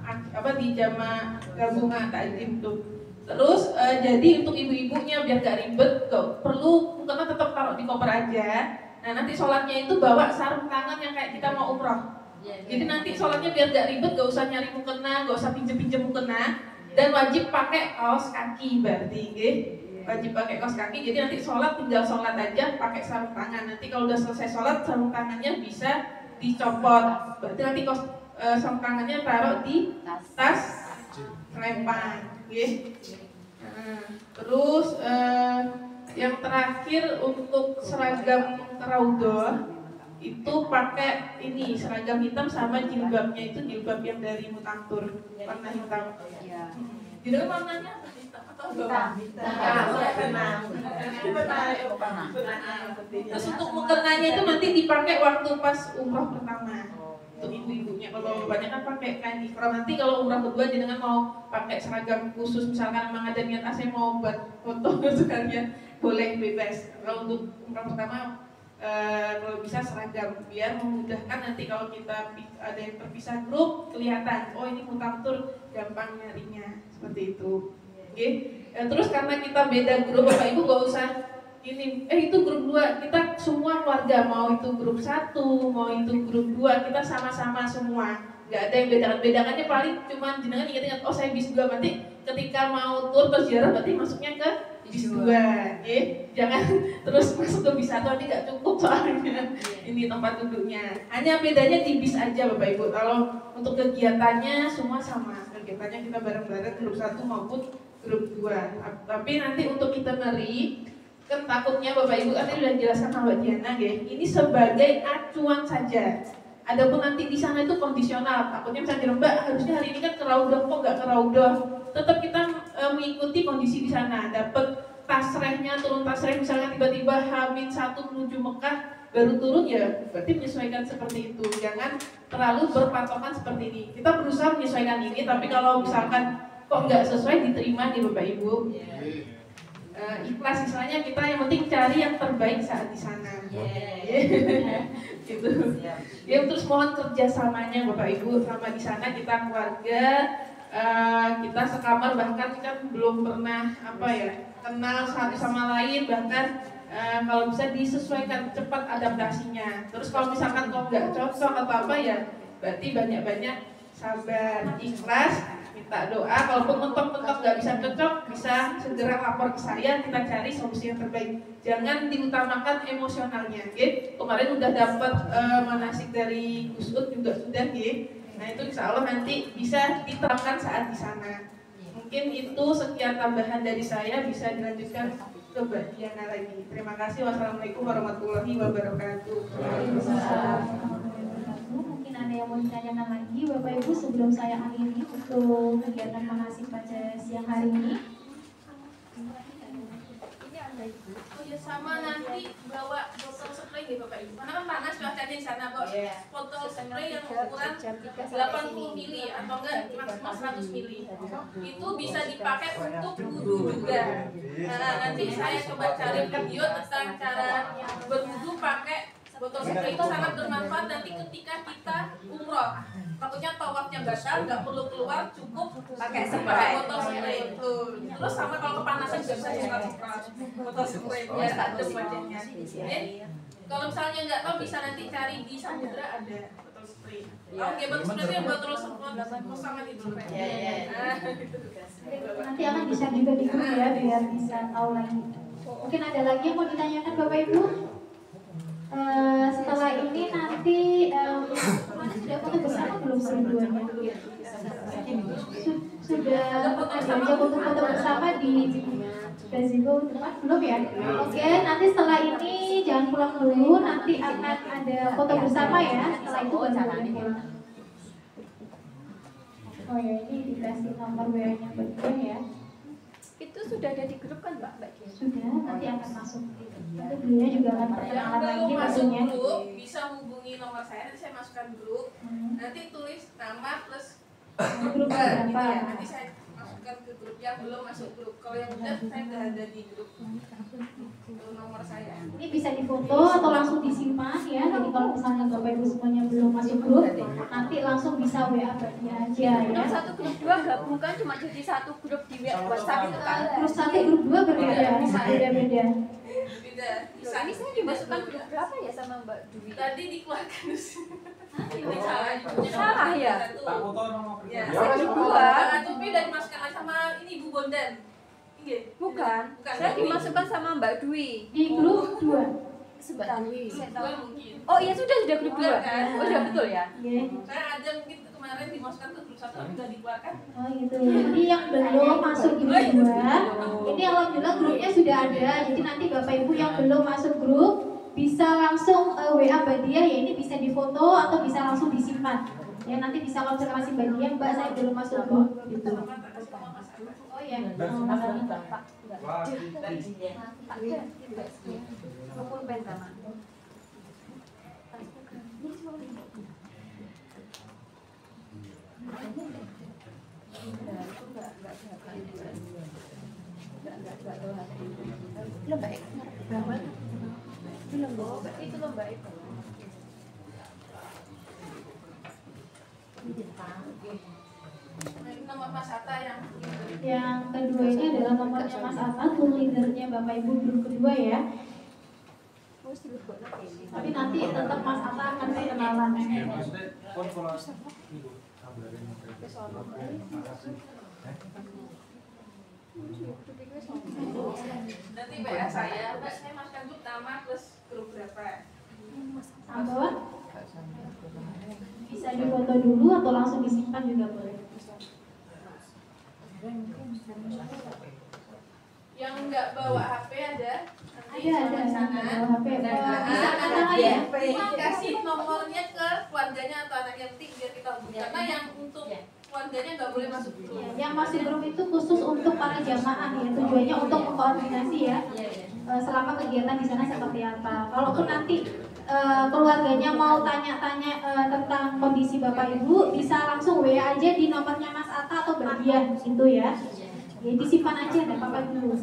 dijamak gabungan takjim tuh. Terus jadi untuk ibu-ibunya biar gak ribet, gak perlu mukena tetap taruh di koper aja. Nah nanti sholatnya itu bawa sarung tangan yang kayak kita mau umroh. Jadi nanti sholatnya biar gak ribet, gak usah nyari mukena, gak usah pinjem-pinjem mukena, dan wajib pakai kaos kaki berarti, wajib pakai kaos kaki. Jadi nanti sholat tinggal sholat aja pakai sarung tangan. Nanti kalau udah selesai sholat sarung tangannya bisa dicopot. Berarti nanti sarung tangannya taruh di tas rempang. Terus yang terakhir untuk seragam raudhah itu pakai ini seragam hitam sama jilbabnya itu jilbab yang dari Mutantur warna hitam. Jilbab warnanya hitam atau hitam? Terus untuk mukenanya itu nanti dipakai waktu pas umroh pertama untuk ibu-ibunya. Kalau bapaknya kan pakai kain ihram. Nanti kalau umroh kedua jenengan mau pakai seragam khusus, misalkan memang ada niat saya mau buat foto sekalian boleh bebas. Kalau untuk umroh pertama kalau bisa seragam biar memudahkan nanti kalau kita ada yang terpisah grup kelihatan oh ini Mutantur gampang nyarinya seperti itu. Oke. Terus karena kita beda grup Bapak Ibu gak usah ini itu grup 2 kita semua keluarga, mau itu grup 1 mau itu grup 2 kita sama-sama semua, nggak ada yang bedakannya paling cuma jenengan ingat-ingat oh saya bis 2 nanti ketika mau tur ke ziarah berarti masuknya ke bis 2 jangan terus masuk ke bis 1 nanti nggak cukup soalnya ini tempat duduknya, hanya bedanya di bis aja Bapak Ibu. Kalau untuk kegiatannya semua sama, kegiatannya kita bareng-bareng grup 1 maupun grup 2. Tapi nanti untuk itinerary kan takutnya Bapak Ibu kan sudah jelaskan sama Mbak Diana ini sebagai acuan saja. Adapun nanti di sana itu kondisional. Takutnya misalnya Mbak harusnya hari ini kan ke raudhah kok nggak ke raudhah. Tetap kita mengikuti kondisi di sana. Dapat tasrehnya, turun tasreh misalnya tiba-tiba H-1 menuju Mekah baru turun ya berarti menyesuaikan seperti itu. Jangan terlalu berpatokan seperti ini. Kita berusaha menyesuaikan ini, tapi kalau misalkan kok nggak sesuai diterima nih Bapak Ibu. Ikhlas istilahnya kita yang penting cari yang terbaik saat di sana. Gitu. Ya terus mohon kerjasamanya Bapak Ibu sama di sana kita keluarga, kita sekamar bahkan kan belum pernah kenal satu sama lain, bahkan kalau bisa disesuaikan cepat adaptasinya. Terus kalau misalkan kok nggak cocok atau apa ya berarti banyak-banyak sabar, ikhlas. Minta doa, kalaupun mentok-mentok nggak bisa cocok, bisa segera lapor ke saya, kita cari solusi yang terbaik. Jangan diutamakan emosionalnya, Kemarin udah dapat manasik dari Gus Ud juga sudah, Nah itu insya Allah nanti bisa diterapkan saat di sana. Mungkin itu sekian tambahan dari saya, bisa dilanjutkan ke Mbak Diana lagi. Terima kasih. Wassalamualaikum warahmatullahi wabarakatuh. Mungkin ada yang mau ditanyakan lagi Bapak Ibu sebelum saya akhiri untuk kegiatan manasik pada siang hari ini. Oh ya sama nanti bawa botol spray nih Bapak Ibu. Karena kan panas cuacanya di sana kok. Botol spray yang ukuran 80 mili atau enggak maksimal 100 mili. Itu bisa dipakai untuk wudhu juga. Nah nanti saya coba cari video tentang cara berwudhu pakai Botol spray itu sangat bermanfaat nanti ketika kita umroh. Takutnya tawafnya batal, nggak perlu keluar, cukup Pakai spray. botol spray itu. Terus sama kalau kepanasan juga bisa disemprot botol spray biar adem wajahnya. Kalau misalnya nggak tahu bisa nanti cari di Samudra ada botol spray. Oke, botol spray yang botol semprot sangat itu. Nanti akan bisa juga di grup ya biar bisa tahu lagi. Mungkin ada lagi yang mau ditanyakan Bapak Ibu? Setelah ini nanti sudah foto bersama belum semuanya? Sudah diajak untuk foto bersama di gazebo depan belum ya? Oke, nanti setelah ini jangan pulang dulu, nanti akan ada foto bersama ya. Setelah itu baru boleh pulang. Oh ya, ini dikasih nomor WA-nya berdua ya. Itu sudah ada di grup kan Mbak? Sudah, nanti akan masuk. Nanti beliau juga akan Yang perkenalan belum lagi masuk tentunya. grup bisa hubungi nomor saya, nanti saya masukkan grup. Nanti tulis nama plus Grup gitu berapa? ya. Nanti saya masukkan ke grup yang belum masuk grup. Kalau yang udah saya udah ada di grup. Itu nomor saya. Ini bisa difoto atau langsung disimpan ya. Jadi kalau misalnya Bapak Ibu semuanya belum masuk grup, nanti langsung bisa WA Badia aja ya. Yang satu grup 2 gabungkan cuma jadi satu grup di WhatsApp itu kan? Terus satu grup 2 berbeda, beda-beda. Beda. Bisa. Ini saya dimasukkan grup berapa ya sama Mbak Dwi? Tadi dikeluarkan di sini. Ini salah. Salah ya? Tak foto nomor Ya. Saya grup 2. Jangan Tupi dan dimasukkan lagi sama ini Bu Bondan. Iya. Bukan. Bukan. Saya dimasukkan sama Mbak Dwi. Di grup 2. Sebentar. Saya tahu. Dua mungkin. Oh iya sudah grup 2. Oh iya betul ya. Iya. Saya ada mungkin kemarin dimasukkan ke grup 1 tapi udah dikeluarkan. Oh gitu. Jadi yang belum masuk grup 2, ini alhamdulillah grupnya sudah ada. Jadi nanti Bapak Ibu yang belum masuk grup bisa langsung WA Badia ya, ini bisa difoto atau bisa langsung disimpan. Ya nanti bisa konfirmasi Badia, Mbak saya belum masuk grup gitu. Oh iya. Wah, Itu lomba itu. Ini nomor Mas Atta yang Yang kedua ini adalah nomornya Mas Atta, tool leadernya Bapak Ibu grup kedua ya. Tapi nanti tetap Mas Atta akan perkenalan. maksudnya pun kalau minggu kabarin nanti WA saya, Mbak saya masukkan grup nama plus grup berapa. Ambon bisa difoto dulu atau langsung disimpan juga boleh. Yang nggak bawa HP ada? Ada di sana. bawa HP. Bisa Nah, katakan nanti ya. kasih nomornya ke keluarganya atau anak yatim biar kita hubungi. Karena yang untuk keluarganya nggak boleh masuk grup. Yang masuk grup itu khusus untuk para jamaah ya, tujuannya untuk mengkoordinasi ya. Selama kegiatan di sana seperti apa. Kalaupun nanti keluarganya mau tanya-tanya tentang kondisi Bapak Ibu, bisa langsung WA aja di nomornya Mas Atta atau Badia gitu ya. Ya disimpan aja deh Bapak Ibu.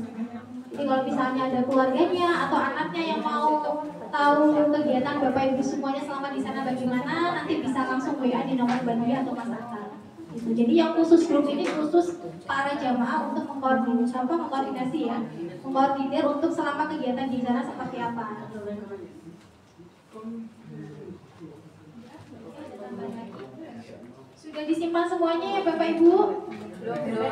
Jadi kalau misalnya ada keluarganya atau anaknya yang mau tahu kegiatan Bapak Ibu semuanya selama di sana bagaimana, nanti bisa langsung WA di nomor Badia atau Mas Atta. Gitu. Jadi yang khusus grup ini khusus para jamaah untuk mengkoordinasi ya, mengkoordinir untuk selama kegiatan di sana seperti apa. Sudah disimpan semuanya ya Bapak Ibu? Belum.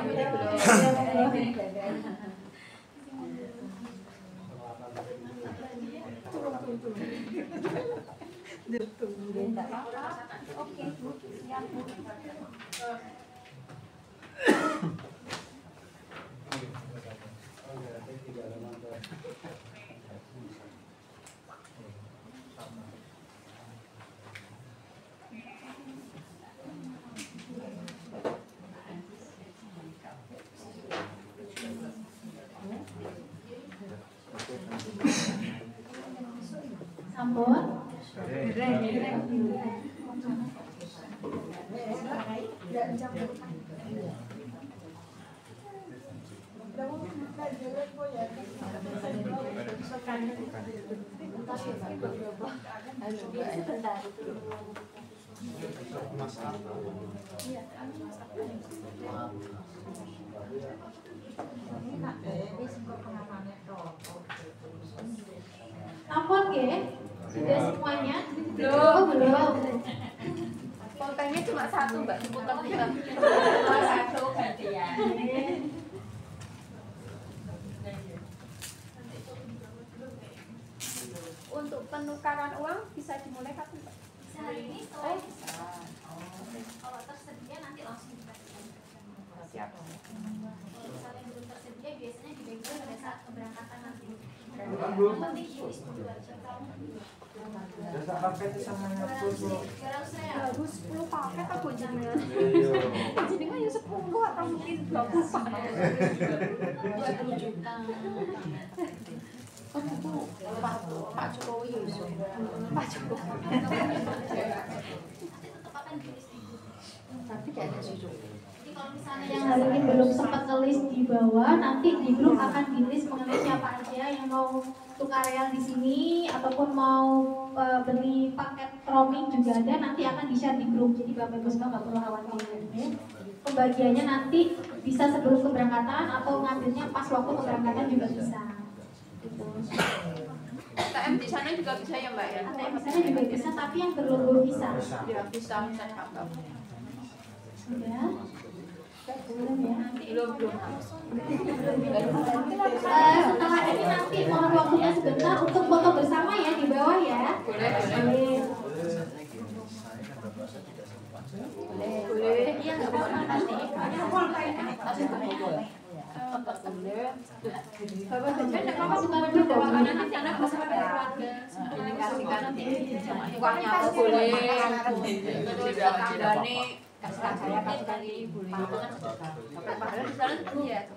Ambon. Sebentar. Ampun ya, sudah semuanya? Belum. Oh, belum. Pulpennya cuma satu Mbak, diputar-putar. Satu gantian. Untuk penukaran uang bisa dimulai kapan Mbak? Bisa hari ini setelah kalau tersedia nanti langsung kita Siap. kalau misalnya belum tersedia biasanya dibagi pada saat keberangkatan nanti. Yang penting tulis dulu aja. Dasar paket sama nyatu. Baru 10 paket aku jenengan. Jenengan ya 10 atau mungkin 20 paket. 20 juta. Oh itu Pak Jokowi ya. Pak Jokowi. Tetap akan didistribusi. Tapi kayaknya sih Jadi kalau misalnya Yang hari ini belum sempat nulis di bawah, nanti di grup akan di-list mengenai siapa aja yang mau tukar real di sini ataupun mau beli paket roaming juga ada, nanti akan di-share di grup. Jadi Bapak Ibu semua nggak perlu khawatir. Ya. Pembagiannya nanti bisa sebelum keberangkatan atau ngambilnya pas waktu keberangkatan juga bisa. Gitu. ATM di sana juga bisa ya Mbak ya? ATM di sana juga bisa, tapi yang berlogo Visa. Ya bisa kakak. Sudah? Belum ya? Belum. Setelah ini nanti mohon waktunya sebentar untuk foto bersama ya di bawah ya. Boleh. Boleh. Iya nggak apa-apa nanti. Bapak jangan apa bukan berdoa nanti karena bersama keluarga. Kasihkan nanti uangnya apa boleh. Terus tanggane kasihkan saya kasihkan ibu. Padahal di sana ya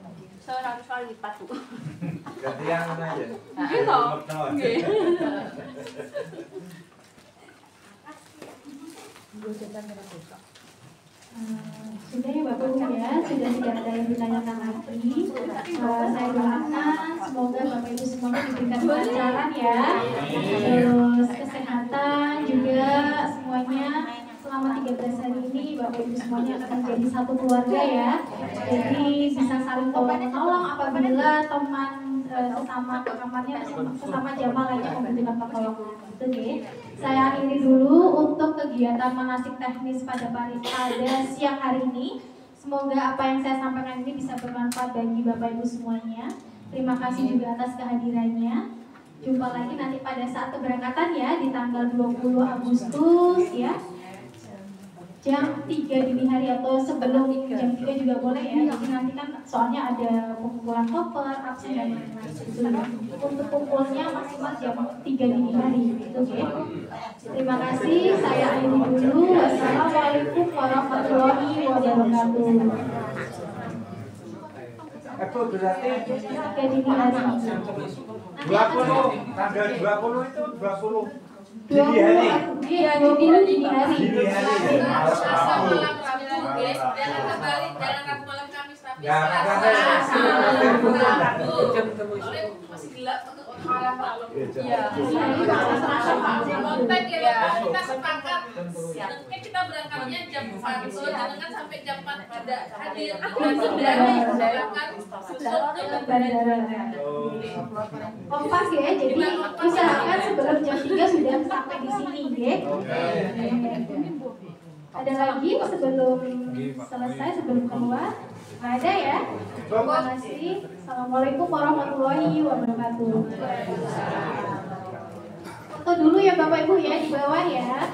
100 kali lipat tuh. Gantian aja. Gitu. Nggih. Sudah ya Bapak Ibu ya, sudah tidak ada yang ditanyakan lagi. Saya doakan semoga Bapak Ibu semuanya diberikan kelancaran ya, terus kesehatan juga semuanya. Selama 13 hari ini Bapak Ibu semuanya akan menjadi satu keluarga ya. Jadi bisa saling tolong menolong apabila teman sesama kamarnya sesama jamaah lainnya membutuhkan pertolongan. Itu deh. Saya akhiri dulu untuk kegiatan manasik teknis pada siang hari ini. Semoga apa yang saya sampaikan ini bisa bermanfaat bagi Bapak Ibu semuanya. Terima kasih juga atas kehadirannya. Jumpa lagi nanti pada saat keberangkatan ya di tanggal 20 Agustus ya. Jam 3 dini hari atau sebelum jam 3 juga boleh ya. Jadi nanti kan soalnya ada pengumpulan koper, absen dan lain-lain. Untuk kumpulnya maksimal jam 3 dini hari gitu ya. Terima kasih. Saya akhiri dulu. Wassalamualaikum warahmatullahi wabarakatuh. Itu berarti 3 dini hari. 20, tanggal 20 itu 20 Dini hari. Iya, 20 dini hari. Selasa malam Rabu, guys. Jangan kembali, jangan Rabu malam Kamis, tapi Jangan Selasa Rabu. malam Rabu. Soalnya masih gelap untuk malam malam. Iya. Konten ya, kita sepakat. Mungkin kita berangkatnya jam 1, jangan sampai jam 4 pada hadir. Dan sudah berangkat sebelum ke bandara. Kompas ya, jadi usahakan sebelum jam 3 sudah sampai di sini ya. Ada lagi sebelum selesai, sebelum keluar? Nggak ada ya? Terima kasih. Assalamualaikum warahmatullahi wabarakatuh. Foto dulu ya Bapak Ibu ya di bawah ya.